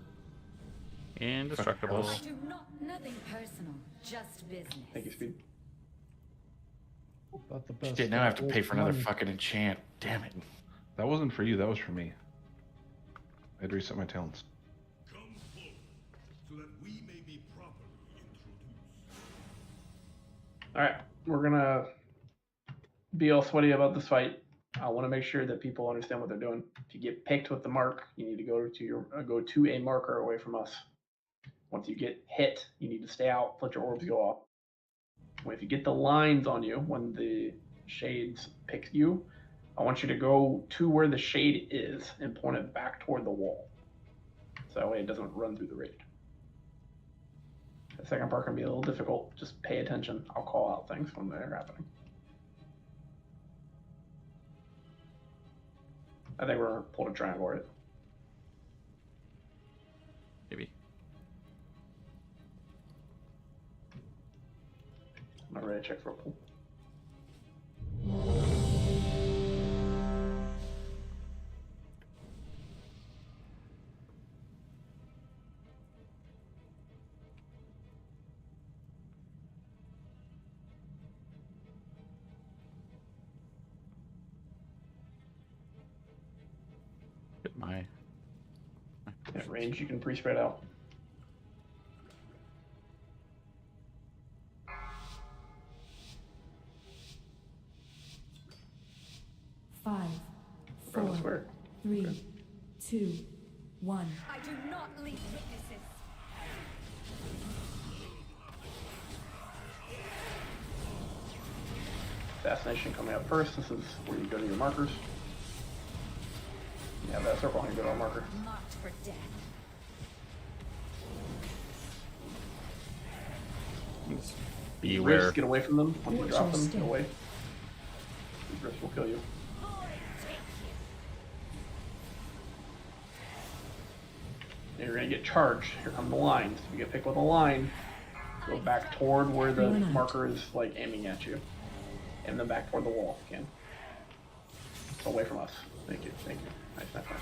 Indestructible.
Do not, nothing personal, just business.
Thank you, Speed.
About the best
Shit, now I have to
stat
pay
was
for another
money.
fucking enchant. Damn it.
That wasn't for you. That was for me. I had to reset my talents.
Come forward, so that we may be properly introduced.
Alright, we're gonna be all sweaty about this fight. I want to make sure that people understand what they're doing. If you get picked with the mark, you need to go to a marker away from us. Once you get hit, you need to stay out, let your orbs go off. If you get the lines on you when the shades pick you, I want you to go to where the shade is and point it back toward the wall. So that way it doesn't run through the raid. The second part can be a little difficult. Just pay attention. I'll call out things when they're happening. I think we're gonna pull a triangle, right?
Maybe.
I'm not ready to check for a pull.
Get my
At range, you can pre-spread out.
Five,
Right, I
four,
swear.
3, 2, 1.
I do not leave witnesses.
Assassination coming up first. This is where you go to your markers. You have that circle on your good old marker.
Marked for death.
beware.
Rifts, get away from them. Once you
Watch
drop
your
them,
step.
get away. These rifts will kill you. And you're gonna get charged. Here come the lines. You get picked with a line. Go back toward where the marker is like aiming at you. And then back toward the wall if you can. So away from us. Thank you, thank you. Nice, nice, nice.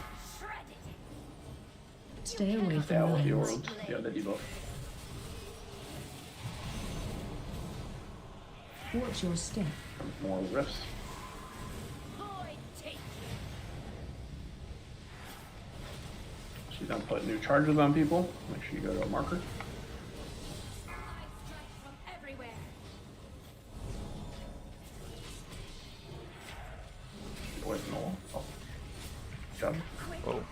Stay away
Stay out
from
with the
lines.
orbs. Yeah, the debuff.
Watch your step.
More rifts. She's gonna put new charges on people. Make sure you go to a marker. Get away from the wall. Oh. Good job.
Whoa.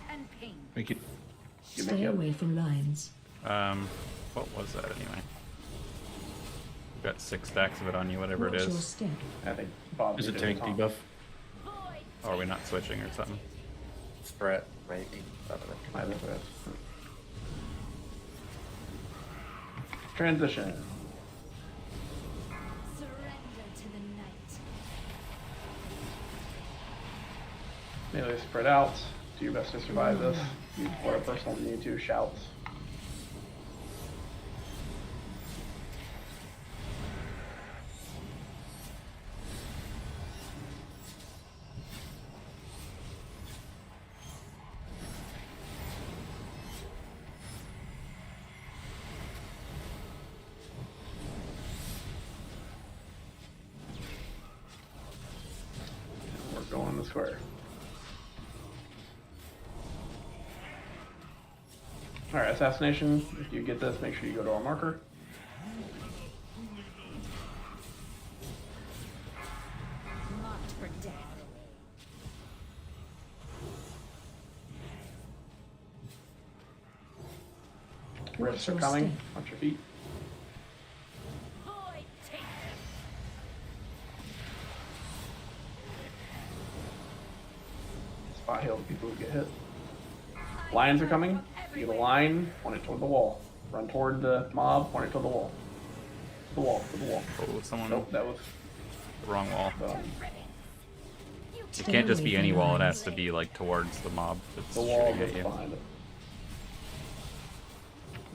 Make it.
Stay away from lines.
What was that anyway? You've got 6 stacks of it on you, whatever it
Watch your
is.
step.
I think Bob
Is it
did
tank
Tom.
debuff?
Or are we not switching or something?
Threat, maybe. I don't know.
I think that's transition. Melee spread out. Do your best to survive this. Use whatever personal you need to. Shouts. We're going the square. Alright, assassination. If you get this, make sure you go to our marker.
Marked for death.
Rifts are coming. Watch your feet. Spot heal the people who get hit. Lions are coming. You get a line, point it toward the wall. Run toward the mob, point it toward the wall. The wall, to the wall.
Oh, someone.
Nope, that was
the wrong wall. It
Stay
can't just
away
be any
from
wall, it
lines.
has to be like towards the mob that's
the wall
shooting at you.
behind it.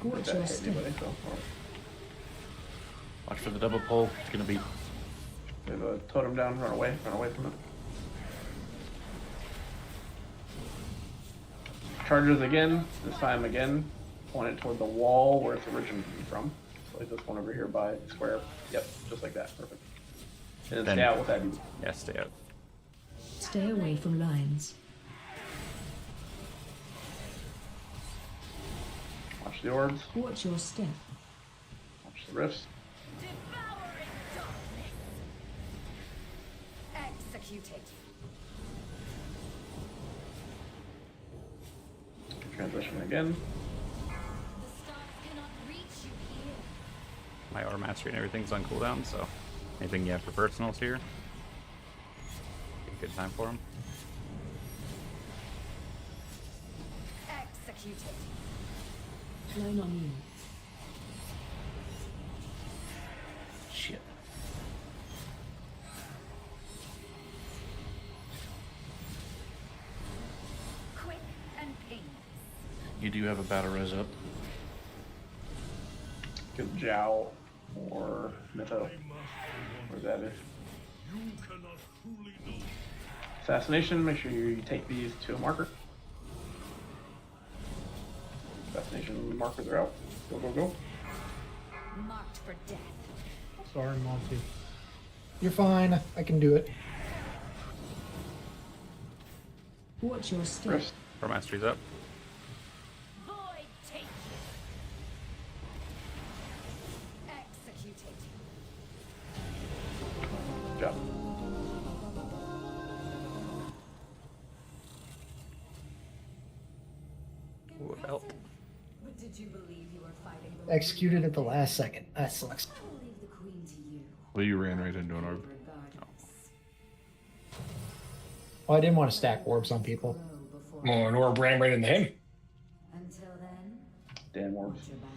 Watch
That
your
hit
step.
anybody, so, alright.
Watch for the double pull. It's gonna be.
We have a totem down, run away from it. Charges again, this time again, point it toward the wall where it's originally from. So like this one over here by the square. Yep, just like that, perfect. And then stay out with that.
Yeah, stay out.
Stay away from lines.
Watch the orbs,
Watch your step.
watch the rifts.
Executed.
Transition again.
My aura mastery and everything's on cooldown, so anything you have for personals here, good time for them.
Executed.
Line on you.
Shit.
Quick and painless.
You do have a battle res up.
Get Jow or Mytho. Where's that? Assassination, make sure you take these to a marker. Assassination markers are out. Go, go, go.
Marked for death.
Sorry, Monty.
You're fine. I can do it.
Watch your step.
Rifts.
Aura mastery's up.
Void take. Executed.
Good job.
Ooh, it helped.
But did you believe you were fighting the
Executed at the last second. That sucks.
I will leave the queen to you.
Well, you ran right into an orb.
Well, I didn't want to stack orbs on people.
Well, an orb ran right into him.
Until then,
Damn orbs.
watch your back.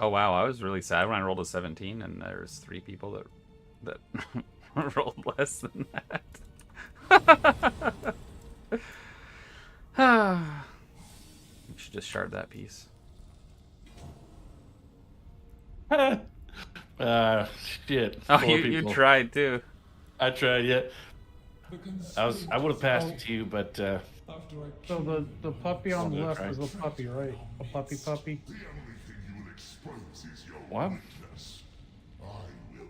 Oh wow, I was really sad when I rolled a 17 and there's 3 people that rolled less than that. We should just shard that piece.
Shit.
Oh,
4
you
people.
tried too.
I tried, yeah. I would have passed it to you, but
So the puppy on the
I'll
left
try.
is the puppy, right? A puppy.
What?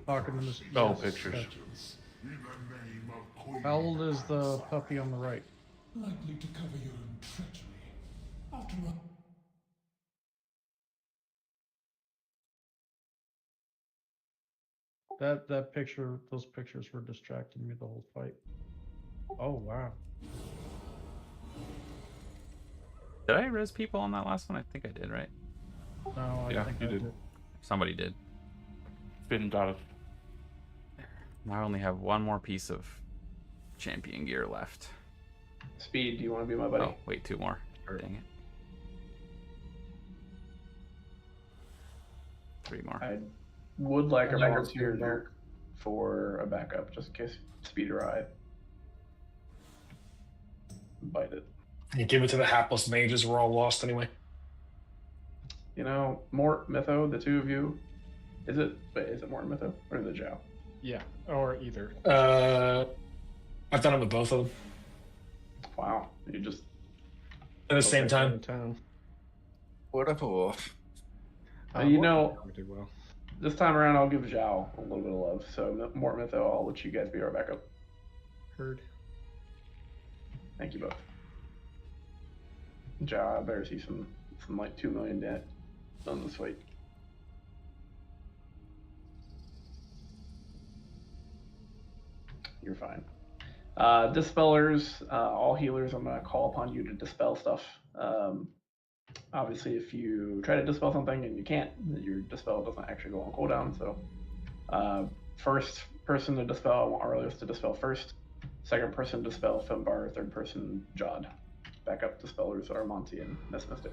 Talking to Mr.
Oh,
Yes.
pictures.
How old is the puppy on the right?
Likely to cover your own treachery. After all,
That picture, those pictures were distracting me the whole fight. Oh wow.
Did I res people on that last one? I think I did, right?
No, I
Yeah,
think
you
I
did.
Somebody did.
Finn got it.
Now I only have one more piece of champion gear left.
Speed, do you want to be my buddy?
Oh, wait, 2 more. Dang it. 3 more.
I would like a
I like
volunteer
a speed
here for a backup, just in case Speed or I bite it.
You give it to the hapless mages. We're all lost anyway.
You know, Mort, Mytho, the 2 of you. Is it Mort and Mytho or the Zhao?
Yeah, or either.
I've done it with both of them
Wow, you just
at the same time.
What a poor.
you know,
We did well.
this time around I'll give Zhao a little bit of love. So Mort, Mytho, I'll let you guys be our backup.
Heard.
Thank you both. Zhao, I better see some like 2 million debt on this fight. You're fine. Dispellers, all healers, I'm going to call upon you to dispel stuff. Obviously, if you try to dispel something and you can't, your dispel doesn't actually go on cooldown. So, first person to dispel, I want Aurelius to dispel first. Second person to dispel, Finbar. Third person, Jod. Backup dispellers are Monty and Miss Mystic.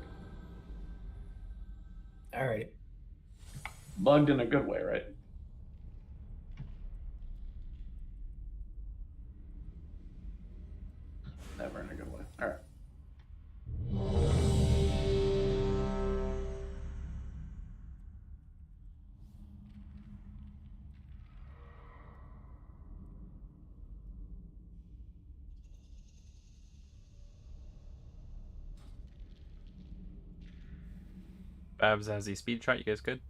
Alright.
Bugged in a good way, right? Never in a good way. All right.
Babs has the speed shot. You guys good?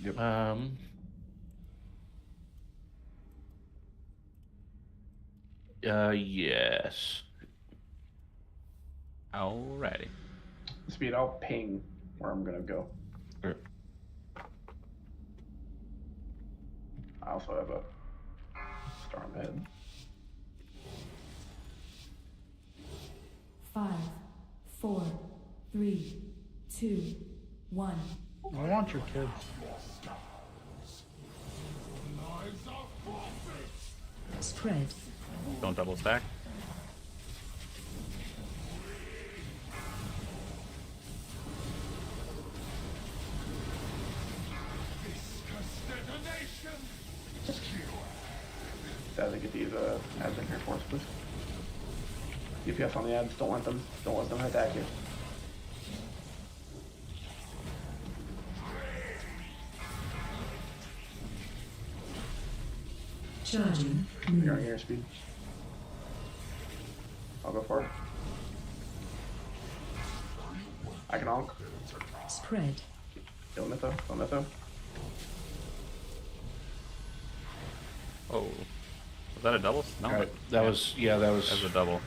Yep. Yes.
Alrighty.
Speed, I'll ping where I'm gonna go.
Sure.
I also have a storm head.
5, 4, 3, 2, 1.
I want your kids.
Spread.
Don't double stack.
Sadly, get these ads in here for us, please. DPS on the ads. Don't let them attack you.
Charging.
You're on your speed. I'll go for it. I can honk.
Spread.
Kill Mytho. Kill Mytho.
Oh, was that a double? No,
Alright, that was that was
a double.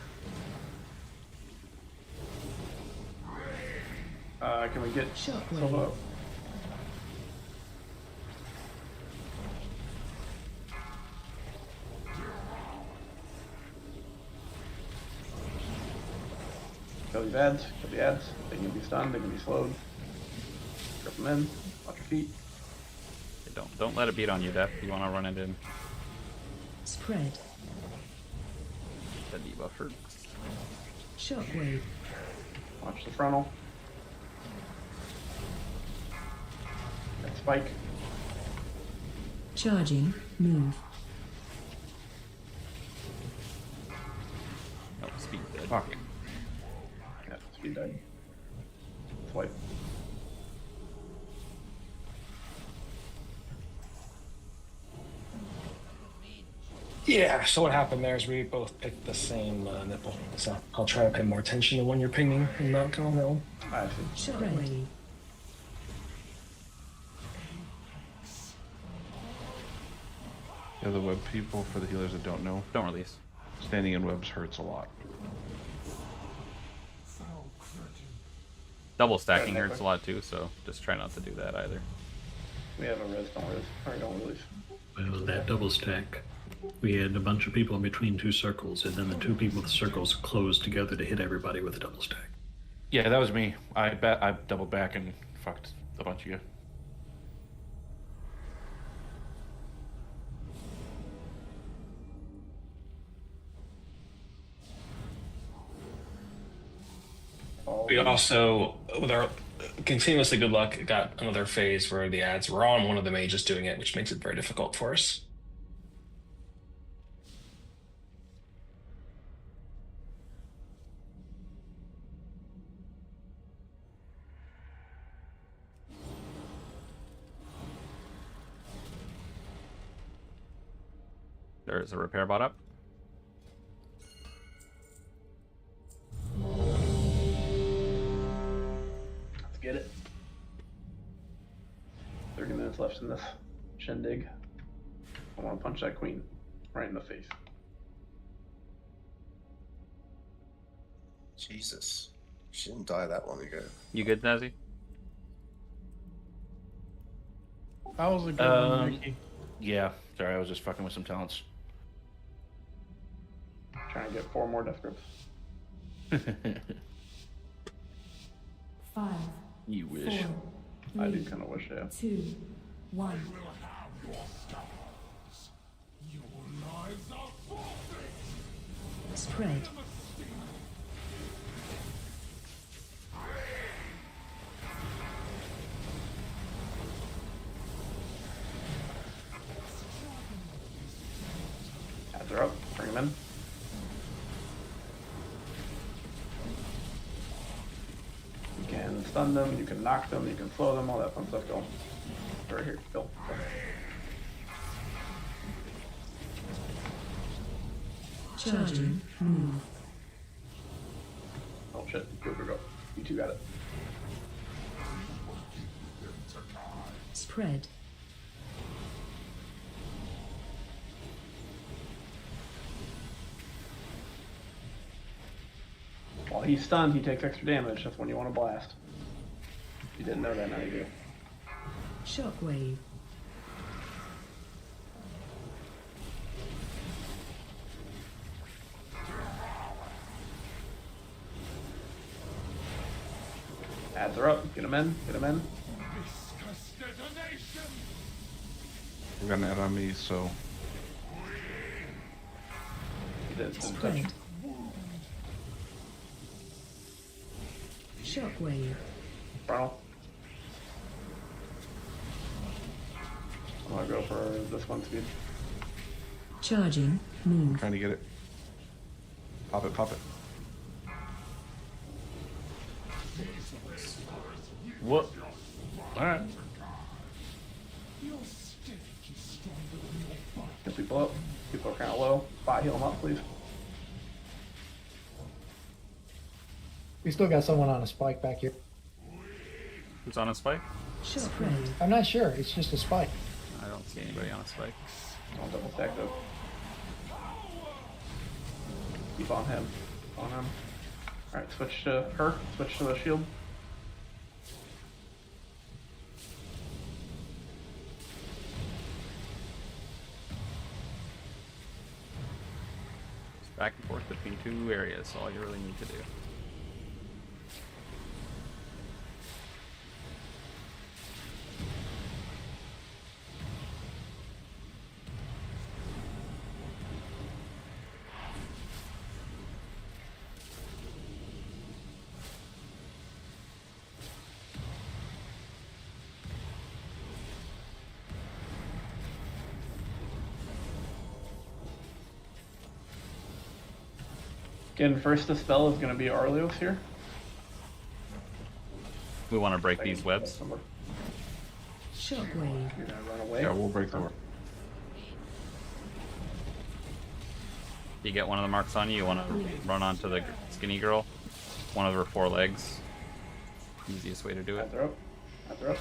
Can we get
Shockwave.
Silva? Kill these ads. Kill the ads. They can be stunned. They can be slowed. Trip them in. Watch your feet.
Okay, don't let it beat on you, Def. You want to run it in.
Spread.
The debuff hurt.
Shockwave.
Watch the frontal. spike.
Charging. Move.
Oh, speed dead.
Fuck.
Yeah, speed died. Swipe.
Yeah, so what happened there is we both picked the same nipple. So I'll try to pay more attention to when you're pinging and not go on that one.
I see.
Shockwave.
Yeah, the web people, for the healers that don't know,
Don't release.
standing in webs hurts a lot.
Double stacking hurts a lot too, so just try not to do that either.
We have a res, don't release.
Well, that double stack, we had a bunch of people in between two circles, and then the two people with the circles closed together to hit everybody with a double stack.
Yeah, that was me. I doubled back and fucked a bunch of you.
We also, with our continuously good luck, got another phase where the ads were on one of the mages doing it, which makes it very difficult for us.
There's a repair bot up.
Let's get it. 30 minutes left in this shindig. I want to punch that queen right in the face.
Jesus. She didn't die that long ago.
You good, Nazi?
That was a good one, Ricky.
Yeah, sorry, I was just fucking with some talents.
Trying to get 4 more death grips.
5.
You wish.
4,
I do kind of wish, yeah.
2, 1. Spread.
Ads are up. Bring them in. You can stun them, you can knock them, you can slow them, all that fun stuff. Go. Right here, go.
Charging. Move.
Oh shit, go, go, go. You two got it.
Spread.
While he's stunned, he takes extra damage. That's when you want to blast. If you didn't know that, now you do.
Shockwave.
Ads are up. Get them in. Get them in.
We got an ad on me, so
He didn't touch.
Spread. Shockwave.
Frontal. I'm gonna go for this one speed.
Charging. Move.
trying to get it. Pop it, pop it.
What? Alright.
Get people up. People are kind of low. Bot heal them up, please.
We still got someone on a spike back here.
Who's on a spike?
Spread.
I'm not sure. It's just a spike.
I don't see anybody on a spike.
I'll double stack though. Keep on him. On him. Alright, switch to her. Switch to the shield.
Back and forth between two areas, all you really need to do.
Again, first dispel is going to be Arlios here.
We want to break these webs.
Shockwave.
You're going to run away.
Yeah, we'll break the web.
You get one of the marks on you, you want to run onto the skinny girl. One of her 4 legs. Easiest way to do it.
Throw. Get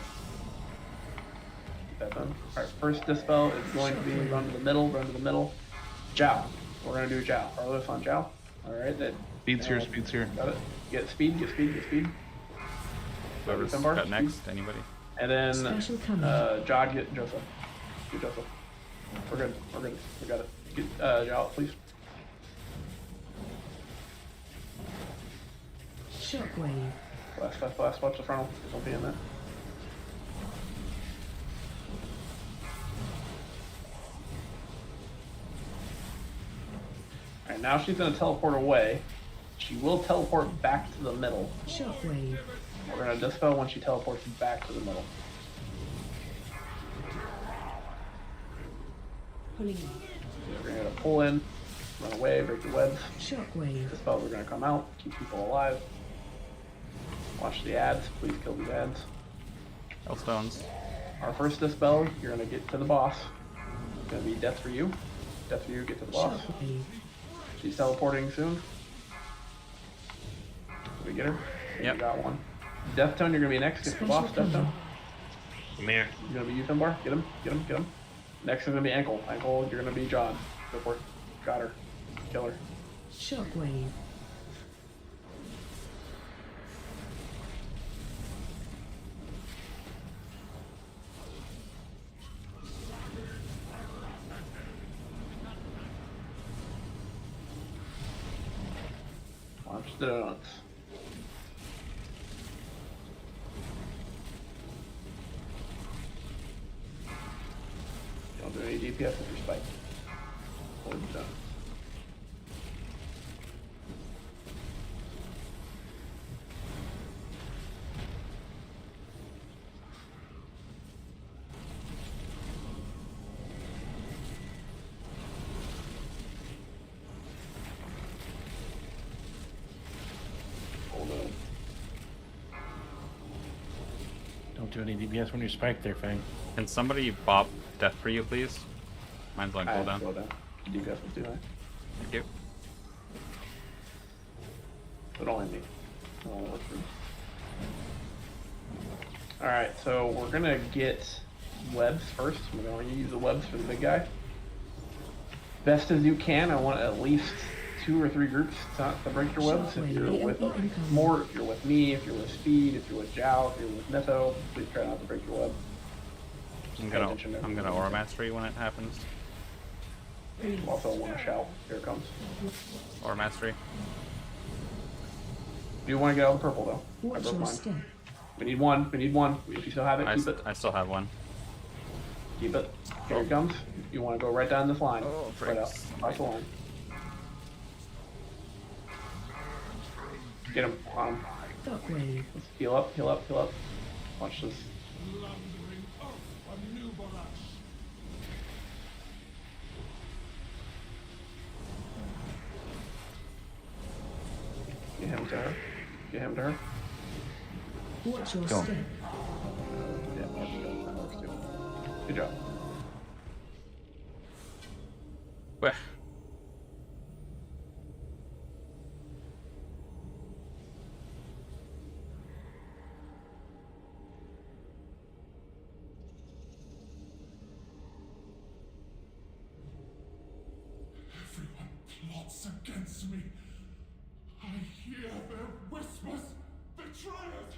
that done. Alright, first dispel is going to be run to the middle. Jow. We're going to do Jow. Arlios on Jow. Alright, that.
Speed's here, speed's here.
Got it. Get speed.
Whoever's
Timbar,
got next,
speed.
anybody?
And then,
Special coming.
Jod, get Joseph. Get Joseph. We're good. We got it. Get, Jow, please.
Shockwave.
Last, watch the frontal. Don't be in that. Alright, now she's gonna teleport away. She will teleport back to the middle.
Shockwave.
We're gonna dispel when she teleports back to the middle.
Pulling.
We're gonna pull in, run away, break the webs.
Shockwave.
Dispel, we're gonna come out, keep people alive. Watch the ads, please kill the ads.
Hellstones.
Our first dispel, you're gonna get to the boss. It's gonna be death for you. Death for you, get to the boss.
Shockwave.
She's teleporting soon. Did we get her?
Yep.
We got one. Death Tone, you're gonna be next. Get to the boss, Death Tone.
Come here.
You're gonna be Youth Bar. Get him. Next is gonna be Ankle. Ankle, you're gonna be John. Go for it. Got her. Kill her.
Shockwave.
Watch the donuts. Don't do any DPS with your spike. Hold it down. Hold on.
Don't do any DPS when you're spiked there, Fang.
Can somebody bop death for you, please? Mine's on
I
cooldown.
slow down. DPS was too high.
Thank you.
But only me. It only works for me. Alright, so we're gonna get webs first. We're going to use the webs for the big guy. Best as you can. I want at least 2 or 3 groups to break your webs. If you're with more, if you're with me, if you're with Speed, if you're with Jow, if you're with Neto, please try not to break your web.
I'm gonna Aura Mastery when it happens.
Also want to shout. Here it comes.
Aura Mastery.
You want to get out of the purple though. I
Watch
broke
your
mine.
step.
We need one. If you still have it, keep it.
I still have one.
Keep it. Here it comes. You want to go right down this line.
Oh,
right out. Across the line. Get him. On him.
Shockwave.
Let's heal up. Watch this. Get him to her.
Watch your
Go.
step.
Yeah, watch it. That works too. Good job.
Where?
Everyone plots against me. I hear their whispers. Betrayers.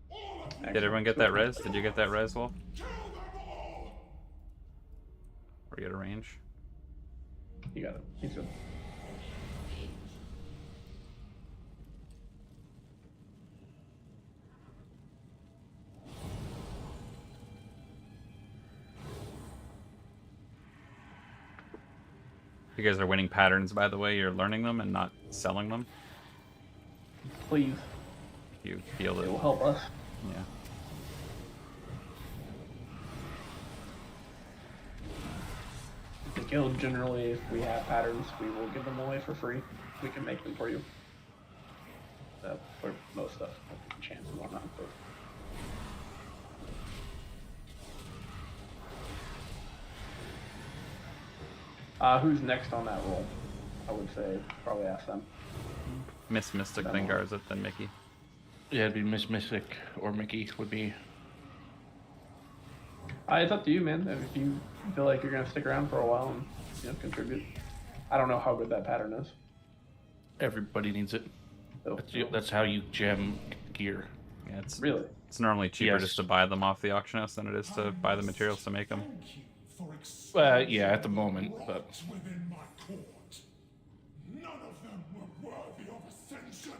All of them.
Did everyone get that res? Did you get that res, Wolf?
Kill them all.
Or get a range?
You got it. He's good.
You guys are winning patterns, by the way. You're learning them and not selling them.
Please.
You feel
It
it.
will help us.
Yeah.
Get guild generally, if we have patterns, we will give them away for free. We can make them for you. For most stuff, like chance and whatnot. But... who's next on that roll? I would say probably ask them.
Miss Mystic, then Garza, then Mickey.
Yeah, it'd be Miss Mystic or Mickey would be.
It's up to you, man. If you feel like you're gonna stick around for a while and contribute. I don't know how good that pattern is.
Everybody needs it.
Oh.
That's how you gem gear.
Yeah, it's
really.
It's normally cheaper just to buy them off the auction house than it is to buy the materials to make them.
Yeah, at the moment, but.
Within my court. None of them were worthy of ascension.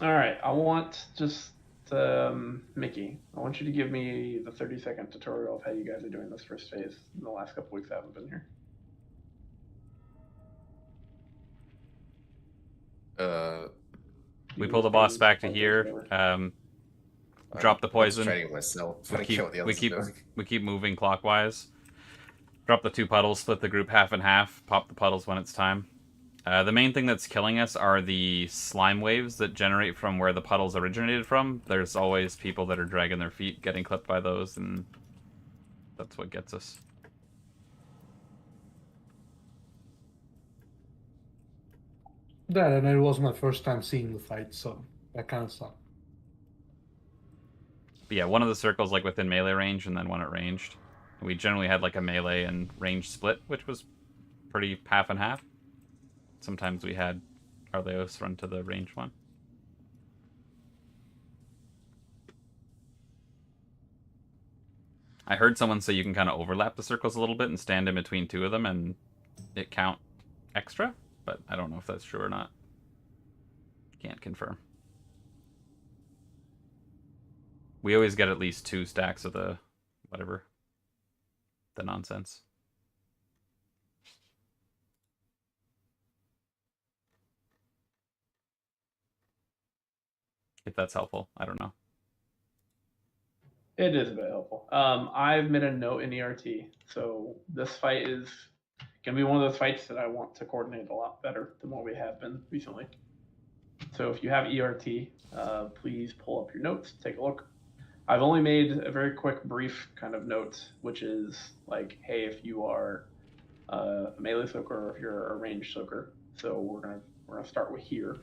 All right, I want just Mickey. I want you to give me the 30-second tutorial of how you guys are doing this first phase. In the last couple weeks, I haven't been here.
We pull the boss back to here. Drop the poison.
Myself.
We keep moving clockwise. Drop the 2 puddles. Split the group half and half. Pop the puddles when it's time. The main thing that's killing us are the slime waves that generate from where the puddles originated from. There's always people that are dragging their feet, getting clipped by those, and that's what gets us.
That, and it was my first time seeing the fight, so that kind of sucked.
But yeah, one of the circles like within melee range, and then one at ranged. We generally had like a melee and range split, which was pretty half and half. Sometimes we had Arleos run to the range one. I heard someone say you can kind of overlap the circles a little bit and stand in between 2 of them and it count extra, but I don't know if that's true or not. Can't confirm. We always get at least 2 stacks of the whatever. The nonsense. If that's helpful, I don't know.
It is a bit helpful. I've made a note in ERT, so this fight is gonna be one of those fights that I want to coordinate a lot better than what we have been recently. So if you have ERT, please pull up your notes, take a look. I've only made a very quick, brief kind of note, which is like, hey, if you are a melee soaker or if you're a ranged soaker, so we're gonna start with here.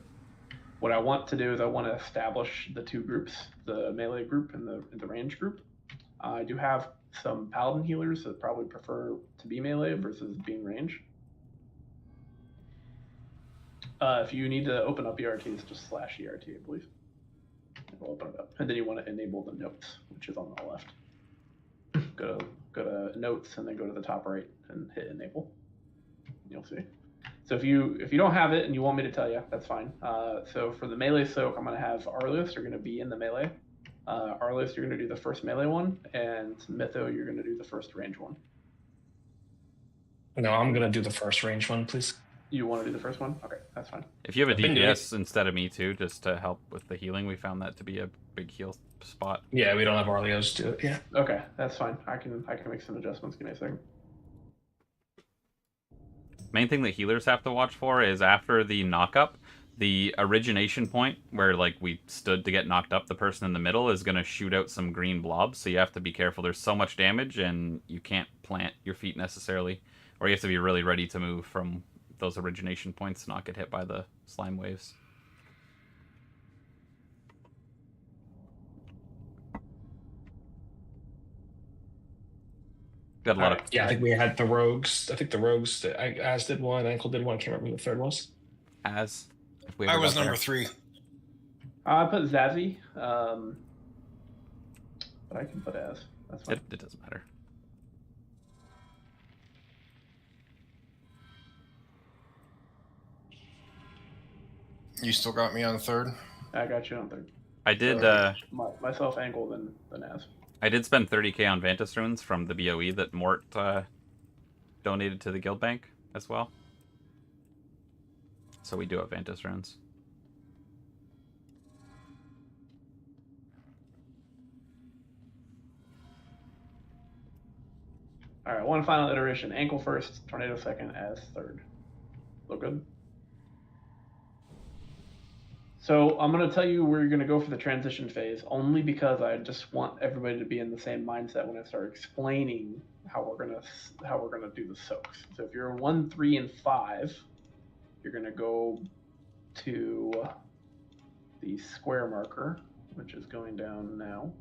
What I want to do is I want to establish the 2 groups, the melee group and the range group. I do have some paladin healers that probably prefer to be melee versus being range. If you need to open up ERTs, just / ERT, I believe. We'll open it up. And then you want to enable the notes, which is on the left. Go to notes and then go to the top right and hit enable. You'll see. So if you don't have it and you want me to tell you, that's fine. So for the melee soak, I'm going to have Arlios, you're going to be in the melee. Arlios, you're going to do the first melee one, and Mytho, you're going to do the first range one.
No, I'm going to do the first range one, please.
You want to do the first one? Okay, that's fine.
If you have a DPS instead of me too, just to help with the healing, we found that to be a big heal spot.
Yeah, we don't have Arlios do it. Yeah.
Okay, that's fine. I can make some adjustments. Give me a second.
Main thing that healers have to watch for is after the knock-up, the origination point where like we stood to get knocked up, the person in the middle is going to shoot out some green blobs, so you have to be careful. There's so much damage and you can't plant your feet necessarily, or you have to be really ready to move from those origination points to not get hit by the slime waves. Got a lot of...
Yeah, I think we had the rogues. I think the rogues, Az did one, Ankle did one. I can't remember who the third was.
Az.
I was number 3.
I put Zazie, but I can put Az. That's fine.
It doesn't matter.
You still got me on 3rd?
I got you on 3rd.
I did...
So, myself, Ankle, then Az.
I did spend 30k on Vantus runes from the BOE that Mort donated to the guild bank as well. So we do have Vantis runes.
All right, one final iteration. Ankle first, tornado second, as third. Look good? So I'm going to tell you where you're going to go for the transition phase, only because I just want everybody to be in the same mindset when I start explaining how we're going to do the soaks. So if you're 1, 3, and 5, you're going to go to the square marker, which is going down now.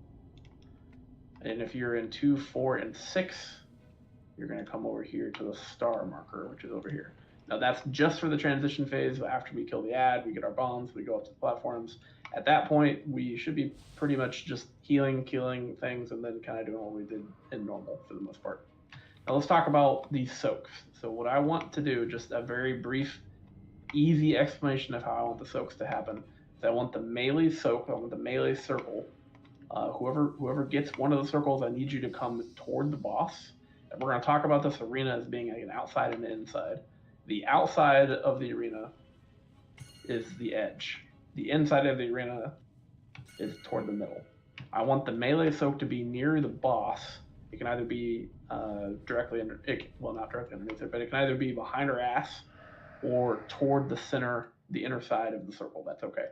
And if you're in 2, 4, and 6, you're going to come over here to the star marker, which is over here. Now that's just for the transition phase. After we kill the ad, we get our bombs, we go up to the platforms. At that point, we should be pretty much just healing, killing things, and then kind of doing what we did in normal for the most part. Now let's talk about these soaks. So what I want to do, just a very brief, easy explanation of how I want the soaks to happen, is I want the melee soak, I want the melee circle. Whoever gets one of the circles, I need you to come toward the boss. And we're going to talk about this arena as being like an outside and an inside. The outside of the arena is the edge. The inside of the arena is toward the middle. I want the melee soak to be near the boss. It can either be directly under, well, not directly underneath it, but it can either be behind her ass or toward the center, the inner side of the circle. That's okay.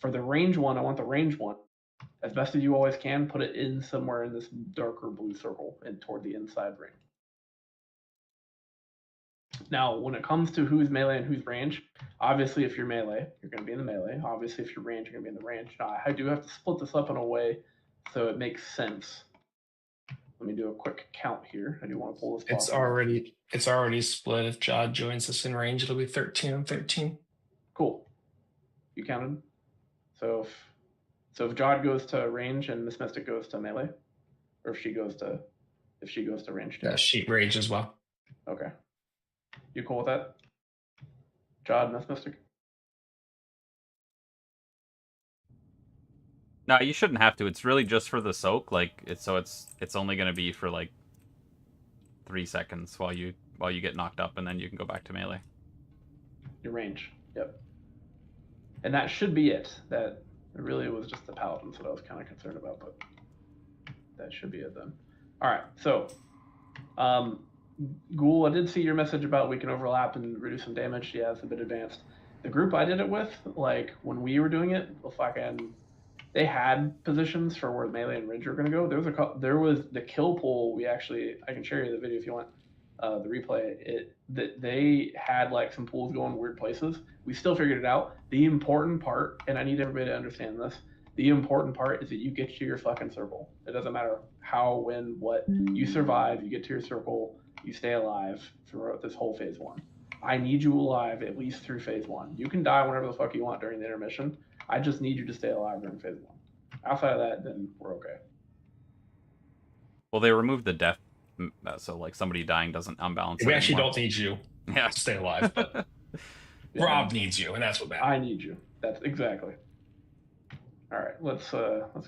For the range one, I want the range one, as best as you always can, put it in somewhere in this darker blue circle and toward the inside ring. Now, when it comes to who's melee and who's range, obviously if you're melee, you're going to be in the melee. Obviously if you're range, you're going to be in the range. Now, I do have to split this up in a way so it makes sense. Let me do a quick count here. I do want to pull this.
It's already split. If Jod joins us in range, it'll be 13 and 13.
Cool. You counted. So if Jod goes to range and Miss Mystic goes to melee, or if she goes to range too.
Yeah, she range as well.
Okay. You cool with that? Jod, Miss Mystic?
No, you shouldn't have to. It's really just for the soak. Like it's only going to be for like 3 seconds while you get knocked up, and then you can go back to melee.
Your range. Yep. And that should be it. That really was just the paladins that I was kind of concerned about, but that should be it then. All right. So, Ghoul, I did see your message about we can overlap and reduce some damage. Yeah, it's a bit advanced. The group I did it with, like when we were doing it, they had positions for where melee and range are going to go. There was the kill pool. I can share you the video if you want, the replay. They had like some pools going weird places. We still figured it out. The important part, and I need everybody to understand this, the important part is that you get to your fucking circle. It doesn't matter how, when, what. You survive, you get to your circle, you stay alive throughout this whole phase 1. I need you alive at least through phase 1. You can die whenever the fuck you want during the intermission. I just need you to stay alive during phase 1. Outside of that, then we're okay.
Well, they removed the death, so like somebody dying doesn't unbalance.
We actually don't need you
to
stay alive, but Rob needs you, and that's what matters.
I need you. That's exactly. All right, let's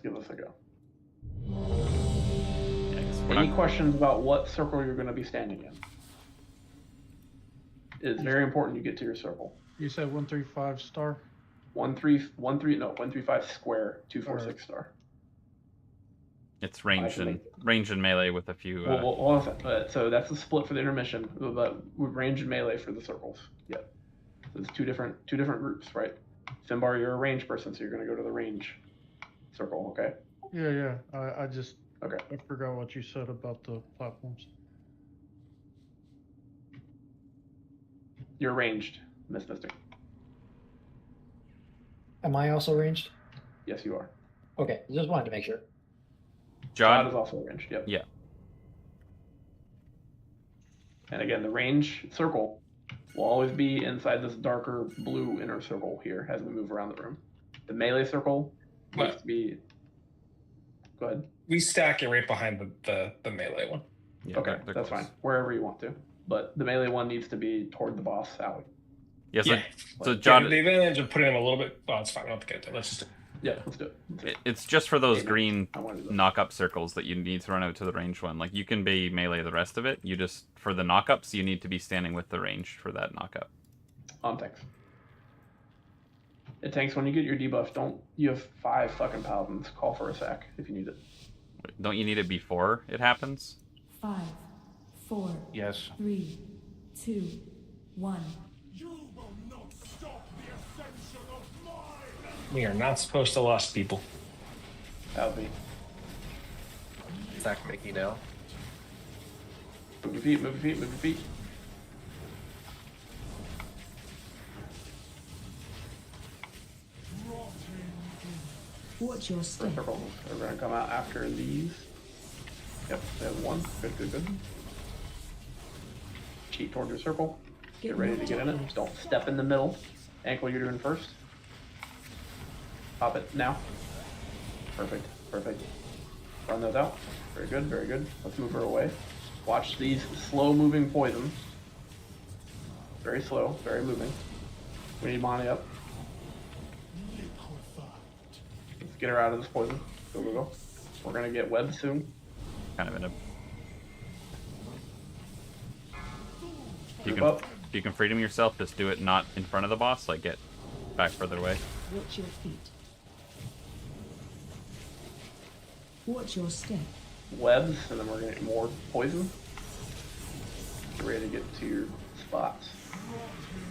give this a go. Any questions about what circle you're going to be standing in? It's very important you get to your circle.
You said 135 star?
135 square, 246 star.
It's range and melee with a few.
So that's the split for the intermission, but with range and melee for the circles. Yep. So it's two different groups, right? Finbar, you're a range person, so you're going to go to the range circle, okay?
Yeah. I forgot what you said about the platforms.
You're ranged, Miss Mystic.
Am I also ranged?
Yes, you are.
Okay, just wanted to make sure.
Jod
is also ranged, yep.
Yeah.
And again, the range circle will always be inside this darker blue inner circle here as we move around the room. The melee circle must be... Go ahead.
We stack it right behind the melee one.
Yeah,
okay, that's fine. Wherever you want to. But the melee one needs to be toward the boss alley.
Yes,
yeah.
So Jod,
the advantage of putting them a little bit... Oh, it's fine. I don't have to get there. Let's just do it.
Yeah, let's do it.
It's just for those green knock-up circles that you need to run out to the range one. Like, you can be melee the rest of it. You just, for the knock-ups, you need to be standing with the range for that knock-up.
On text. It tanks when you get your debuff. Don't you have 5 fucking paladins? Call for a sack if you need it.
Don't you need it before it happens?
5, 4,
Yes.
3, 2, 1.
We are not supposed to lust people.
That would be.
Sack Mickey now.
Move your feet, move your feet, move your feet.
Watch your step.
Circles. We're gonna come out after these. Yep, they have 1. Good, good, good. Cheat towards your circle. Get ready to get in it. Don't step in the middle. Ankle you're doing first. Pop it now. Perfect, perfect. Run those out. Very good, very good. Let's move her away. Watch these slow moving poisons. Very slow, very moving. We need Monty up. Let's get her out of this poison. Go, go, go. We're gonna get web soon.
Kind of in a.
Move
You can freedom yourself. Just do it not in front of the boss. Like get back further away.
Watch your feet. Watch your step.
Webs, and then we're gonna get more poison. Get ready to get to your spots.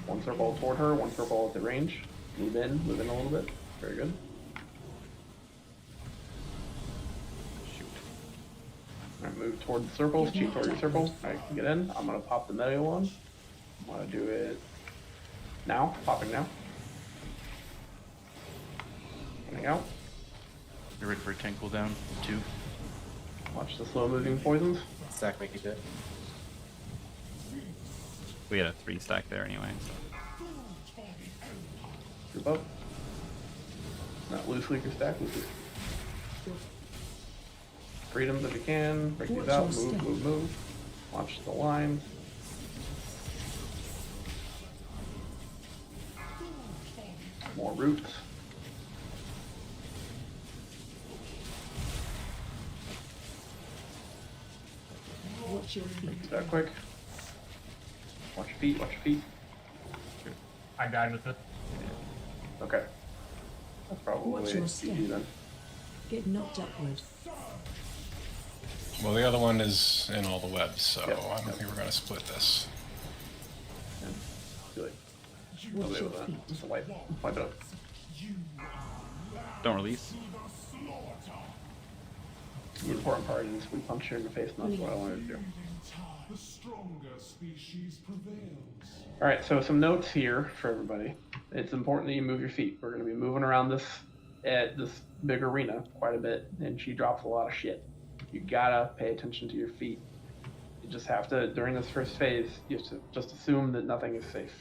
1 circle toward her, 1 circle at the range. Move in a little bit. Very good. Alright, move toward the circles, cheat toward your circle. Alright, get in. I'm gonna pop the melee one. I'm gonna do it now. Popping now. Coming out.
You're ready for a tank cooldown. 2.
Watch the slow moving poisons.
Sack Mickey dead.
We had a 3 stack there anyway. So.
Group up. Not loose leaker stack, loose leaker. Freedoms if you can. Break these out. Move, move, move. Watch the lines. More roots.
Watch your feet.
Do that quick. Watch your feet, watch your feet.
I died with it.
Okay. That's probably
Watch your step.
easy then.
Get knocked upward.
Well, the other one is in all the webs, so
Yep.
I don't think we're going to split this.
Do it.
Watch
I'll be
your
able to
feet.
just wipe it up.
Don't release.
The important part is we punch her in the face, and that's what I wanted to do.
The stronger species prevails.
Alright, so some notes here for everybody. It's important that you move your feet. We're going to be moving around this big arena quite a bit, and she drops a lot of shit. You gotta pay attention to your feet. You just have to, during this first phase, you have to just assume that nothing is safe.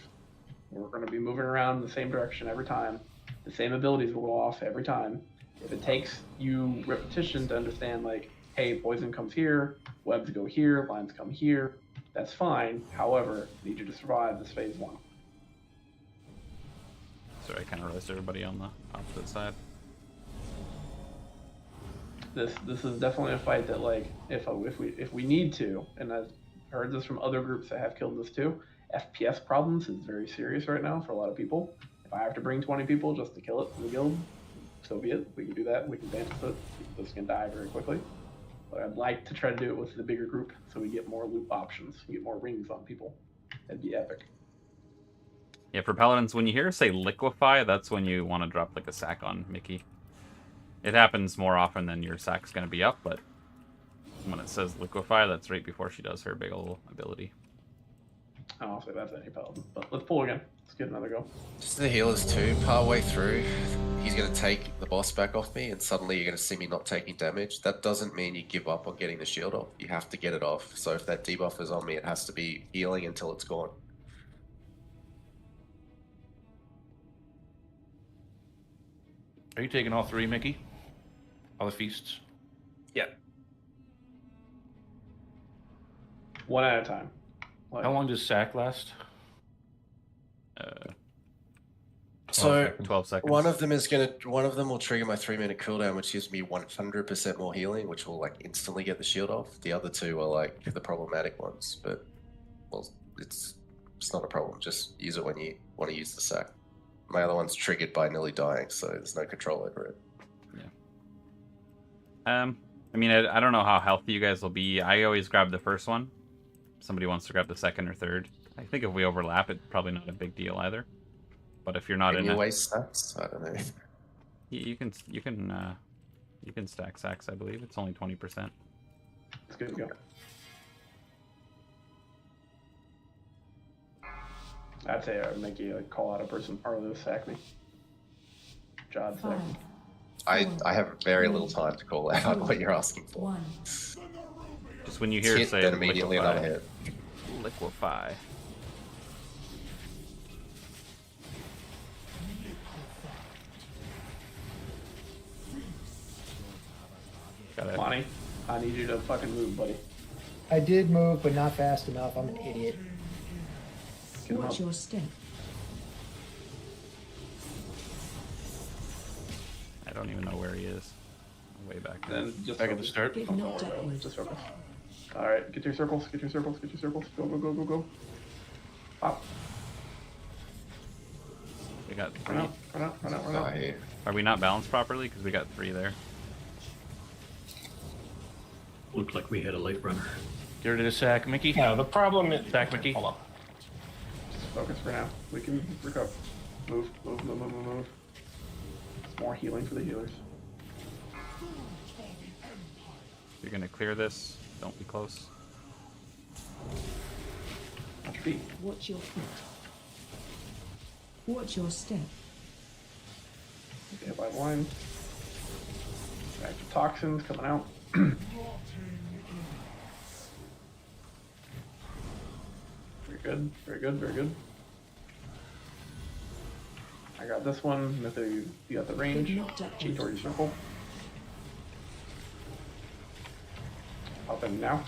We're going to be moving around in the same direction every time. The same abilities will go off every time. If it takes you repetition to understand, like, hey, poison comes here, webs go here, lines come here, that's fine. However, I need you to survive this phase 1.
Sorry, I kind of realized everybody on the opposite side.
This is definitely a fight that, like, if we need to, and I've heard this from other groups that have killed this too, FPS problems is very serious right now for a lot of people. If I have to bring 20 people just to kill it in the guild, so be it. We can do that. We can dance it. This can die very quickly. But I'd like to try to do it with the bigger group so we get more loop options. We get more rings on people. That'd be epic.
Yeah, for paladins, when you hear say liquefy, that's when you want to drop like a sack on Mickey. It happens more often than your sack's going to be up, but when it says liquefy, that's right before she does her big ol' ability.
I don't know if that's any paladin, but let's pull again. Let's get another go.
Just the healers too, partway through, he's going to take the boss back off me, and suddenly you're going to see me not taking damage. That doesn't mean you give up on getting the shield off. You have to get it off. So if that debuff is on me, it has to be healing until it's gone.
Are you taking all 3, Mickey? All the feasts?
Yeah.
One at a time.
How long does sack last?
So
12 seconds.
One of them will trigger my 3-minute cooldown, which gives me 100% more healing, which will like instantly get the shield off. The other 2 are like the problematic ones, but well, it's not a problem. Just use it when you want to use the sack. My other one's triggered by nearly dying, so there's no control over it.
I mean, I don't know how healthy you guys will be. I always grab the first one. Somebody wants to grab the second or third. I think if we overlap, it's probably not a big deal either. But if you're not
Can
in
you
it,
waste stats? I don't know.
you can stack sacks. I believe it's only 20%.
It's good to go. I'd say I would make you like call out a person or they'll sack me. Jod sack.
I have very little time to call out what you're asking for.
Just when you hear it
Hit,
say
then immediately
liquefy.
another hit.
Liquefy. Got it.
Lonnie, I need you to fucking move, buddy.
I did move, but not fast enough. I'm an idiot.
Watch your step.
I don't even know where he is. Way back there.
Then just
Back at the start.
Get knocked upward.
Just focus. Alright, get your circles, get your circles, get your circles. Go, go, go, go, go. Pop.
We got
Run
3.
out, run out, run out, run out.
Are we not balanced properly? Because we got 3 there.
Looked like we had a late runner.
Get rid of the sack, Mickey.
No, the problem is...
Sack, Mickey.
Hold on.
Just focus for now. We can recover. Move, move, move, move, move, move. It's more healing for the healers.
You're gonna clear this. Don't be close.
Watch your feet.
Watch your feet. Watch your step.
Get hit by line. Back to toxins coming out. Very good, very good, very good. I got this one. You got the range. Cheat towards your circle. Up in now.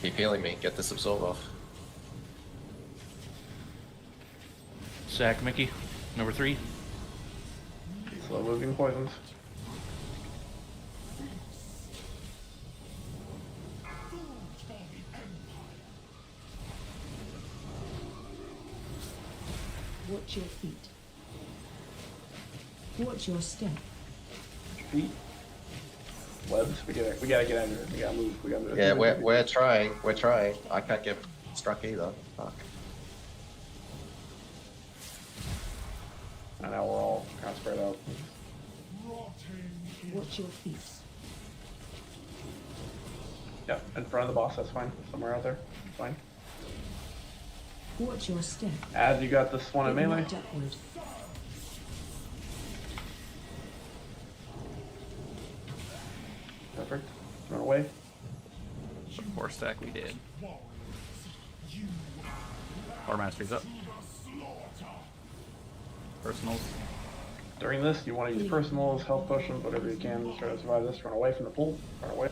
Keep healing me. Get this absorb off.
Sack, Mickey. Number 3.
Slow moving poisons.
Watch your feet. Watch your step.
Feet. Webs. We gotta get out of here. We gotta move. We gotta move.
Yeah, we're trying. We're trying. I can't get struck either. Fuck.
And now we're all kind of spread out.
Watch your feet.
Yep, in front of the boss. That's fine. Somewhere out there. It's fine.
Watch your step.
As you got this one in
Get
melee.
knocked upward.
Perfect. Run away.
The 4 stack we did. Our mastery's up. Personals.
During this, you want to use personals, health potions, whatever you can to try to survive this. Run away from the pool. Run away.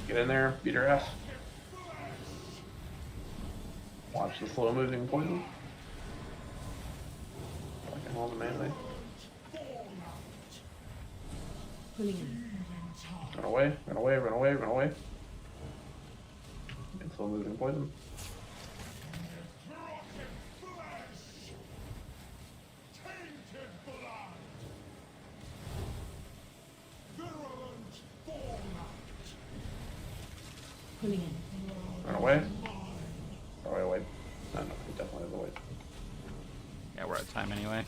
Get in there. Beat her ass. Watch the slow moving poison. Fucking all the melee.
Pulling in.
Run away, run away, run away, run away. And slow moving poison.
Pulling in.
Run away. Oh, wait, wait. No, no, we definitely have to wait.
Yeah, we're at time anyway.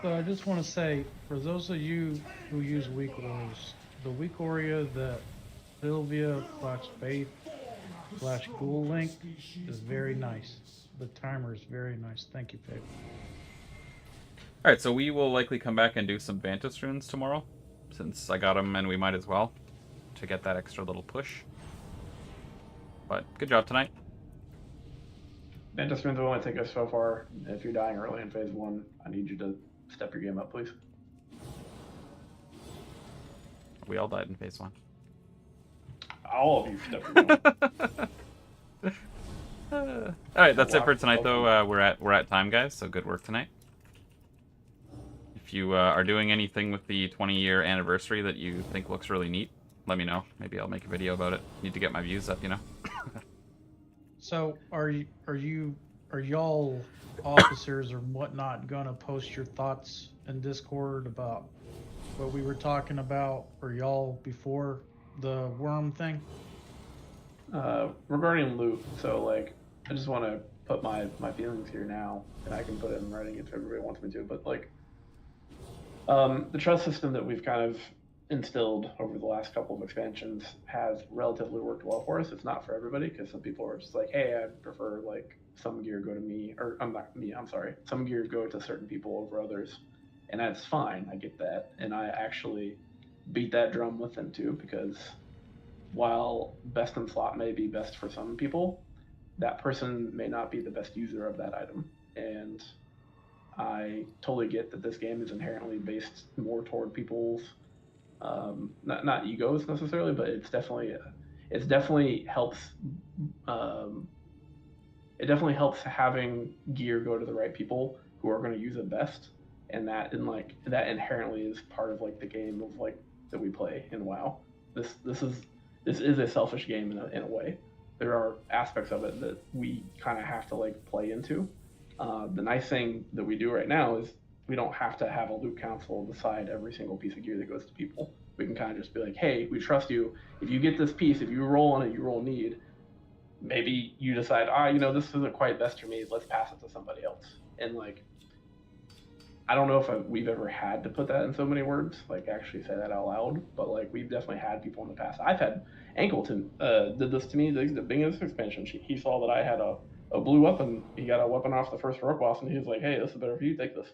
So I just want to say, for those of you who use weak warriors, the weak warrior that Sylvia / Faith / Ghoul Link is very nice. The timer is very nice. Thank you, Faith.
Alright, so we will likely come back and do some Vantus runes tomorrow, since I got them and we might as well, to get that extra little push. But good job tonight.
Mantis runes will only take us so far. If you're dying early in phase 1, I need you to step your game up, please.
We all died in phase 1.
All of you step your game up.
Alright, that's it for tonight though. We're at time, guys, so good work tonight. If you are doing anything with the 20-year anniversary that you think looks really neat, let me know. Maybe I'll make a video about it. Need to get my views up, you know.
So are you are y'all officers or whatnot gonna post your thoughts in Discord about what we were talking about, or y'all before the worm thing?
Regarding loot, so like, I just want to put my feelings here now, and I can put it in writing if everybody wants me to. But like, the trust system that we've kind of instilled over the last couple of expansions has relatively worked well for us. It's not for everybody, because some people are just like, hey, I prefer like some gear go to me, or I'm not me, I'm sorry, some gear go to certain people over others, and that's fine. I get that, and I actually beat that drum with them too, because while best in slot may be best for some people, that person may not be the best user of that item. And I totally get that this game is inherently based more toward people's not egos necessarily, but it definitely helps having gear go to the right people who are going to use it best, and that inherently is part of like the game of like that we play in WoW. This is a selfish game in a way. There are aspects of it that we kind of have to like play into. The nice thing that we do right now is we don't have to have a loot council decide every single piece of gear that goes to people. We can kind of just be like, hey, we trust you. If you get this piece, if you roll on it, you roll need. Maybe you decide, this isn't quite best for me. Let's pass it to somebody else. And like, I don't know if we've ever had to put that in so many words, like actually say that out loud, but like we've definitely had people in the past. I've had Ankleton did this to me the beginning of this expansion. He saw that I had a blue weapon. He got a weapon off the first rock boss, and he was like, hey, this is better for you, take this.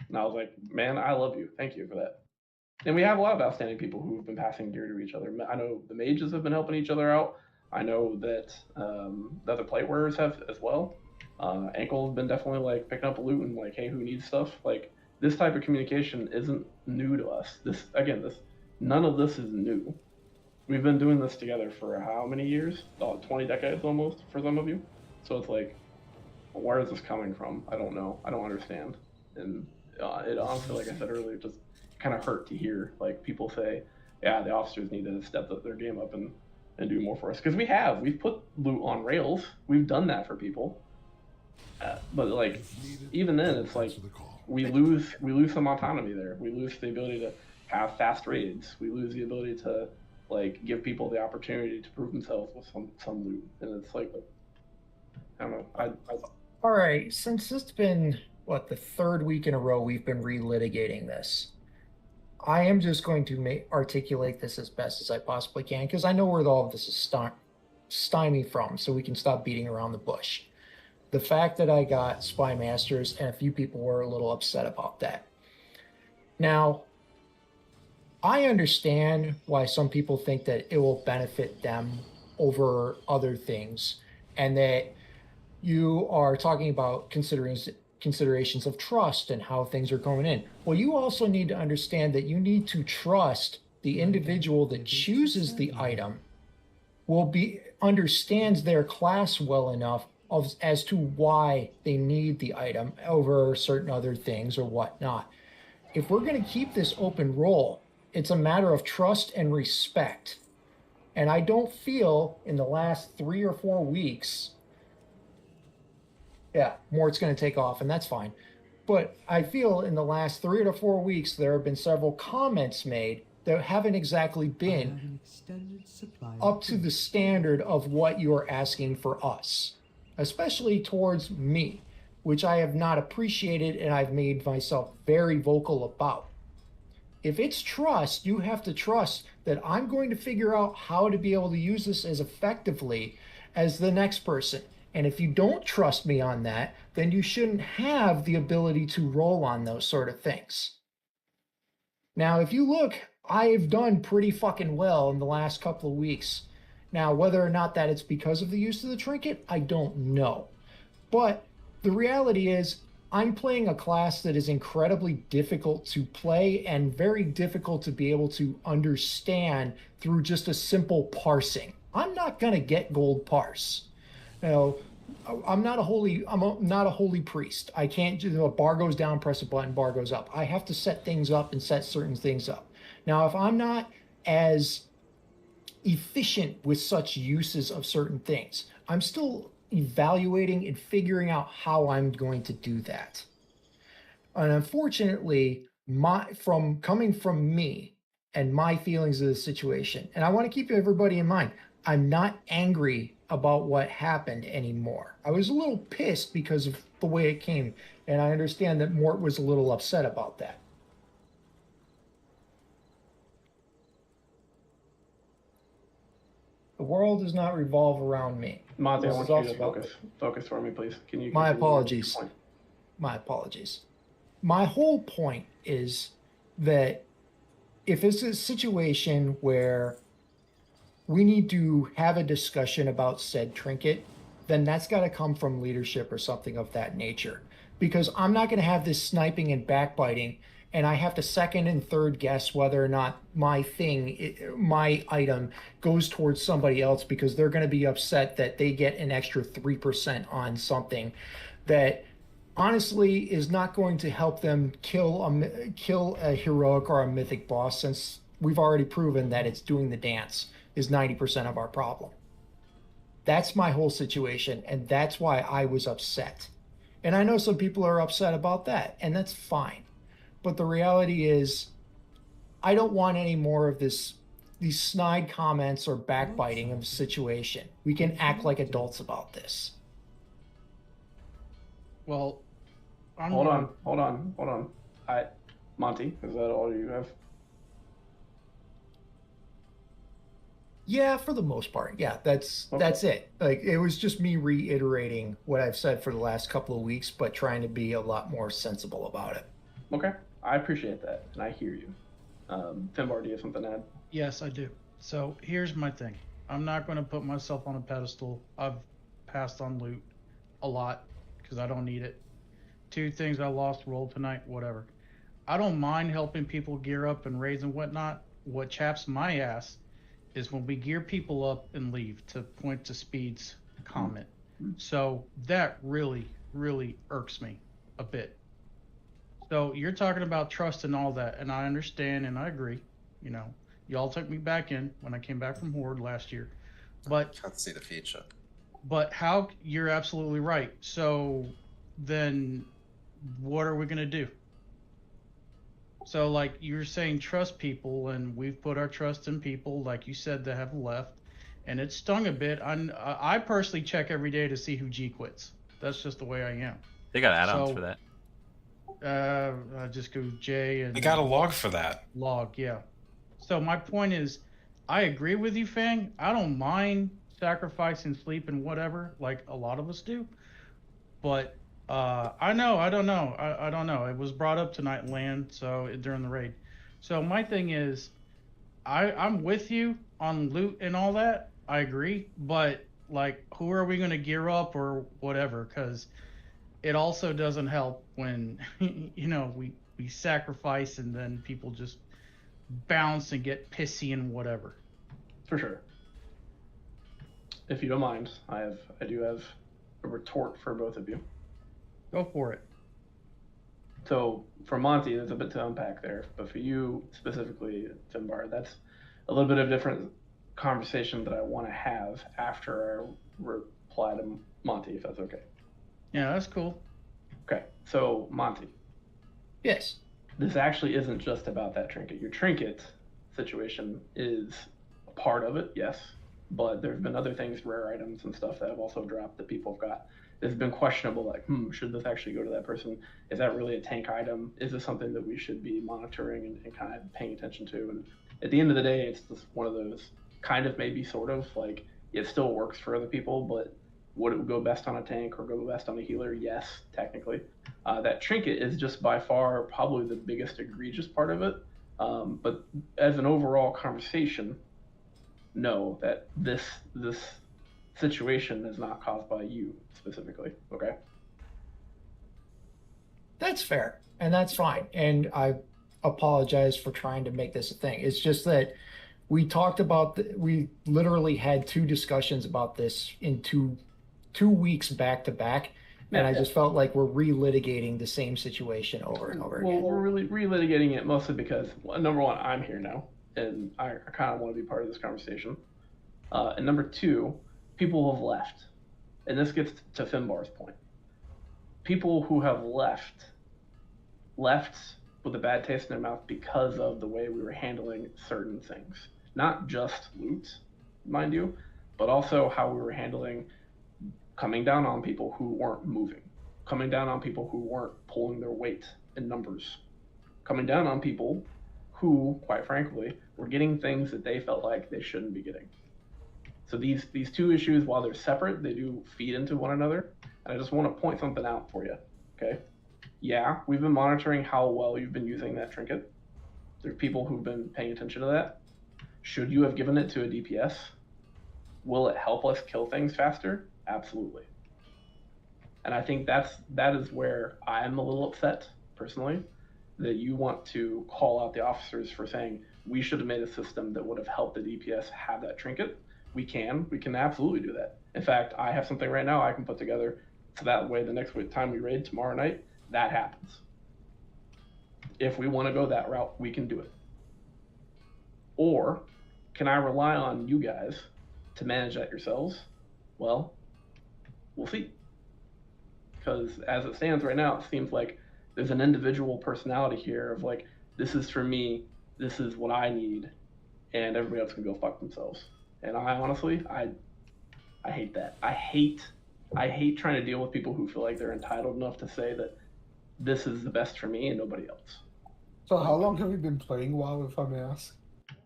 And I was like, man, I love you. Thank you for that. And we have a lot of outstanding people who have been passing gear to each other. I know the mages have been helping each other out. I know that the other plate wearers have as well. Ankle has been definitely like picking up loot and like, hey, who needs stuff? Like, this type of communication isn't new to us. None of this is new. We've been doing this together for how many years? 20 decades almost for some of you. So it's like, where is this coming from? I don't know. I don't understand. And it honestly, like I said earlier, just kind of hurt to hear like people say, yeah, the officers need to step their game up and do more for us. Because we've put loot on rails. We've done that for people. But like, even then, it's like we lose some autonomy there. We lose the ability to have fast raids. We lose the ability to like give people the opportunity to prove themselves with some loot. And it's like, I don't know.
All right, since it's been the third week in a row we've been relitigating this, I am just going to articulate this as best as I possibly can, because I know where all of this is stymied from, so we can stop beating around the bush. The fact that I got Spy Masters, and a few people were a little upset about that. Now, I understand why some people think that it will benefit them over other things, and that you are talking about considerations of trust and how things are going in. Well, you also need to understand that you need to trust the individual that chooses the item understands their class well enough as to why they need the item over certain other things or whatnot. If we're going to keep this open role, it's a matter of trust and respect. And I don't feel in the last 3 or 4 weeks, Mort's going to take off, and that's fine. But I feel in the last 3 to 4 weeks, there have been several comments made that haven't exactly been up to the standard of what you're asking for us, especially towards me, which I have not appreciated and I've made myself very vocal about. If it's trust, you have to trust that I'm going to figure out how to be able to use this as effectively as the next person. And if you don't trust me on that, then you shouldn't have the ability to roll on those sort of things. Now, if you look, I've done pretty fucking well in the last couple of weeks. Now, whether or not that it's because of the use of the trinket, I don't know. But the reality is, I'm playing a class that is incredibly difficult to play and very difficult to be able to understand through just a simple parsing. I'm not going to get gold parse. I'm not a holy priest. I can't do a bar goes down, press a button, bar goes up. I have to set things up and set certain things up. Now, if I'm not as efficient with such uses of certain things, I'm still evaluating and figuring out how I'm going to do that. And unfortunately, coming from me and my feelings of the situation, and I want to keep everybody in mind, I'm not angry about what happened anymore. I was a little pissed because of the way it came, and I understand that Mort was a little upset about that. The world does not revolve around me.
Monty, I
This
want
is
you to
also about-
focus for me, please. Can you?
My
continue your
apologies.
point?
My apologies. My whole point is that if it's a situation where we need to have a discussion about said trinket, then that's got to come from leadership or something of that nature. Because I'm not going to have this sniping and backbiting, and I have to second and third guess whether or not my item goes towards somebody else because they're going to be upset that they get an extra 3% on something that honestly is not going to help them kill a heroic or a mythic boss, since we've already proven that it's doing the dance is 90% of our problem. That's my whole situation, and that's why I was upset. And I know some people are upset about that, and that's fine. But the reality is, I don't want any more of these snide comments or backbiting of the situation. We can act like adults about this.
Well,
Hold on. Monty, is that all you have?
Yeah, for the most part. Yeah, that's it. Like, it was just me reiterating what I've said for the last couple of weeks, but trying to be a lot more sensible about it.
Okay, I appreciate that, and I hear you. Finbar, do you have something to add?
Yes, I do. So here's my thing. I'm not going to put myself on a pedestal. I've passed on loot a lot because I don't need it. 2 things I lost roll tonight, whatever. I don't mind helping people gear up and raids and whatnot. What chaps my ass is when we gear people up and leave, to point to Speed's comment. So that really, really irks me a bit. So you're talking about trust and all that, and I understand and I agree. You know, y'all took me back in when I came back from Horde last year. But
Can't see the future.
But how, you're absolutely right. So then what are we going to do? So like you're saying trust people, and we've put our trust in people, like you said, that have left, and it stung a bit. I personally check every day to see who G quits. That's just the way I am.
They got add-ons for that.
I just go J and...
They got a log for that.
Log, yeah. So my point is, I agree with you, Fang. I don't mind sacrificing sleep and whatever, like a lot of us do. But I don't know. It was brought up tonight in land, so during the raid. So my thing is, I'm with you on loot and all that. I agree, but like, who are we going to gear up or whatever? Because it also doesn't help when you know we sacrifice and then people just bounce and get pissy and whatever.
For sure. If you don't mind, I do have a retort for both of you.
Go for it.
So for Monty, there's a bit to unpack there, but for you specifically, Finbar, that's a little bit of a different conversation that I want to have after I reply to Monty, if that's okay.
Yeah, that's cool.
Okay, so Monty.
Yes.
This actually isn't just about that trinket. Your trinket situation is a part of it, yes, but there's been other things, rare items and stuff that have also dropped that people have got. It's been questionable, like, should this actually go to that person? Is that really a tank item? Is this something that we should be monitoring and kind of paying attention to? And at the end of the day, it's just one of those kind of, maybe sort of, like, it still works for other people, but would it go best on a tank or go best on a healer? Yes, technically. That trinket is just by far probably the biggest egregious part of it. But as an overall conversation, know that this situation is not caused by you specifically, okay?
That's fair, and that's fine. And I apologize for trying to make this a thing. It's just that we talked about, we literally had 2 discussions about this in two weeks back to back, and I just felt like we're relitigating the same situation over and over again.
Well, we're really relitigating it mostly because, number one, I'm here now, and I kind of want to be part of this conversation. And number 2, people have left. and this gets to Finbar's point, people who have left with a bad taste in their mouth because of the way we were handling certain things. Not just loot, mind you, but also how we were handling coming down on people who weren't moving, coming down on people who weren't pulling their weight in numbers, coming down on people who, quite frankly, were getting things that they felt like they shouldn't be getting. So these two issues, while they're separate, they do feed into one another. And I just want to point something out for you, okay? Yeah, we've been monitoring how well you've been using that trinket. There are people who've been paying attention to that. Should you have given it to a DPS? Will it help us kill things faster? Absolutely. And I think that is where I'm a little upset, personally, that you want to call out the officers for saying, we should have made a system that would have helped the DPS have that trinket. We can absolutely do that. In fact, I have something right now I can put together so that way the next time we raid tomorrow night, that happens. If we want to go that route, we can do it. Or can I rely on you guys to manage that yourselves? Well, we'll see. Because as it stands right now, it seems like there's an individual personality here of like, this is for me, this is what I need, and everybody else can go fuck themselves. And I honestly, I hate that. I hate trying to deal with people who feel like they're entitled enough to say that this is the best for me and nobody else.
So how long have you been playing WoW, if I may ask?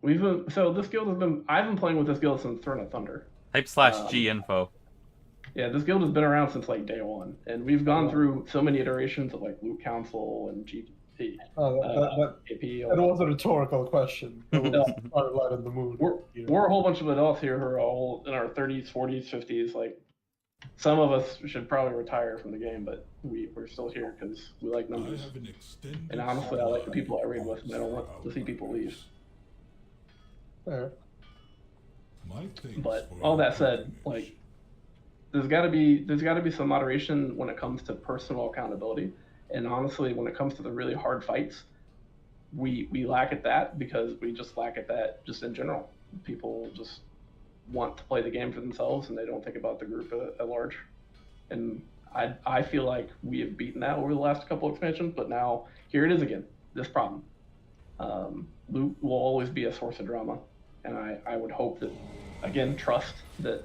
This guild I've been playing with this guild since Throne of Thunder.
Type/G info.
Yeah, this guild has been around since like day one, and we've gone through so many iterations of like Loot Council and GP.
That was a rhetorical question. It was light in the mood.
We're a whole bunch of adults here who are all in our 30s, 40s, 50s. Like, some of us should probably retire from the game, but we're still here because we like numbers. And honestly, I like the people I raid with, and I don't want to see people leave.
Fair.
But all that said, like, there's got to be some moderation when it comes to personal accountability. And honestly, when it comes to the really hard fights, we lack at that because we just lack at that just in general. People just want to play the game for themselves and they don't think about the group at large. And I feel like we have beaten that over the last couple expansions, but now here it is again, this problem. Loot will always be a source of drama. And I would hope that, again, trust that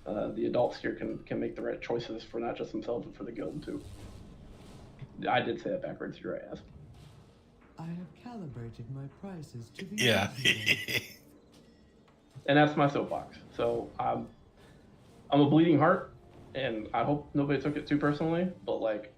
the adults here can make the right choices for not just themselves, but for the guild too. I did say that backwards, you're right, As.
I have calibrated my prices to the
Yeah.
And that's my soapbox. So I'm a bleeding heart, and I hope nobody took it too personally, but like,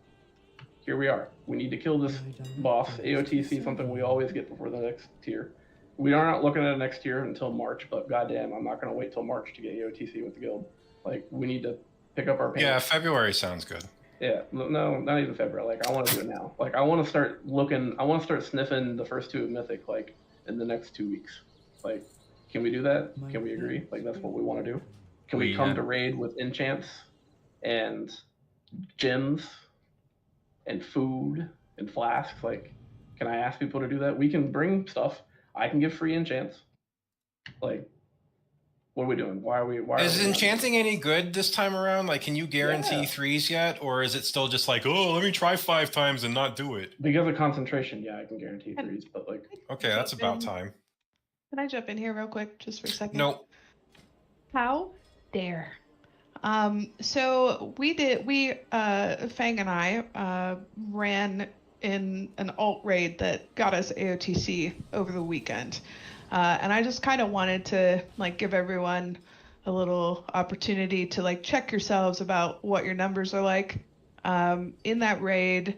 here we are. We need to kill this boss. AOTC, something we always get before the next tier. We are not looking at a next tier until March, but goddamn, I'm not going to wait till March to get AOTC with the guild. Like, we need to pick up our pace.
Yeah, February sounds good.
Yeah, no, not even February. Like, I want to do it now. Like, I want to start sniffing the first two of Mythic, like, in the next 2 weeks. Like, can we do that? Can we agree? Like, that's what we want to do? Can we come to raid with enchants and gems and food and flasks? Like, can I ask people to do that? We can bring stuff. I can give free enchants. Like, what are we doing?
Is enchanting any good this time around? Like, can you guarantee threes yet? Or is it still just like, oh, let me try 5 times and not do it?
Because of concentration, yeah, I can guarantee threes, but like...
Okay, that's about time.
Can I jump in here real quick, just for a second?
No.
How dare. So Fang and I ran in an alt raid that got us AOTC over the weekend. And I just kind of wanted to like give everyone a little opportunity to like check yourselves about what your numbers are like. In that raid,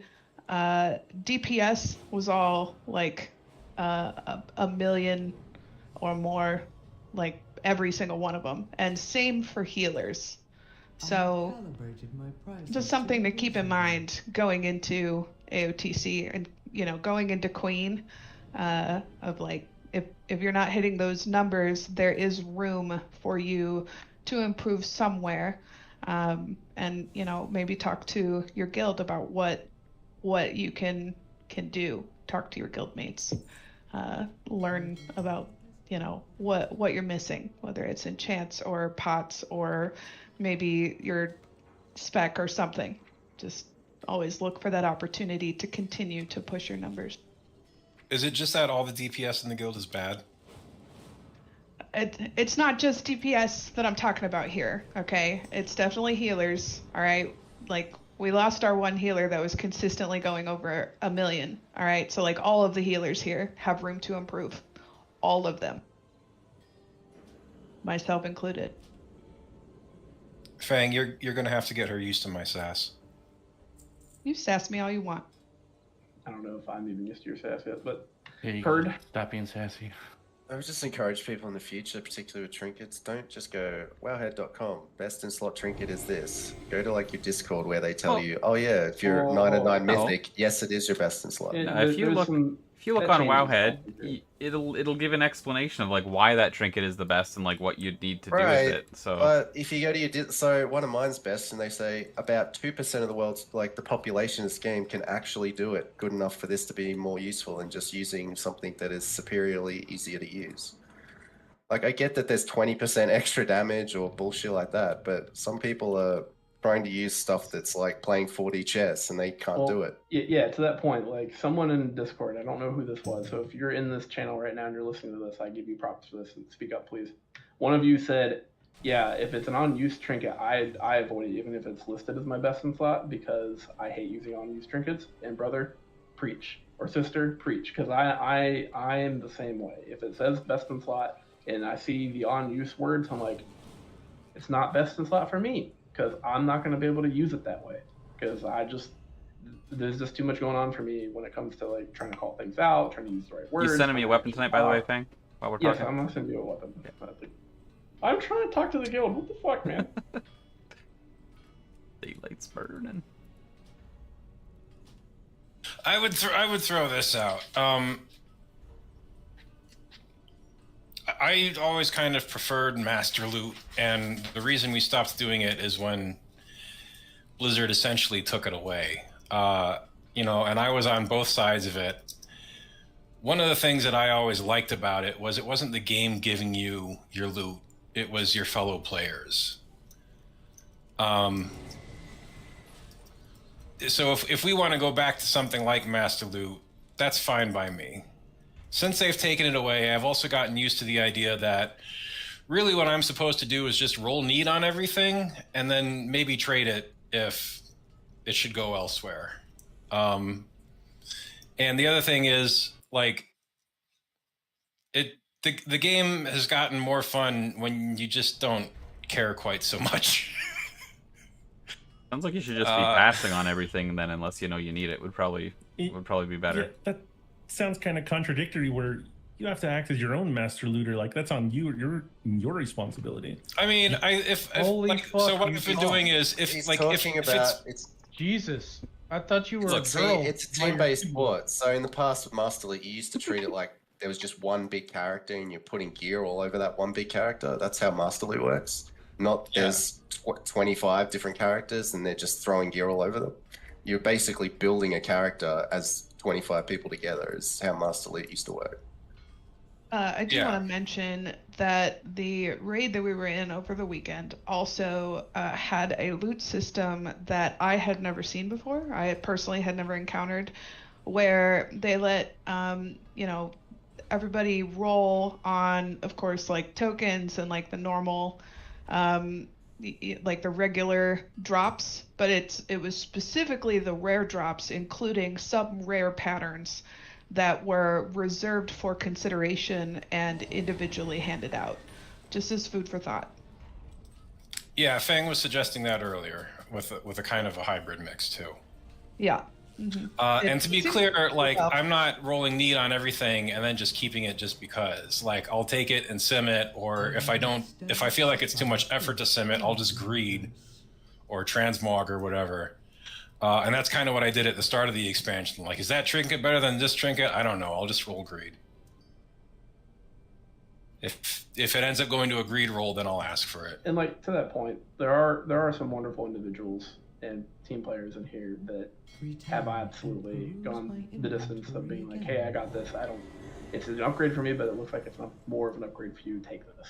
DPS was all like a million or more, like every single one of them, and same for healers. So just something to keep in mind going into AOTC and, you know, going into Queen, of like, if you're not hitting those numbers, there is room for you to improve somewhere. And, you know, maybe talk to your guild about what you can do. Talk to your guild mates. Learn about, you know, what you're missing, whether it's enchants or pots, or maybe you're spec or something. Just always look for that opportunity to continue to push your numbers.
Is it just that all the DPS in the guild is bad?
It's not just DPS that I'm talking about here, okay? It's definitely healers, all right? Like, we lost our one healer that was consistently going over 1 million, all right? So, like, all of the healers here have room to improve. All of them. Myself included.
Fang, you're going to have to get her used to my sass.
You sass me all you want.
I don't know if I'm even used to your sass yet, but
Yeah, you
heard.
Stop being sassy.
I would just encourage people in the future, particularly with trinkets, don't just go, wowhead.com, best in slot trinket is this. Go to like your Discord where they tell you, oh yeah, if you're 909 Mythic, yes it is your best in slot.
If you look on Wowhead, it'll give an explanation of like why that trinket is the best and like what you'd need to do with it. So
but if you go to your so one of mine's best, and they say about 2% of the world's like the population of this game can actually do it good enough for this to be more useful than just using something that is superiorly easier to use. Like I get that there's 20% extra damage or bullshit like that, but some people are trying to use stuff that's like playing 4D chess and they can't do it.
Yeah, to that point, like someone in Discord, I don't know who this was, so if you're in this channel right now and you're listening to this, I give you props for this, and speak up, please. One of you said, yeah, if it's an unused trinket, I avoid it even if it's listed as my best in slot because I hate using unused trinkets. And brother, preach. Or sister, preach. Because I am the same way. If it says best in slot and I see the unused words, I'm like, it's not best in slot for me. Because I'm not going to be able to use it that way. Because there's just too much going on for me when it comes to like trying to call things out, trying to use the right words.
You sending me a weapon tonight, by the way, Fang? While we're
yes,
talking.
I'm going to send you a weapon. I'm trying to talk to the guild. What the fuck, man?
Daylight's burning.
I would throw this out. I always kind of preferred Master Loot, and the reason we stopped doing it is when Blizzard essentially took it away. And I was on both sides of it. One of the things that I always liked about it was it wasn't the game giving you your loot, it was your fellow players. So if we want to go back to something like Master Loot, that's fine by me. Since they've taken it away, I've also gotten used to the idea that really what I'm supposed to do is just roll need on everything and then maybe trade it if it should go elsewhere. And the other thing is, like, the game has gotten more fun when you just don't care quite so much.
Sounds like you should just be passing on everything then, unless you know you need it. Would probably be better.
Yeah, that sounds kind of contradictory. Where you have to act as your own master looter, like that's on you. Your responsibility.
I mean, so what I've been doing is if it's
Jesus. I thought you were a girl.
See, it's a team-based sport. So in the past with Master League, you used to treat it like there was just one big character and you're putting gear all over that one big character. That's how Master League works. Not there's 25 different characters and they're just throwing gear all over them. You're basically building a character as 25 people together is how Master League used to work.
I do want to mention that the raid that we were in over the weekend also had a loot system that I had never seen before. I personally had never encountered, where they let everybody roll on, of course, like tokens and like the normal, like the regular drops, but it was specifically the rare drops, including some rare patterns that were reserved for consideration and individually handed out, just as food for thought.
Yeah, Fang was suggesting that earlier with a kind of a hybrid mix too.
Yeah. Mm-hmm.
And to be clear, like I'm not rolling need on everything and then just keeping it just because. Like I'll take it and sim it, or if I feel like it's too much effort to sim it, I'll just greed or transmog or whatever. And that's kind of what I did at the start of the expansion. Like, is that trinket better than this trinket? I don't know. I'll just roll greed. If it ends up going to a greed roll, then I'll ask for it.
And like to that point, there are some wonderful individuals and team players in here that have absolutely gone the distance of being like, hey, I got this. It's an upgrade for me, but it looks like it's not more of an upgrade for you. Take this.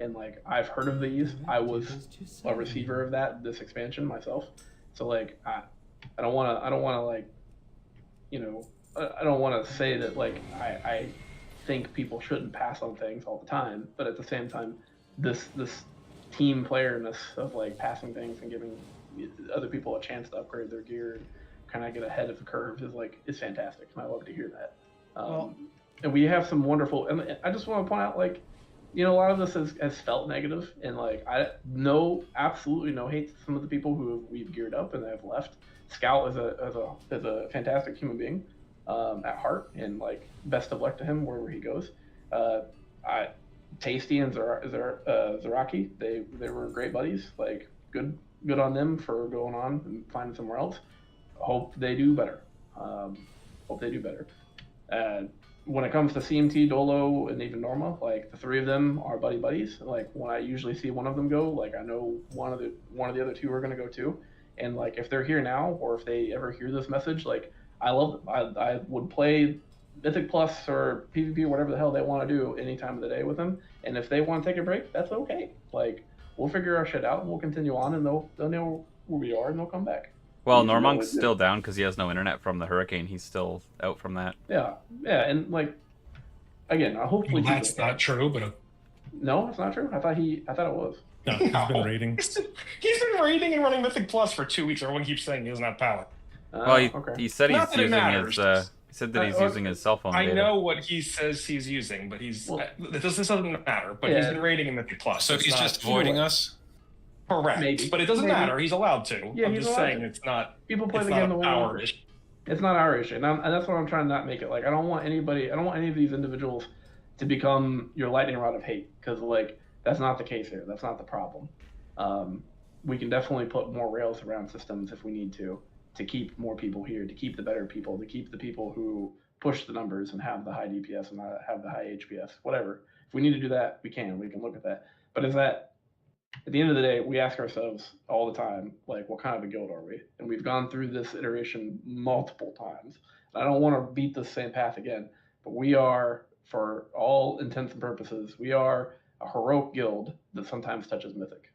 and like I've heard of these. I was a receiver of this expansion myself, so like I don't want to like, you know, I don't want to say that like I think people shouldn't pass on things all the time, but at the same time, this team playerness of like passing things and giving other people a chance to upgrade their gear and kind of get ahead of the curve is fantastic, and I love to hear that. And we have some wonderful, and I just want to point out, like, you know, a lot of this has felt negative, and like absolutely no hate to some of the people who we've geared up and have left. Scout is a fantastic human being at heart, and like best of luck to him wherever he goes. Tasty and Zaraki, they were great buddies. Like good on them for going on and finding somewhere else. Hope they do better. When it comes to CMT, Dolo, and even Norma, like the three of them are buddies. Like when I usually see one of them go, like I know one of the other two are going to go too. And like if they're here now, or if they ever hear this message, like I would play Mythic Plus or PvP or whatever the hell they want to do any time of the day with them. And if they want to take a break, that's okay. Like we'll figure our shit out and we'll continue on, and they'll know where we are and they'll come back.
Well, Normong's still down because he has no internet from the hurricane. He's still out from that.
Yeah, and like again, hopefully
that's not true, but
no, it's not true. I thought it was.
No, he's been raiding.
He's been raiding and running Mythic Plus for 2 weeks. Everyone keeps saying he doesn't have power.
Well, he said he's using his. He said that he's using his cell phone.
I
data.
know what he says he's using, but this doesn't matter. But he's been raiding in Mythic Plus.
So he's just avoiding us.
Correct,
Maybe.
But it doesn't matter. He's allowed to.
Yeah,
I'm
he's
just
allowed
saying
to.
it's not.
People play
it's
the
not
game the way they
our
want.
issue.
It's not our issue, and that's what I'm trying to not make it. Like I don't want any of these individuals to become your lightning rod of hate, because like that's not the case here. That's not the problem. We can definitely put more rails around systems if we need to keep more people here, to keep the better people, to keep the people who push the numbers and have the high DPS and have the high HPS, whatever. If we need to do that, we can look at that. But is that, at the end of the day, we ask ourselves all the time, like, what kind of a guild are we? And we've gone through this iteration multiple times. And I don't want to beat the same path again, but we are, for all intents and purposes, we are a heroic guild that sometimes touches mythic.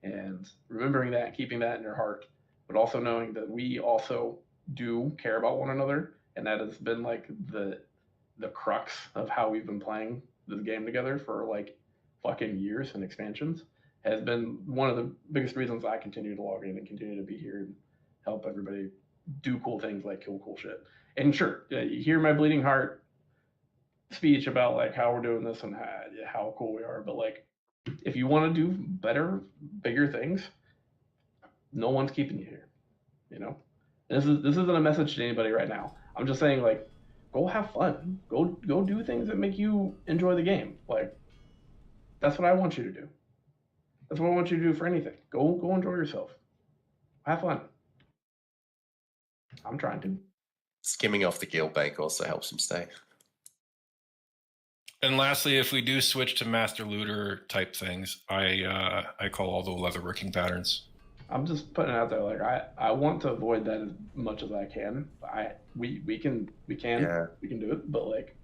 And remembering that, keeping that in your heart, but also knowing that we also do care about one another, and that has been like the crux of how we've been playing this game together for like fucking years and expansions, has been one of the biggest reasons I continue to log in and continue to be here and help everybody do cool things like kill cool shit. And sure, you hear my bleeding heart speech about like how we're doing this and how cool we are, but like if you want to do better, bigger things, no one's keeping you here, you know? This isn't a message to anybody right now. I'm just saying, like, go have fun. Go do things that make you enjoy the game. Like, that's what I want you to do. That's what I want you to do for anything. Go enjoy yourself. Have fun. I'm trying to.
Skimming off the guild bank also helps him stay.
And lastly, if we do switch to master looter type things, I call all the leatherworking patterns.
I'm just putting it out there. Like I want to avoid that as much as I can. We can do it, but like,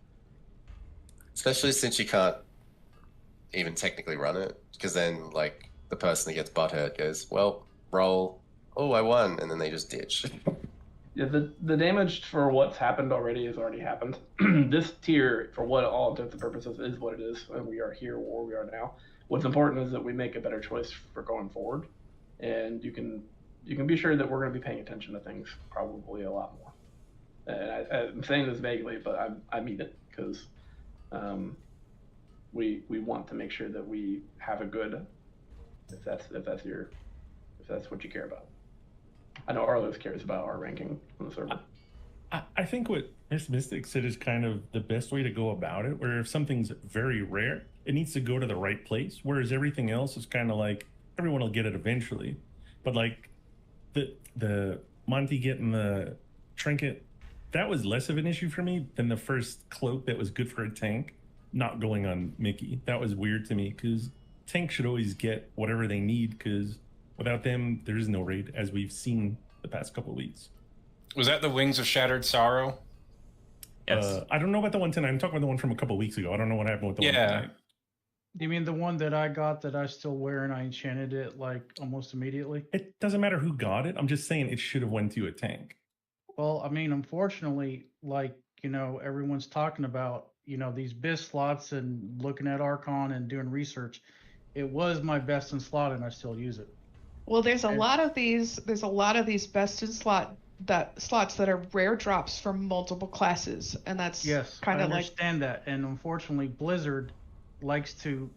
especially since you can't even technically run it, because then like the person that gets butthurt goes, well, roll. Oh, I won, and then they just ditch.
Yeah, the damage for what's happened already has already happened. This tier, for what all intents and purposes, is what it is, and we are here where we are now. What's important is that we make a better choice for going forward, and you can be sure that we're going to be paying attention to things probably a lot more. And I'm saying this vaguely, but I mean it, because we want to make sure that we have a good, if that's what you care about. I know Arlos cares about our ranking on the server.
I think what Miss Mystic said is kind of the best way to go about it, where if something's very rare, it needs to go to the right place, whereas everything else is kind of like, everyone will get it eventually. But like the Monty getting the trinket, that was less of an issue for me than the first cloak that was good for a tank not going on Mickey. That was weird to me, because tanks should always get whatever they need, because without them, there is no raid, as we've seen the past couple of weeks.
Was that the Wings of Shattered Sorrow?
Yes. I don't know about the one tonight. I'm talking about the one from a couple of weeks ago. I don't know what happened with the one tonight.
You mean the one that I got that I still wear and I enchanted it like almost immediately?
It doesn't matter who got it. I'm just saying it should have went to a tank.
Well, I mean, unfortunately, like, everyone's talking about, these BIS slots and looking at Archon and doing research. It was my best in slot and I still use it.
Well, there's a lot of these best in slots that are rare drops from multiple classes, and that's
Yes,
kind
I
of like
understand that. And unfortunately, Blizzard likes to,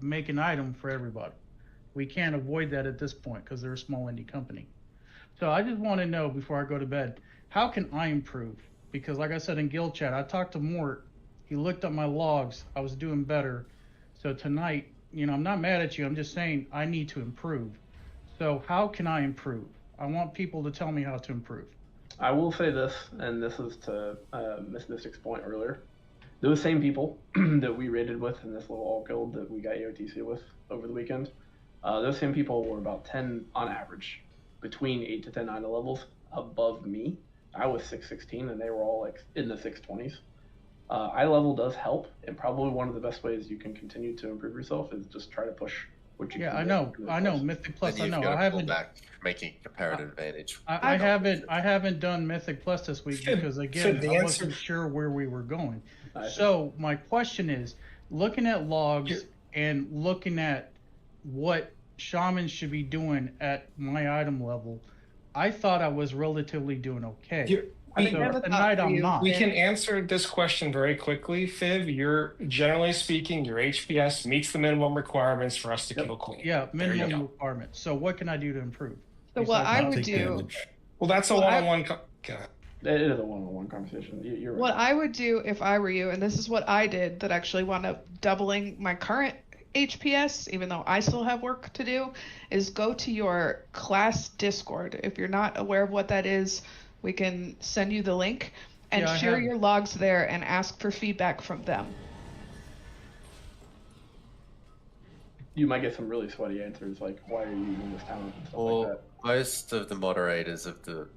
make an item for everybody. We can't avoid that at this point because they're a small indie company. So I just want to know before I go to bed, how can I improve? Because like I said in guild chat, I talked to Mort. He looked up my logs. I was doing better. So tonight, I'm not mad at you. I'm just saying I need to improve. So how can I improve? I want people to tell me how to improve.
I will say this, and this is to Miss Mystic's point earlier. Those same people that we raided with in this little alt guild that we got AOTC with over the weekend, those same people were about 10 on average, between 8 to 10 INA levels above me. I was 616 and they were all like in the 620s. Eye level does help, and probably one of the best ways you can continue to improve yourself is just try to push what you
Yeah,
can.
I know. Mythic Plus,
Then
I
you've
know.
got
I
to pull
haven't.
back, making comparative advantage.
I haven't done Mythic Plus this week because again
the
I
answer-
wasn't sure where we were going. So my question is, looking at logs and looking at what shamans should be doing at my item level, I thought I was relatively doing okay. Tonight I'm not.
We can answer this question very quickly, Viv. You're generally speaking, your HPS meets the minimum requirements for us to kill Queen.
Yeah,
There you
minimum
go.
requirements. So what can I do to improve?
So what
Besides
I
not
would
take
do.
damage?
Well, that's a
Well,
one-on-one.
It is a one-on-one conversation. You're right.
What I would do if I were you, and this is what I did that actually wound up doubling my current HPS, even though I still have work to do, is go to your class Discord. If you're not aware of what that is, we can send you the link and
Yeah, I
share
have.
your logs there and ask for feedback from them.
You might get some really sweaty answers like, "Why are you using this talent?" and stuff
Or
like that.
most of the moderators of the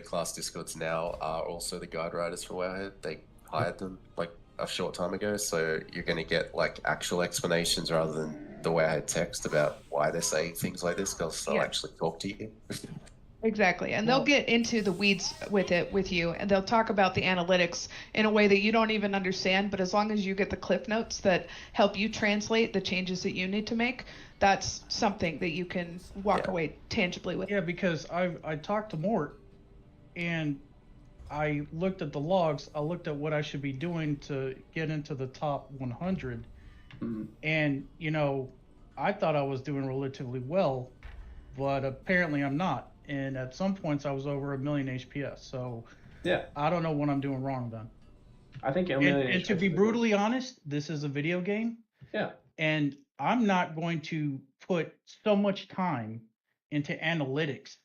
class discords now are also the guide writers for Wowhead. They hired them like a short time ago, so you're going to get like actual explanations rather than the Wowhead text about why they're saying things like this, because they'll
Yeah.
actually talk to you.
Exactly. And they'll get into the weeds with you, and they'll talk about the analytics in a way that you don't even understand, but as long as you get the cliff notes that help you translate the changes that you need to make, that's something that you can walk away tangibly with.
Yeah, because I talked to Mort and I looked at the logs. I looked at what I should be doing to get into the top 100. And, I thought I was doing relatively well, but apparently I'm not. And at some points I was over 1 million HPS. So
yeah,
I don't know what I'm doing wrong then.
I think
And to be brutally honest, this is a video game.
Yeah.
And I'm not going to put so much time into analytics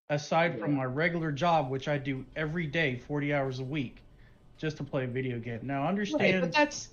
aside from my regular job, which I do every day, 40 hours a week, just to play a video game. Now, understand.
Right, but that's.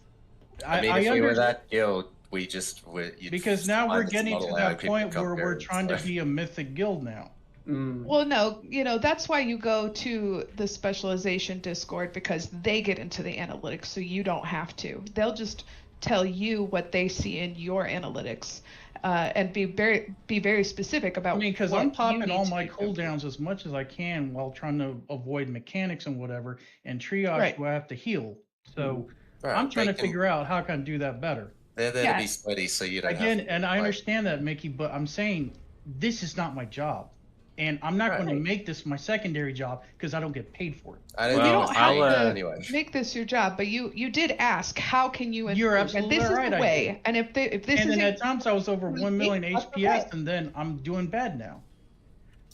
I mean, if we were that guild, you'd
because now
find
we're
it's
getting
not
to
allowing
that
people to
point
come
where
here
we're
and
trying to
stuff.
be a mythic guild now.
Well, no, that's why you go to the specialization Discord, because they get into the analytics, so you don't have to. They'll just tell you what they see in your analytics, and be very specific about.
I mean, because
what
I'm
you
popping
need
all
to
my
do.
cooldowns as much as I can while trying to avoid mechanics and whatever, and triage
Right.
who I have to heal. So
Right,
I'm trying
they
to
can-
figure out how can I do that better.
They're there to be sweaty, so you don't
Again,
have to.
and I understand that, Mickey, but I'm saying this is not my job. And I'm not going to make this my secondary job because I don't get paid for it.
I
You don't have to make this your job, but you did ask, how can you improve?
You're
And
absolutely
this
right.
is the
I
way.
did.
And if this
and
is
then at times I was over 1 million
that's
HPS, and then I'm doing bad now.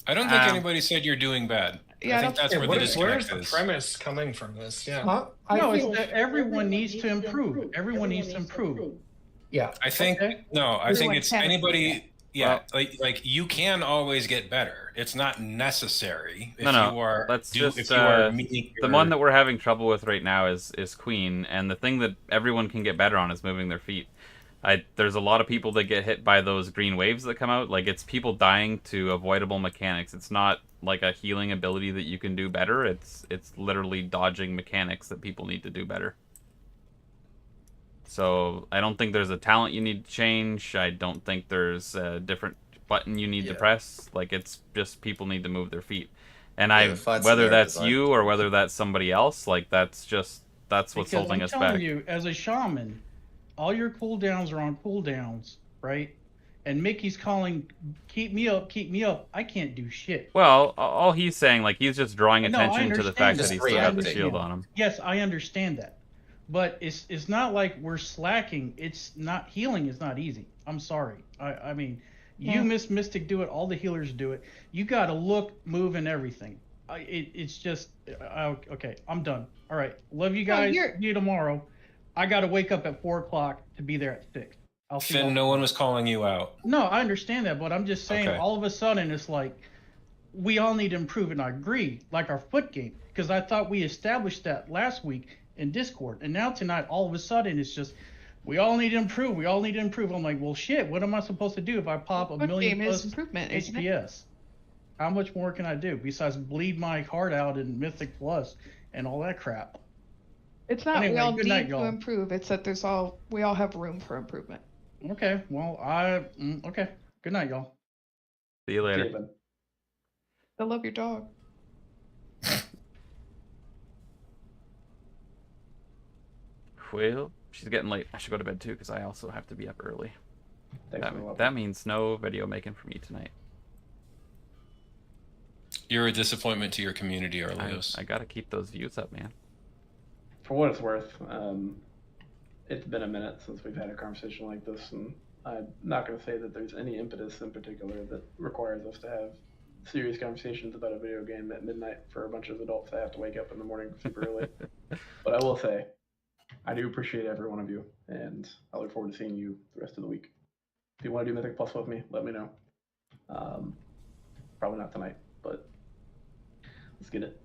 I don't think anybody said you're doing bad.
Yeah,
I think that's where the
where's
disconnect
the
is.
premise coming from this? Yeah.
No, it's that everyone needs to improve. Everyone needs to improve.
Yeah.
I think no. I think
Everyone
it's
can
anybody. Yeah, like you can always get better. It's not necessary if you are.
Let's
if
just
you are meeting
the
your-
one that we're having trouble with right now is Queen, and the thing that everyone can get better on is moving their feet. There's a lot of people that get hit by those green waves that come out. Like, it's people dying to avoidable mechanics. It's not like a healing ability that you can do better. It's literally dodging mechanics that people need to do better. So I don't think there's a talent you need to change. I don't think there's a different button you need to press. Like, it's just people need to move their feet. And
Yeah, the fight's
whether
there
that's
designed
you
to
or whether that's somebody else, like, that's what's
Because
holding
I'm
us
telling
back.
you, as a shaman, all your cooldowns are on cooldowns, right? And Mickey's calling, keep me up, keep me up. I can't do shit.
Well, all he's saying, like, he's just drawing
No, I
attention to the
understand
fact
that.
that he's still got the shield on him.
Yes, I understand that. But it's not like we're slacking. It's not, healing is not easy. I'm sorry. I mean, you Miss Mystic do it, all the healers do it. You got to look, move, and everything. It's just, okay, I'm done. All right, love you guys. See you tomorrow. I got to wake up at 4 o'clock to be there at 6. I'll see
Finn,
y'all.
no one was calling you out.
No, I understand that, but I'm just saying,
Okay.
all of a sudden, it's like, we all need to improve, and I agree, like our foot game, because I thought we established that last week in Discord, and now tonight, all of a sudden, it's just, we all need to improve, we all need to improve. I'm like, well, shit, what am I supposed to do if I pop a
Foot
million
game is
plus
improvement, isn't it?
HPS? How much more can I do besides bleed my heart out in Mythic Plus and all that crap?
It's not
Anyway,
we all
good
need
night,
to
y'all.
improve. It's that we all have room for improvement.
Okay, well, okay. Good night, y'all.
See you later.
I love your dog.
Well, she's getting late. I should go to bed too because I also have to be up early.
Thanks for the
That means no video making for me tonight.
You're a disappointment to your community, Arleos.
I gotta keep those views up, man.
For what it's worth, it's been a minute since we've had a conversation like this, and I'm not going to say that there's any impetus in particular that requires us to have serious conversations about a video game at midnight for a bunch of adults that have to wake up in the morning super early. But I will say, I do appreciate every one of you, and I look forward to seeing you the rest of the week. If you want to do Mythic Plus with me, let me know. Probably not tonight, but let's get it.